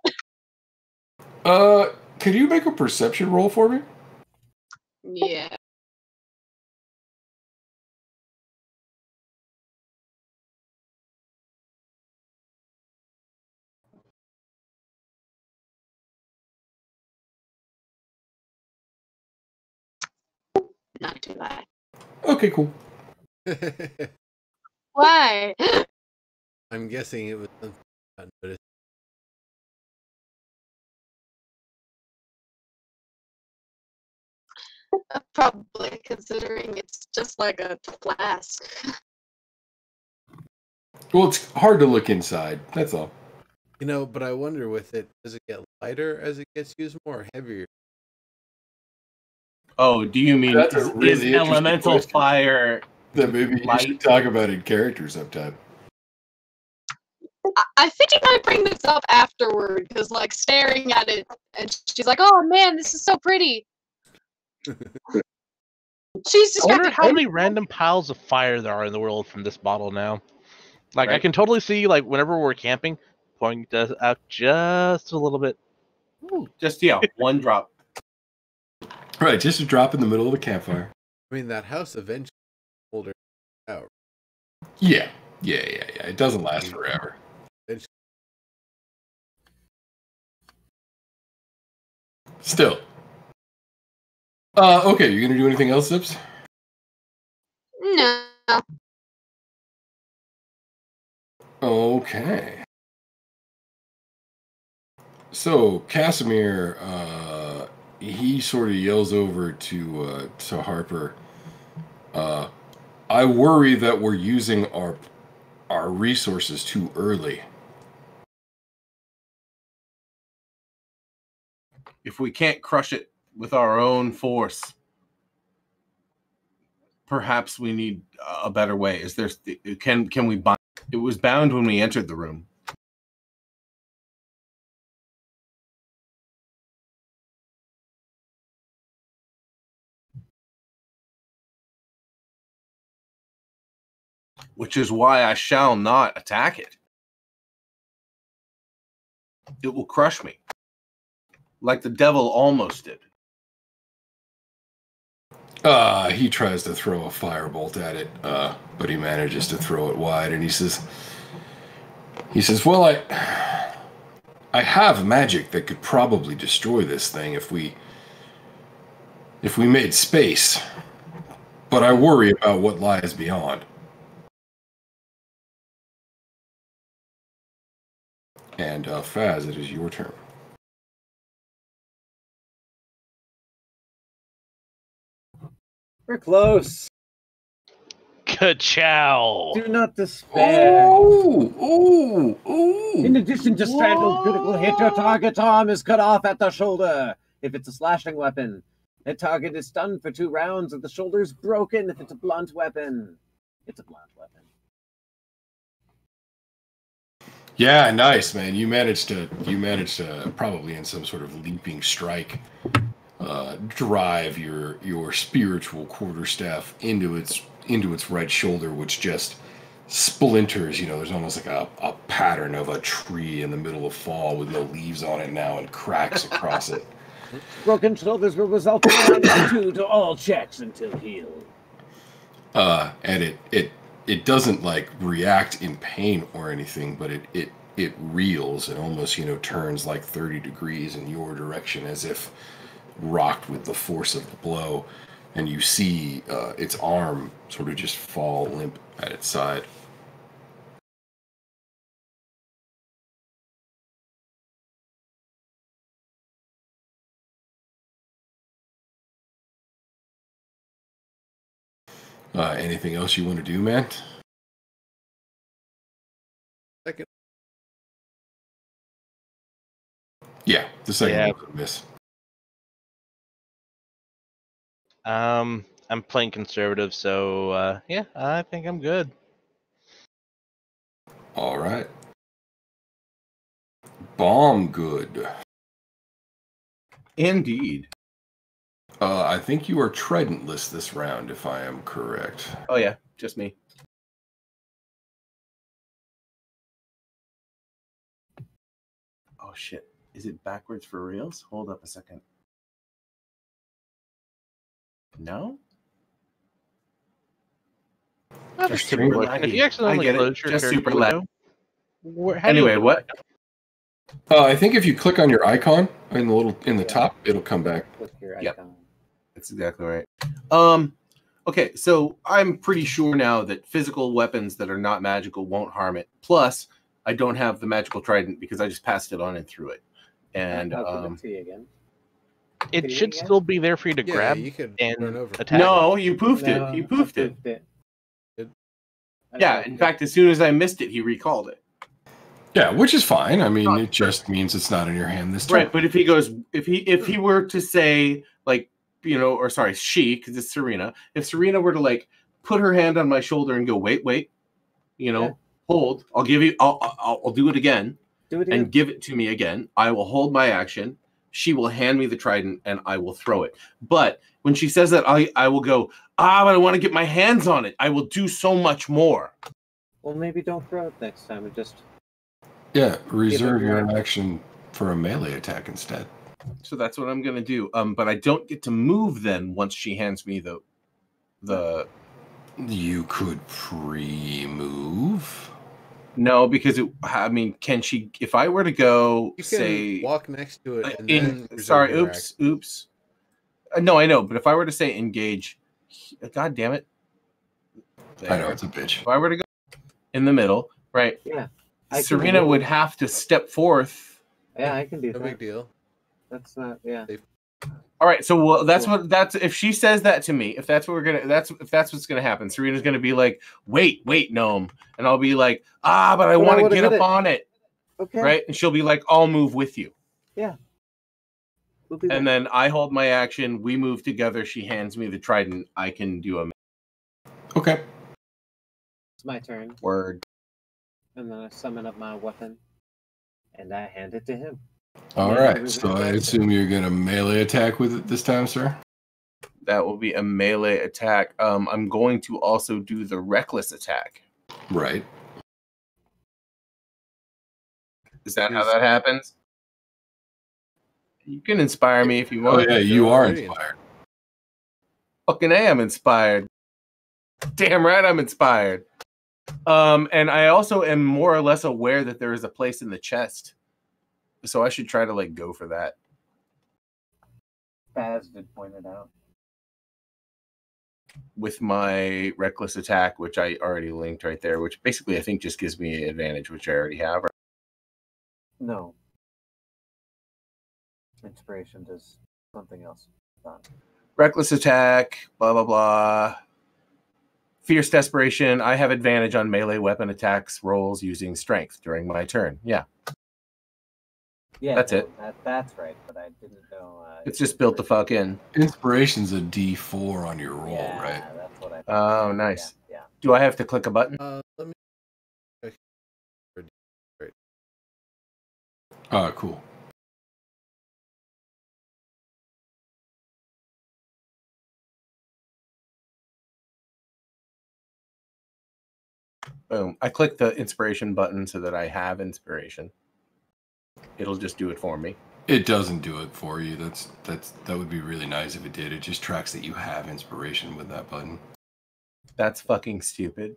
Can you make a perception roll for me? Yeah. Not too bad. Okay, cool. Why? I'm guessing it was unnoticed. Probably, considering it's just like a flask. Well, it's hard to look inside. That's all. You know, but I wonder with it, does it get lighter as it gets used more or heavier? Oh, do you mean That's a really is elemental question fire that maybe you should talk about in character sometime? I think you might bring this up afterward, because, like, staring at it, and she's like, "Oh man, this is so pretty." She's just I wonder how many random piles of fire there are in the world from this bottle now. Like Right. I can totally see, like whenever we're camping, pouring it out just a little bit. Ooh, just one drop. Right, just a drop in the middle of the campfire. I mean, that house eventually pulled her out. Yeah. It doesn't last forever. Still. Okay, you gonna do anything else, Zips? No. Okay. So Casimir, he sort of yells over to Harper. I worry that we're using our resources too early. If we can't crush it with our own force, perhaps we need a better way. Is there? Can we bind? It was bound when we entered the room. Which is why I shall not attack it. It will crush me, like the devil almost did. He tries to throw a firebolt at it, but he manages to throw it wide, and he says, well, I have magic that could probably destroy this thing if we made space, but I worry about what lies beyond. And Faz, it is your turn. We're close. Ka-chow! Do not despair. Ooh. In addition to Strahd critical hit, your target's arm is cut off at the shoulder if it's a slashing weapon. The target is stunned for 2 rounds if the shoulder is broken if it's a blunt weapon. It's a blunt weapon. Yeah, nice, man. You managed to probably in some sort of leaping strike drive your spiritual quarterstaff into its right shoulder, which just splinters. There's almost like a pattern of a tree in the middle of fall with no leaves on it now, and cracks across it. Broken shoulders will result in -2 to all checks until healed. And it doesn't like react in pain or anything, but it reels and almost turns like 30 degrees in your direction as if rocked with the force of the blow, and you see its arm sort of just fall limp at its side. Anything else you want to do, man? Second. Yeah, the second one miss. I'm playing conservative, so yeah, I think I'm good. All right. Bomb good. Indeed. I think you are tridentless this round, if I am correct. Oh yeah, just me. Oh shit. Is it backwards for reals? Hold up a second. No? Just super laggy. If you accidentally close your just super window, anyway, what? I think if you click on your icon in the top, it'll come back. Click your icon. Yep. That's exactly right. Okay, so I'm pretty sure now that physical weapons that are not magical won't harm it. Plus, I don't have the magical trident because I just passed it on and threw it. And I'll give it to you again. It should still be there for you to grab you could and run over. attack. No, you poofed it. You poofed it. Yeah, in fact, as soon as I missed it, he recalled it. Yeah, which is fine. I mean, it just means it's not in your hand this time. Right, but if he were to say, like, or sorry, she, because it's Serena. If Serena were to like put her hand on my shoulder and go, wait, hold. I'll give you. I'll do it again. Do it again. And give it to me again. I will hold my action. She will hand me the trident and I will throw it. But when she says that, I will go, but I want to get my hands on it. I will do so much more. Well, maybe don't throw it next time. And just reserve your action for a melee attack instead. So that's what I'm gonna do. But I don't get to move then once she hands me the. You could pre-move. No, because can she? If I were to go, You can say, walk next to it. And then sorry, your oops. No, I know, but if I were to say engage, God damn it! I know it's a bitch. If I were to go in the middle, right? Yeah. Serena would have to step forth. Yeah, I can do No that. big deal. That's not. Yeah. All right, so that's if she says that to me, if that's what's gonna happen, Serena's gonna be like, wait, gnome, and I'll be like, but I want to get up on it, okay, right? And she'll be like, I'll move with you. Yeah. And then I hold my action. We move together. She hands me the trident. I can do a. Okay. It's my turn. Word. And then I summon up my weapon, and I hand it to him. All right, so I assume you're going to melee attack with it this time, sir? That will be a melee attack. I'm going to also do the reckless attack. Right. Is that how that happens? You can inspire me if you want. Oh, yeah, you are inspired. Fucking A, I'm inspired. Damn right I'm inspired. And I also am more or less aware that there is a place in the chest. So I should try to go for that. Baz did point it out. With my reckless attack, which I already linked right there, which basically I think just gives me advantage, which I already have. No. Inspiration does something else. Reckless attack, blah, blah, blah. Fierce desperation. I have advantage on melee weapon attacks rolls using strength during my turn. Yeah. Yeah, that's it. That's right, but I didn't know. It's just built the fuck in. Inspiration's a D4 on your roll, right? That's what I thought. Oh, nice. Yeah. Do I have to click a button? Let me. Cool. Boom. I click the inspiration button so that I have inspiration. It'll just do it for me. It doesn't do it for you. That would be really nice if it did. It just tracks that you have inspiration with that button. That's fucking stupid.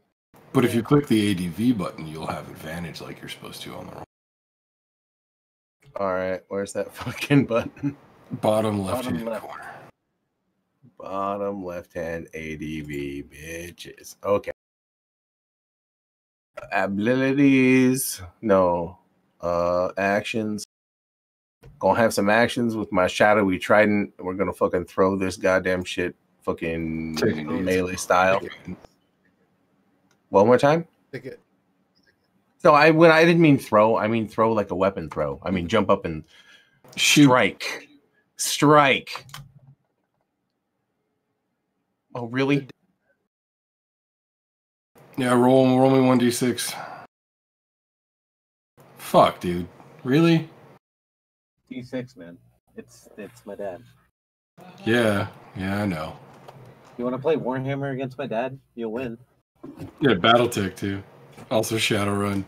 But if you click the ADV button, you'll have advantage like you're supposed to on the roll. All right, where's that fucking button? Bottom left-hand corner. Bottom left-hand ADV, bitches. Okay. Abilities. No. Actions. Gonna have some actions with my shadowy trident. We're gonna fucking throw this goddamn shit fucking melee style. One more time? Take it. So I didn't mean throw, I mean throw like a weapon throw. I mean jump up and strike. Strike. Oh really? Yeah, roll me 1d6. Fuck, dude. Really? D6, man. It's my dad. Yeah, I know. You want to play Warhammer against my dad? You'll win. Yeah, Battletech too. Also Shadowrun.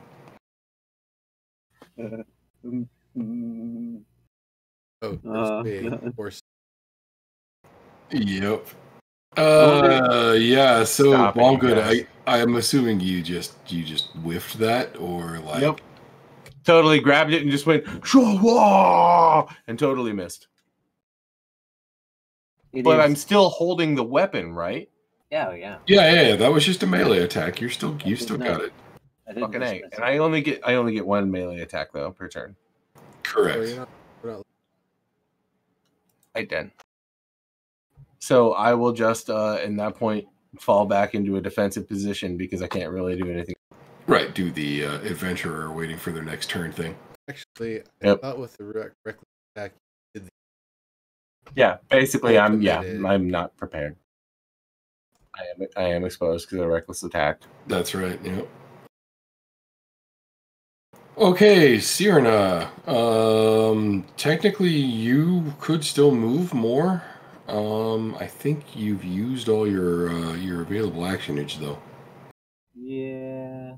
Of course. Yep. Yeah. So Stop I'm assuming you just whiffed that, or like. Yep. Totally grabbed it and just went shoo-wah! And totally missed. But I'm still holding the weapon, right? Yeah. Yeah. That was just a melee attack. You still got it. Fucking A. And I only get one melee attack though per turn. Correct. Right then. So I will just in that point fall back into a defensive position because I can't really do anything. Right, do the adventurer waiting for their next turn thing. Actually, I thought with the reckless attack, yeah, basically, I'm not prepared. I am exposed to the reckless attack. That's right. Yep. Okay, Sirna. Technically, you could still move more. I think you've used all your available actionage, though. Yeah.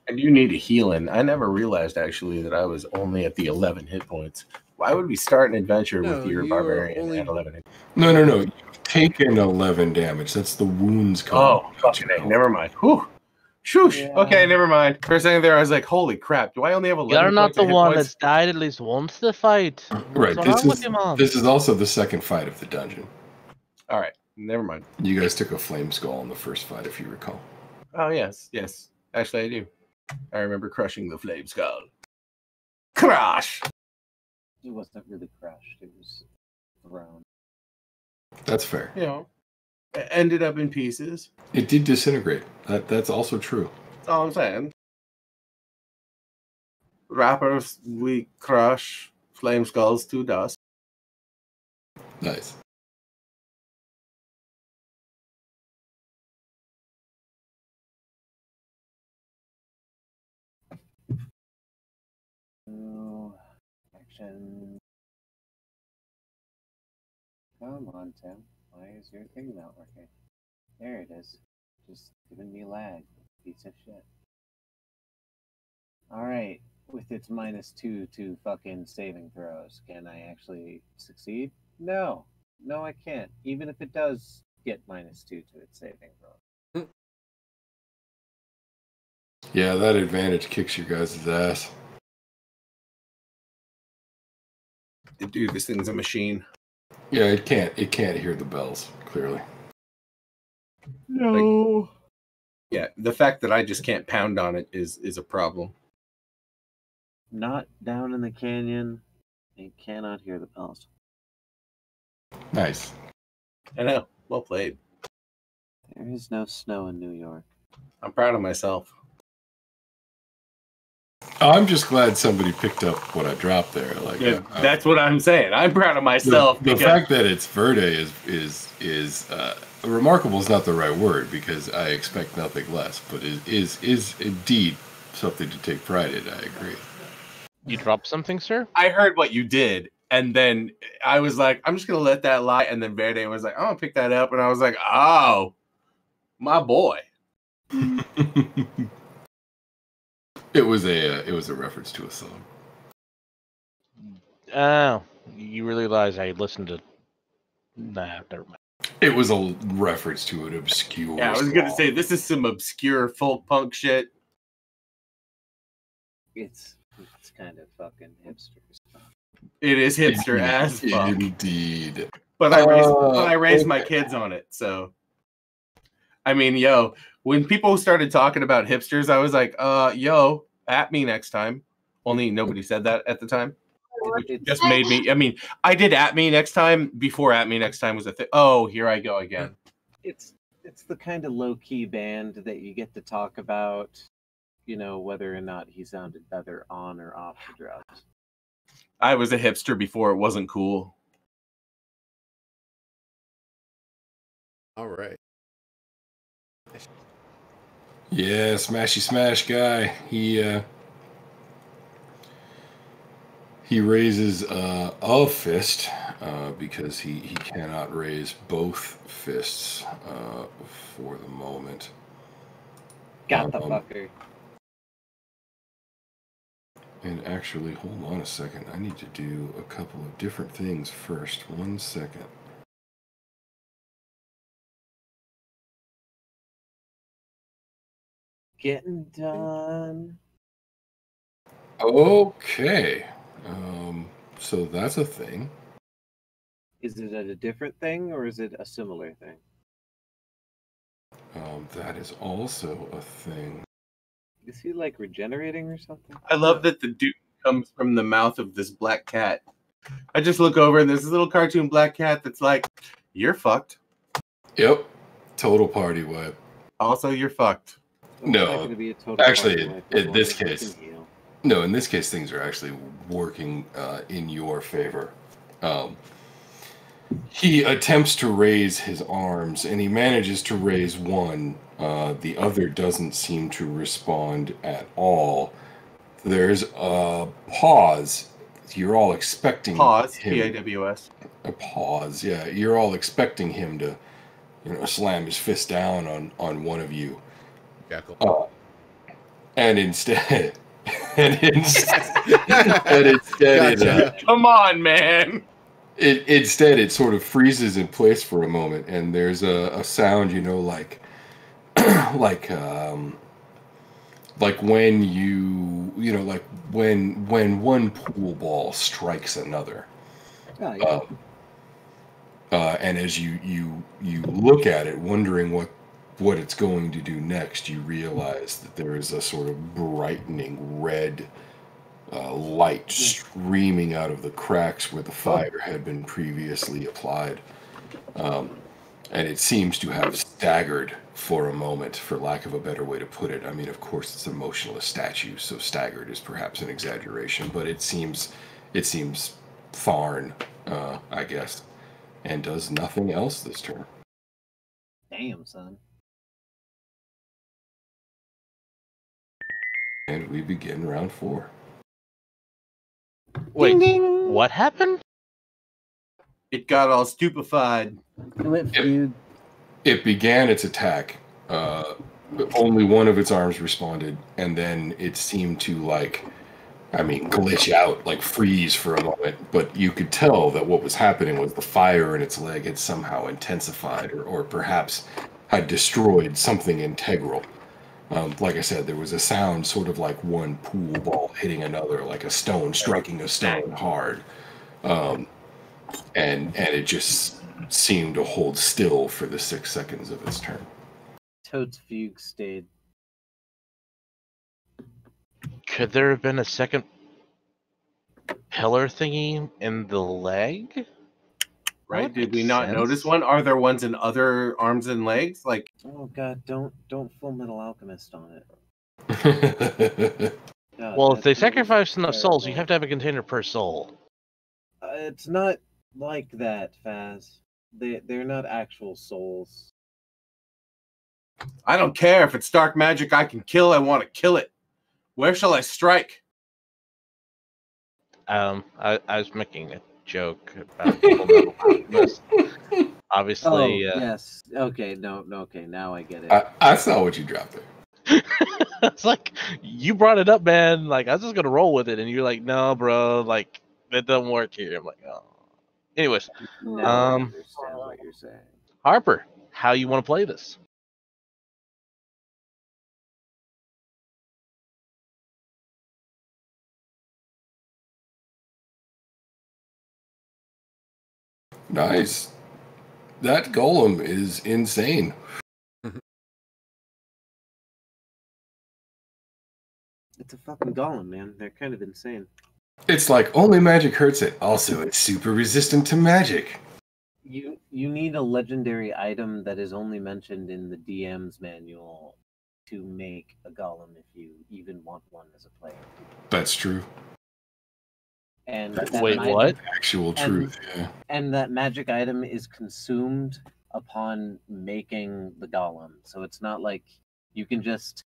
And you need a healing. I never realized actually that I was only at the 11 hit points. Why would we start an adventure with your barbarian at 11? No. You've taken 11 damage. That's the wounds coming. Oh, fucking A. Never mind. Whew. Shoosh. Yeah. Okay, never mind. For a second there, I was like, holy crap. Do I only have 11 You're not the one points? that's died at least once to fight. Right. What's wrong with you, Mom? This is also the second fight of the dungeon. All right. Never mind. You guys took a flame skull in the first fight, if you recall. Oh, yes. Yes. Actually, I do. I remember crushing the flame skull. Crush! It wasn't really crushed. It was thrown. That's fair. You know, it ended up in pieces. It did disintegrate. That's also true. That's all I'm saying. Rappers, we crush flame skulls to dust. Nice. Action. Come on, Tim. Why is your thing not working? There it is. Just giving me lag. Piece of shit. Alright. With its -2 to fucking saving throws, can I actually succeed? No. No, I can't. Even if it does get -2 to its saving throw. Yeah, that advantage kicks your guys' ass. Dude, this thing's a machine. Yeah, it can't hear the bells, clearly. No. Yeah, the fact that I just can't pound on it is a problem. Not down in the canyon. It cannot hear the bells. Nice. I know. Well played. There is no snow in New York. I'm proud of myself. I'm just glad somebody picked up what I dropped there. Like, yeah, that's what I'm saying. I'm proud of myself. The fact that it's Verde is remarkable is not the right word, because I expect nothing less. But it is indeed something to take pride in. I agree. You dropped something, sir? I heard what you did, and then I was like, I'm just gonna let that lie. And then Verde was like, I'm gonna pick that up, and I was like, oh, my boy. It was a reference to a song. Oh, you realize I listened to? Nah, never mind. It was a reference to an obscure. Yeah, I was gonna say this is some obscure folk punk shit. It's kind of fucking hipster stuff. It is hipster as fuck. Indeed. But I raised my kids on it, so. I mean, yo, when people started talking about hipsters, I was like, yo, at me next time. Only nobody said that at the time. It just made me, I mean, I did at me next time before at me next time was a thing. Oh, here I go again. It's the kind of low-key band that you get to talk about, you know, whether or not he sounded better on or off the drugs. I was a hipster before it wasn't cool. All right. Yeah, smashy smash guy. He raises a fist because he cannot raise both fists for the moment. Got the fucker. And actually, hold on a second. I need to do a couple of different things first. 1 second. Getting done. Okay. So that's a thing. Is it a different thing or is it a similar thing? That is also a thing. Is he like regenerating or something? I love that the dude comes from the mouth of this black cat. I just look over and there's this little cartoon black cat that's like, you're fucked. Yep. Total party wipe. Also, you're fucked. No, actually, in this case, things are actually working in your favor. He attempts to raise his arms, and he manages to raise one. The other doesn't seem to respond at all. There's a pause. You're all expecting pause. Him, P-A-W-S. A pause. Yeah, you're all expecting him to, slam his fist down on one of you. Jackal. And instead, and instead, Gotcha. Come on, man. Instead, it sort of freezes in place for a moment, and there's a sound, like like when like when one pool ball strikes another. Oh, yeah. And as you look at it, wondering what it's going to do next, you realize that there is a sort of brightening red light streaming out of the cracks where the fire had been previously applied. And it seems to have staggered for a moment, for lack of a better way to put it. I mean, of course, it's a motionless statue, so staggered is perhaps an exaggeration, but it seems Tharn, I guess, and does nothing else this turn. Damn, son. And we begin round 4. Wait, Ding, ding. what happened? It got all stupefied. It went feud. It began its attack. Only one of its arms responded, and then it seemed to glitch out, freeze for a moment. But you could tell that what was happening was the fire in its leg had somehow intensified, or perhaps had destroyed something integral. Like I said, there was a sound sort of like one pool ball hitting another, like a stone striking a stone hard. And it just seemed to hold still for the 6 seconds of its turn. Toad's fugue stayed. Could there have been a second pillar thingy in the leg? Right? That Did we makes not sense. notice one? Are there ones in other arms and legs? Like, Oh god, don't Full Metal Alchemist on it. God, Well, if that they feels sacrifice enough souls, you terrible. have to have a container per soul. It's not like that, Faz. They're not actual souls. I don't care if it's dark magic I can kill, I want to kill it. Where shall I strike? I was making a joke about Full Metal Alchemist. Obviously, Yes. Okay, no, okay, now I get it. I saw what you dropped there. it's like you brought it up, man. Like I was just gonna roll with it, and you're like, "No, bro, like that doesn't work here." I'm like, "Oh." Anyways, Now I understand what you're saying. Harper, how you want to play this? Nice. That golem is insane. It's a fucking golem, man. They're kind of insane. It's like only magic hurts it. Also, it's super resistant to magic. You need a legendary item that is only mentioned in the DM's manual to make a golem if you even want one as a player. That's true. And That's Wait, what? actual truth. Yeah. And that magic item is consumed upon making the golem. So it's not like you can just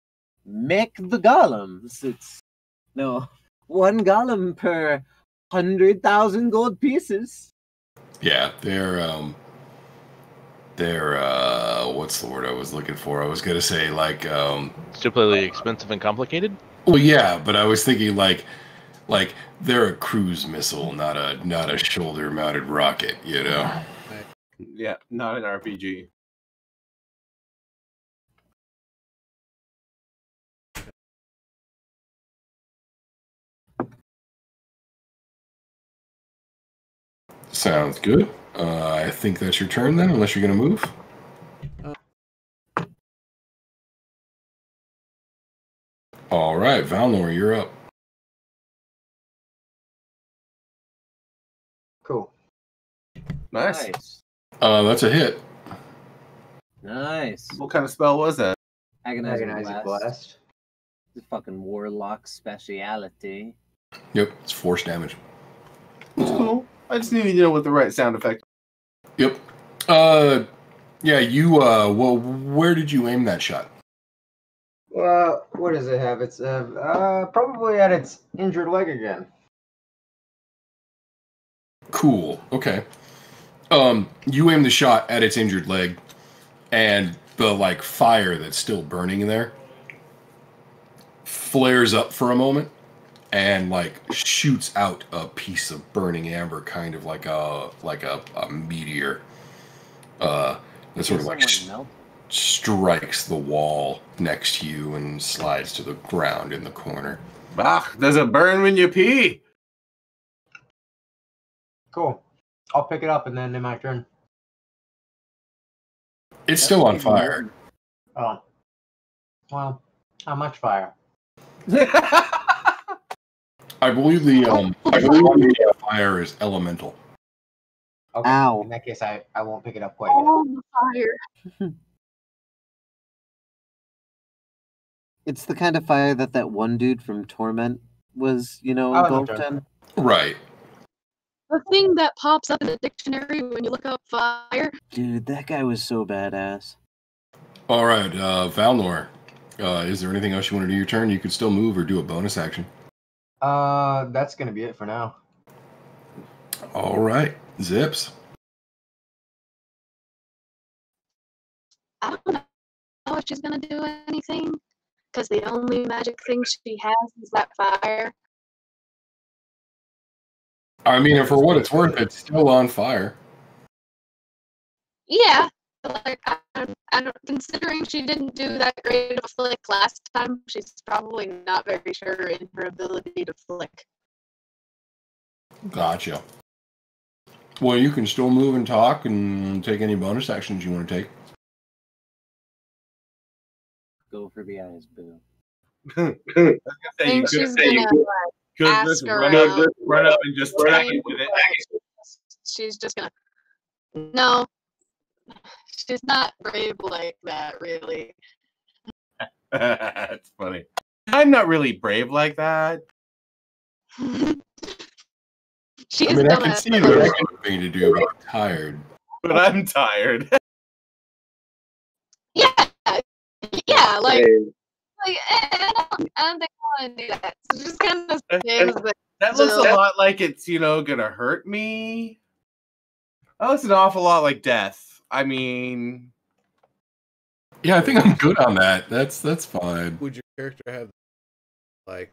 make the golems. It's no 1 golem per 100,000 gold pieces. Yeah, they're what's the word I was looking for? I was gonna say Stupidly expensive and complicated. well, yeah, but I was thinking like they're a cruise missile, not a shoulder mounted rocket, you know. Yeah, not an RPG. Sounds good. I think that's your turn then, unless you're gonna move. All right, Valnor, you're up. Cool. Nice. That's a hit. Nice. What kind of spell was that? Agonizing Agonizing blast. blast. The fucking warlock speciality. Yep, it's force damage. It's cool. I just needed to know what the right sound effect. Yep. Yeah, you, well, where did you aim that shot? What does it have? It's probably at its injured leg again. Cool. Okay. You aim the shot at its injured leg, and the fire that's still burning there flares up for a moment and like shoots out a piece of burning amber, kind of like a meteor. That sort of like strikes the wall next to you and slides to the ground in the corner. Ah, does it burn when you pee? Cool. I'll pick it up and then in my turn. It's still on fire. Oh. Well, how much fire? I believe the fire is elemental. Okay. Ow. In that case, I won't pick it up quite yet. Oh, the fire. It's the kind of fire that one dude from Torment was, engulfed in. Right. The thing that pops up in the dictionary when you look up fire. Dude, that guy was so badass. All right, Valnor. Is there anything else you want to do your turn? You could still move or do a bonus action. That's gonna be it for now. All right, Zips. I don't know if she's gonna do anything, because the only magic thing she has is that fire. I mean, and for what it's worth, it's still on fire. Yeah, like I don't, considering she didn't do that great of a flick last time, she's probably not very sure in her ability to flick. Gotcha. Well, you can still move and talk and take any bonus actions you want to take. Go for the eyes, boo. I think she's gonna ask around. Run up and just tag it with it. She's just gonna. No, she's not brave like that, really. That's funny. I'm not really brave like that. She's I mean, I can see the right thing to do, but I'm tired. But I'm tired. Yeah, like I don't think I want to do that. So just kind of that looks a lot like it's gonna hurt me. That looks an awful lot like death. I mean, yeah, I think I'm good on that. That's fine. Would your character have like?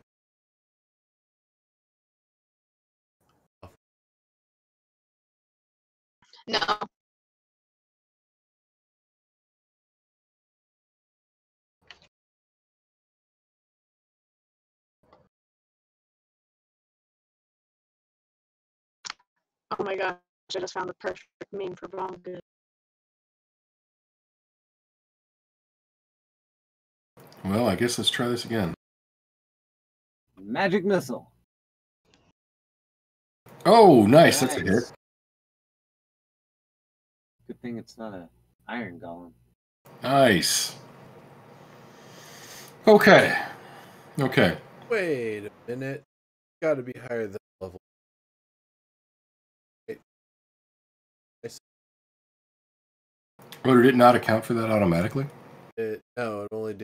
No. Oh my gosh, I just found the perfect meme for Bongo. Well, I guess let's try this again. Magic missile. Oh, nice. That's a hit. Good thing it's not an iron golem. Nice. Okay. Wait a minute. Got to be higher than level. Oh, did it not account for that automatically? No, it only did.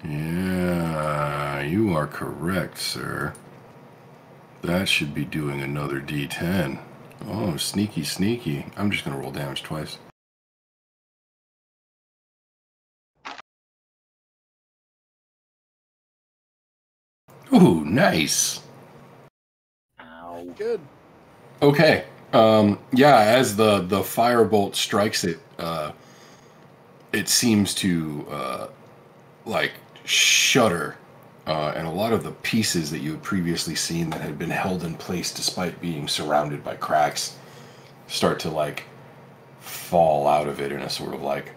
Yeah, you are correct, sir. That should be doing another D10. Oh, sneaky. I'm just going to roll damage twice. Ooh, nice. Ow. Good. Okay. Yeah, as the firebolt strikes it, it seems to like shudder, and a lot of the pieces that you had previously seen that had been held in place despite being surrounded by cracks start to like fall out of it in a sort of like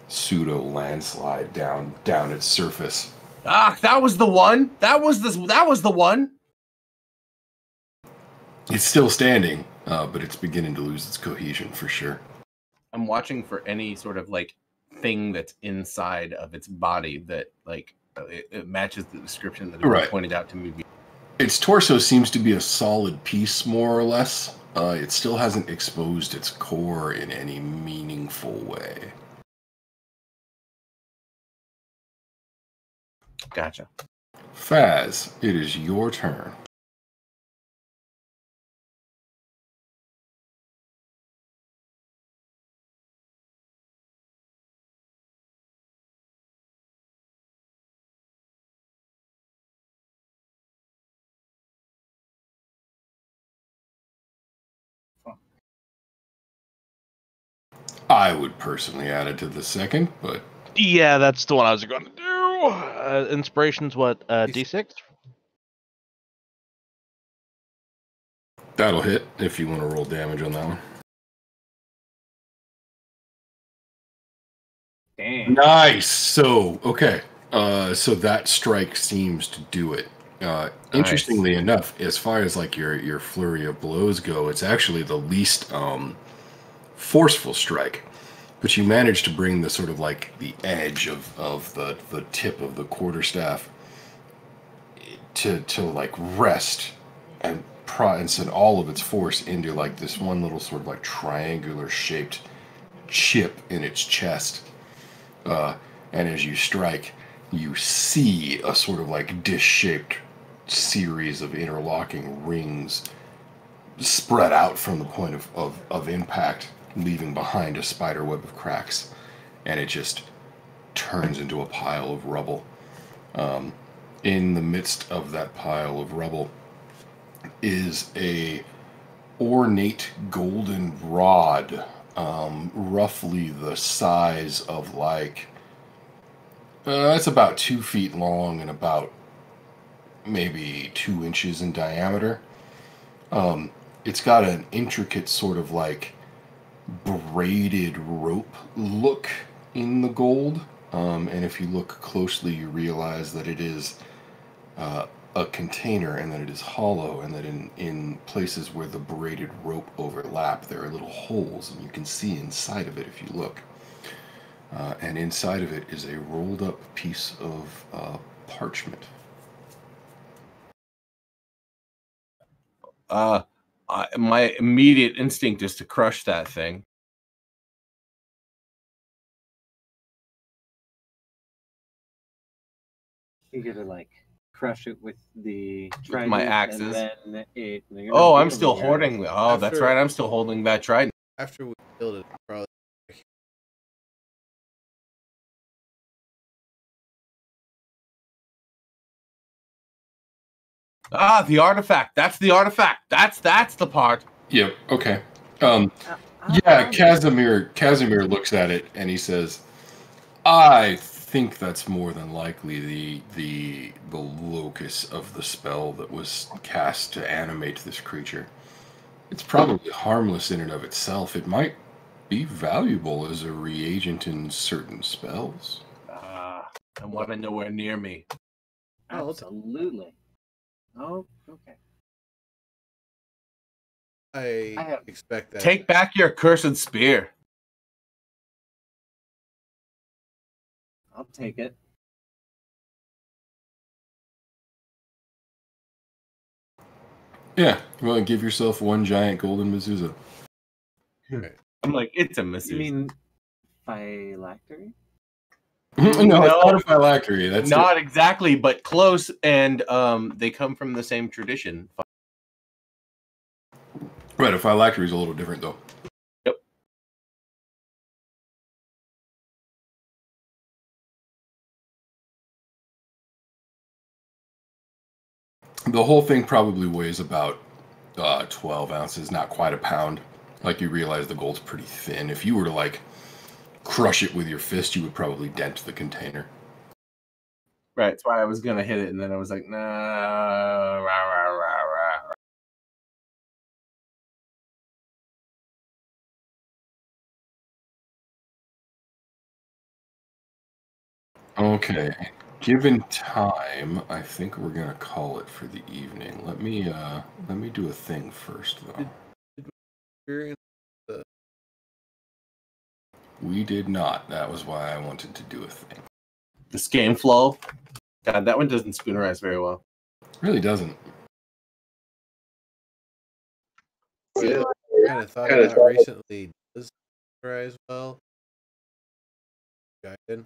pseudo landslide down its surface. Ah, that was the one. That was the one. It's still standing, but it's beginning to lose its cohesion for sure. I'm watching for any sort of like thing that's inside of its body that like it matches the description that was pointed out to me. Its torso seems to be a solid piece, more or less. It still hasn't exposed its core in any meaningful way. Gotcha. Faz, it is your turn. I would personally add it to the second, but Yeah, that's the one I was going to do. Inspiration's what? D6? that'll hit if you want to roll damage on that one. Damn. Nice. So, okay. So that strike seems to do it. Interestingly enough, as far as like your flurry of blows go, it's actually the least forceful strike. But you manage to bring the sort of like the edge of the tip of the quarterstaff to like rest and send all of its force into like this one little sort of like triangular shaped chip in its chest. And as you strike, you see a sort of like dish-shaped series of interlocking rings spread out from the point of impact, leaving behind a spider web of cracks. And it just turns into a pile of rubble. In the midst of that pile of rubble is a ornate golden rod, roughly the size of like it's about 2 feet long and about maybe 2 inches in diameter. It's got an intricate sort of like braided rope look in the gold, and if you look closely you realize that it is a container and that it is hollow, and that in places where the braided rope overlap there are little holes, and you can see inside of it if you look. And inside of it is a rolled up piece of parchment. My immediate instinct is to crush that thing. You're gonna like crush it with the With my axes. And then Oh, I'm still hoarding. Oh, that's right. I'm still holding that trident. After we build it, probably. Ah, the artifact. That's the artifact. That's the part. Yep. Okay. Yeah. Casimir looks at it and he says, "I think that's more than likely the locus of the spell that was cast to animate this creature. It's probably harmless in and of itself. It might be valuable as a reagent in certain spells." I want it nowhere near me. Absolutely. Oh, okay. I expect that. Take back your cursed spear. I'll take it. Yeah. Well, give yourself one giant golden mezuzah. I'm like, it's a mezuzah. You mean phylactery? No, it's not a phylactery. That's not exactly, but close, and they come from the same tradition. Right, a phylactery is a little different, though. Yep. The whole thing probably weighs about 12 ounces, not quite a pound. Like, you realize the gold's pretty thin. If you were to, like, crush it with your fist, you would probably dent the container. Right, that's why I was going to hit it, and then I was like, nah, rah, rah, rah, rah. Okay. Given time, I think we're gonna call it for the evening. Let me do a thing first, though. We did not. That was why I wanted to do a thing. This game flow. God, that one doesn't spoonerize very well. Really doesn't. I kind of thought about recently. Does spoonerize well? Jiden?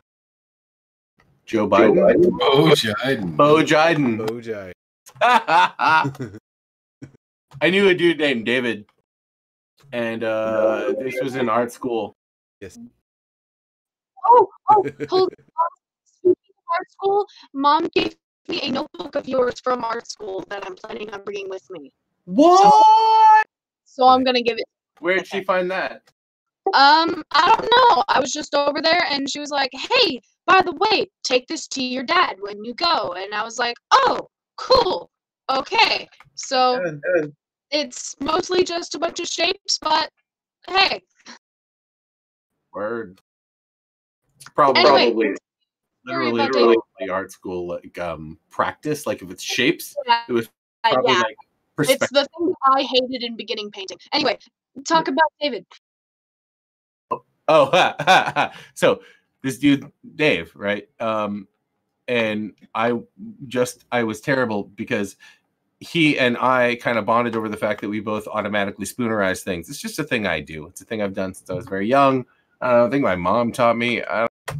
Joe Biden? Bo Jiden. Bo Jiden. Bo Jiden. I knew a dude named David, and this was in art school. Yes. Hold on. Speaking of art school, Mom gave me a notebook of yours from art school that I'm planning on bringing with me. What? So I'm gonna give it. Where did she find that? I don't know. I was just over there and she was like, hey, by the way, take this to your dad when you go. And I was like, oh, cool. Okay. So it's mostly just a bunch of shapes, but hey. Word. Probably. Anyway, Literally art school like practice. Like if it's shapes, it was probably like perspective. It's the thing I hated in beginning painting. Anyway, talk about David. Oh, so this dude Dave, right? And I was terrible because he and I kind of bonded over the fact that we both automatically spoonerize things. It's just a thing I do. It's a thing I've done since I was very young. I think my mom taught me.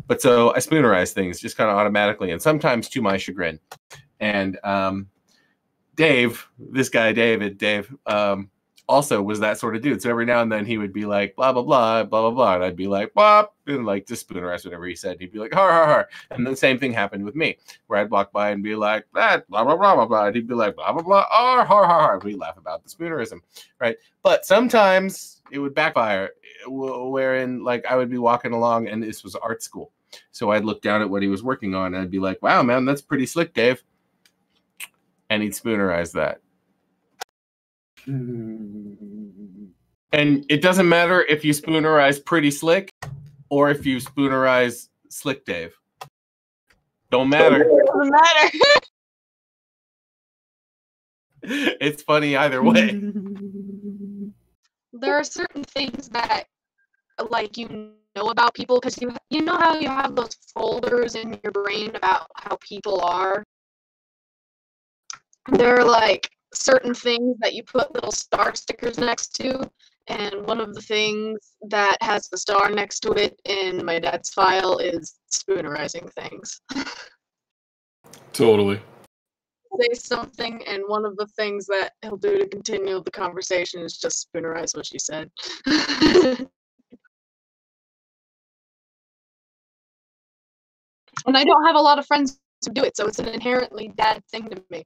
But so I spoonerize things just kind of automatically, and sometimes to my chagrin. And Dave, this guy Dave, also was that sort of dude. So every now and then he would be like, blah, blah, blah, blah, blah, blah. And I'd be like, blah, and like just spoonerize whatever he said. He'd be like, har, har, har. And then the same thing happened with me, where I'd walk by and be like, that, blah, blah, blah, blah, blah. And he'd be like, blah, blah, blah, har, har, har, har. We'd laugh about the spoonerism, right? But sometimes it would backfire, wherein like I would be walking along and this was art school. So I'd look down at what he was working on and I'd be like, wow, man, that's pretty slick, Dave. And he'd spoonerize that. And it doesn't matter if you spoonerize pretty slick or if you spoonerize slick Dave. Don't matter. Doesn't matter. It's funny either way. There are certain things that, like, you know about people because you know how you have those folders in your brain about how people are. There are like certain things that you put little star stickers next to, and one of the things that has the star next to it in my dad's file is spoonerizing things. Totally. Say something, and one of the things that he'll do to continue the conversation is just spoonerize what she said. And I don't have a lot of friends to do it, so it's an inherently dad thing to me.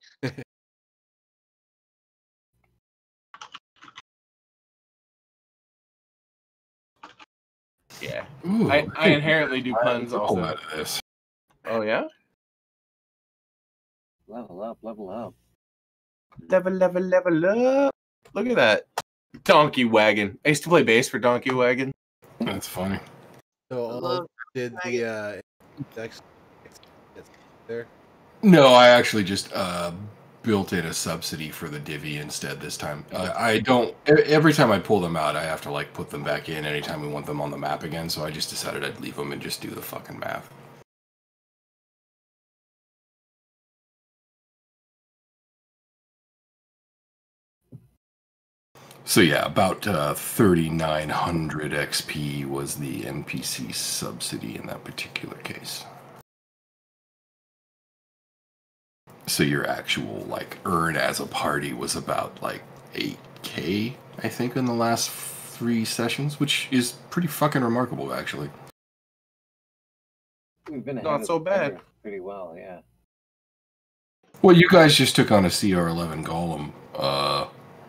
Yeah. Ooh, I inherently do puns also. Out of this. Oh, yeah? Level up, level up. Level up. Look at that. Donkey Wagon. I used to play bass for Donkey Wagon. That's funny. So all did the there? No, I actually just built in a subsidy for the divvy instead this time. I don't. Every time I pull them out, I have to like put them back in anytime we want them on the map again. So I just decided I'd leave them and just do the fucking math. So yeah, about 3,900 XP was the NPC subsidy in that particular case. So your actual like earn as a party was about like 8K, I think, in the last 3 sessions, which is pretty fucking remarkable, actually. We've been Not so bad. Pretty well, yeah. Well, you guys just took on a CR11 golem,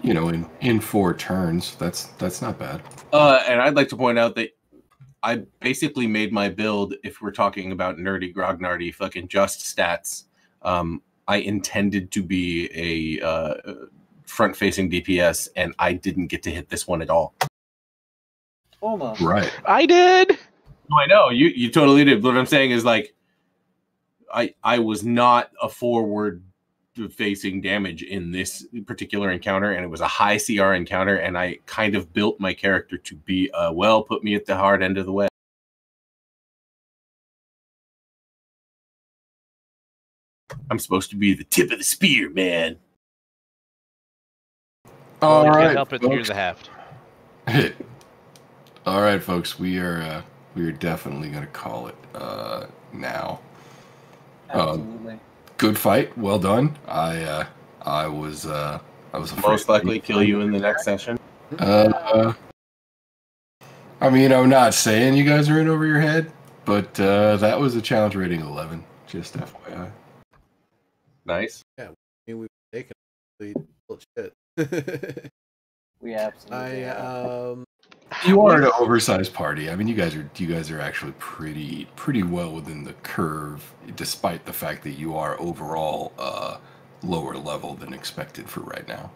you know, in 4 turns. That's not bad. And I'd like to point out that I basically made my build, if we're talking about nerdy, grognardy, fucking just stats. I intended to be a front-facing DPS, and I didn't get to hit this one at all. Almost. Right. I did. No, I know you totally did. But what I'm saying is, like, I was not a forward-facing damage in this particular encounter, and it was a high CR encounter, and I kind of built my character to be put me at the hard end of the way. I'm supposed to be the tip of the spear, man. All You right, can't help it. Here's folks. the haft. All right, folks. We are definitely going to call it now. Absolutely. Good fight. Well done. I was afraid Most likely kill you in the next session. I mean, I'm not saying you guys are in over your head, but that was a challenge rating 11. Just FYI. Nice. Yeah, I mean, we've taken shit. We absolutely have. You are an oversized party. I mean, you guys are actually pretty well within the curve, despite the fact that you are overall lower level than expected for right now.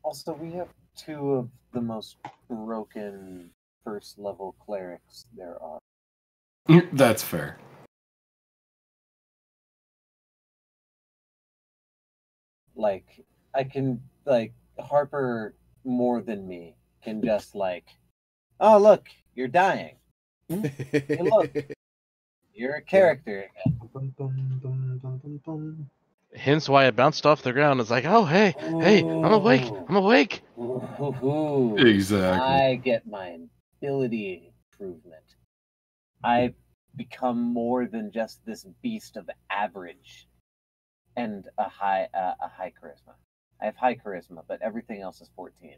Also, we have two of the most broken first level clerics there are. That's fair. Like, I can, like, Harper more than me can just, like, oh, look, you're dying. Hey, look, you're a character again. Hence why I bounced off the ground. It's like, oh, hey, I'm awake. I'm awake. Exactly. I get my ability improvement. I become more than just this beast of average and a high charisma. I have high charisma, but everything else is 14.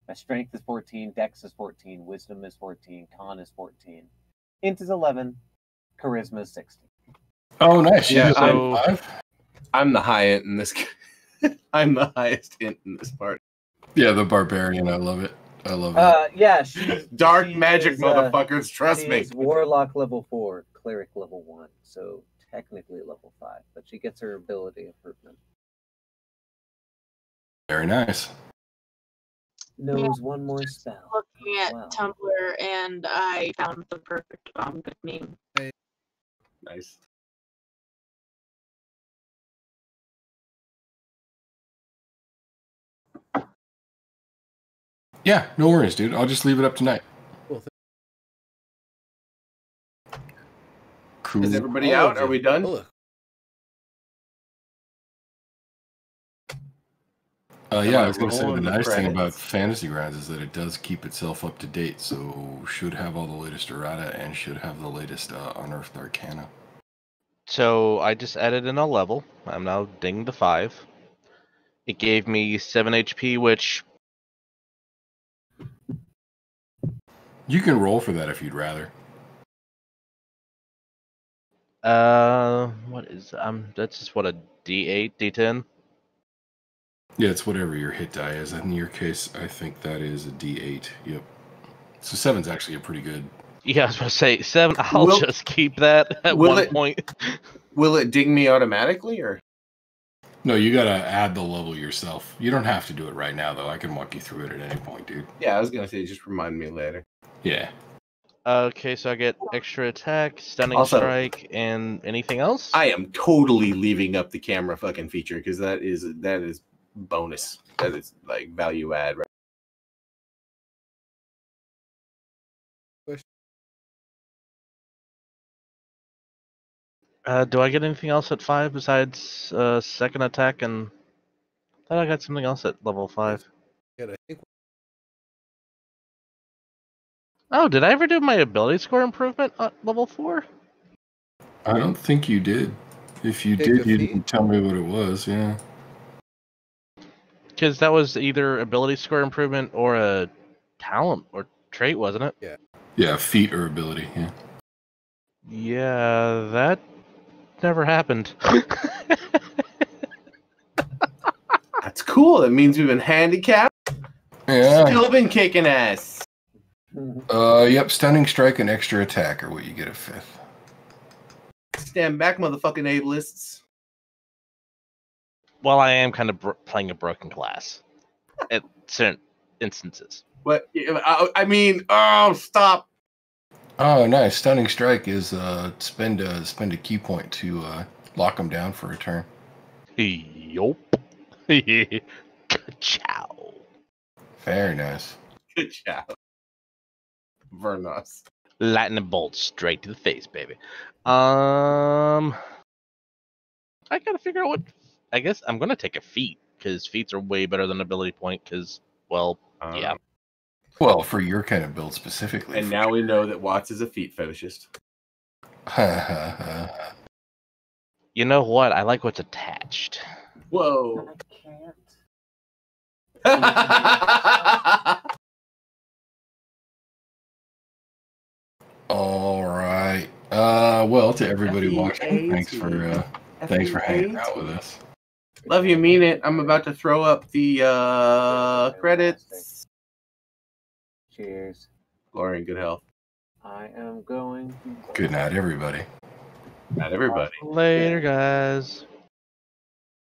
My strength is 14, dex is 14, wisdom is 14, con is 14. Int is 11, charisma is 16. Oh, nice. Yeah, so I'm the high int in this. I'm the highest int in this part. Yeah, the barbarian. I love it. I love it. Yeah, dark she magic is, motherfuckers. Trust me. She's warlock level 4, cleric level 1, so technically level 5, but she gets her ability improvement. Very nice. Knows one more spell. Looking at Tumblr, and I found the perfect good meme. Nice. Yeah, no worries, dude. I'll just leave it up tonight. Cool. Is everybody out? Are we done? Yeah, I was going to say the nice thing about Fantasy Grounds is that it does keep itself up to date, so should have all the latest errata and should have the latest Unearthed Arcana. So I just added in a level. I'm now ding the 5. It gave me 7 HP, which... You can roll for that if you'd rather. What is... that's just what, a D8, D10? Yeah, it's whatever your hit die is. In your case, I think that is a D8. Yep. So 7's actually a pretty good... Yeah, I was going to say, 7, I'll just keep that at one point. Will it ding me automatically, or...? No, you gotta add the level yourself. You don't have to do it right now, though. I can walk you through it at any point, dude. Yeah, I was going to say, just remind me later. Yeah. Okay, so I get extra attack, stunning strike, and anything else? I am totally leaving up the camera fucking feature, because that is bonus. That is, like, value add, right? Do I get anything else at 5 besides second attack? And I thought I got something else at level 5. Yeah, I think. Oh, did I ever do my ability score improvement at level 4? I don't think you did. If you did, you didn't tell me what it was, yeah. Because that was either ability score improvement or a talent or trait, wasn't it? Yeah. Yeah, feat or ability, yeah. Yeah, that never happened. That's cool. That means we've been handicapped. Yeah. Still been kicking ass. Yep, stunning strike and extra attack are what you get at 5th. Stand back, motherfucking ableists. Well, I am kind of playing a broken class at certain instances. What? I mean, oh, stop. Oh, nice. Stunning strike is spend a key point to lock them down for a turn. Yup. Good chow. Very nice. Good job. Vernos. Lightning bolt straight to the face, baby. I gotta figure out what. I guess I'm gonna take a feat because feats are way better than ability point. Because, well, yeah. Well, for your kind of build specifically. And now we know that Watts is a feet fetishist. You know what? I like what's attached. Whoa. I can't. All right. Well, to everybody watching, thanks for hanging out with us. Love you, mean it. I'm about to throw up the credits. Cheers. Glory and good health. I am going. Good night, everybody. Not everybody. Later, guys.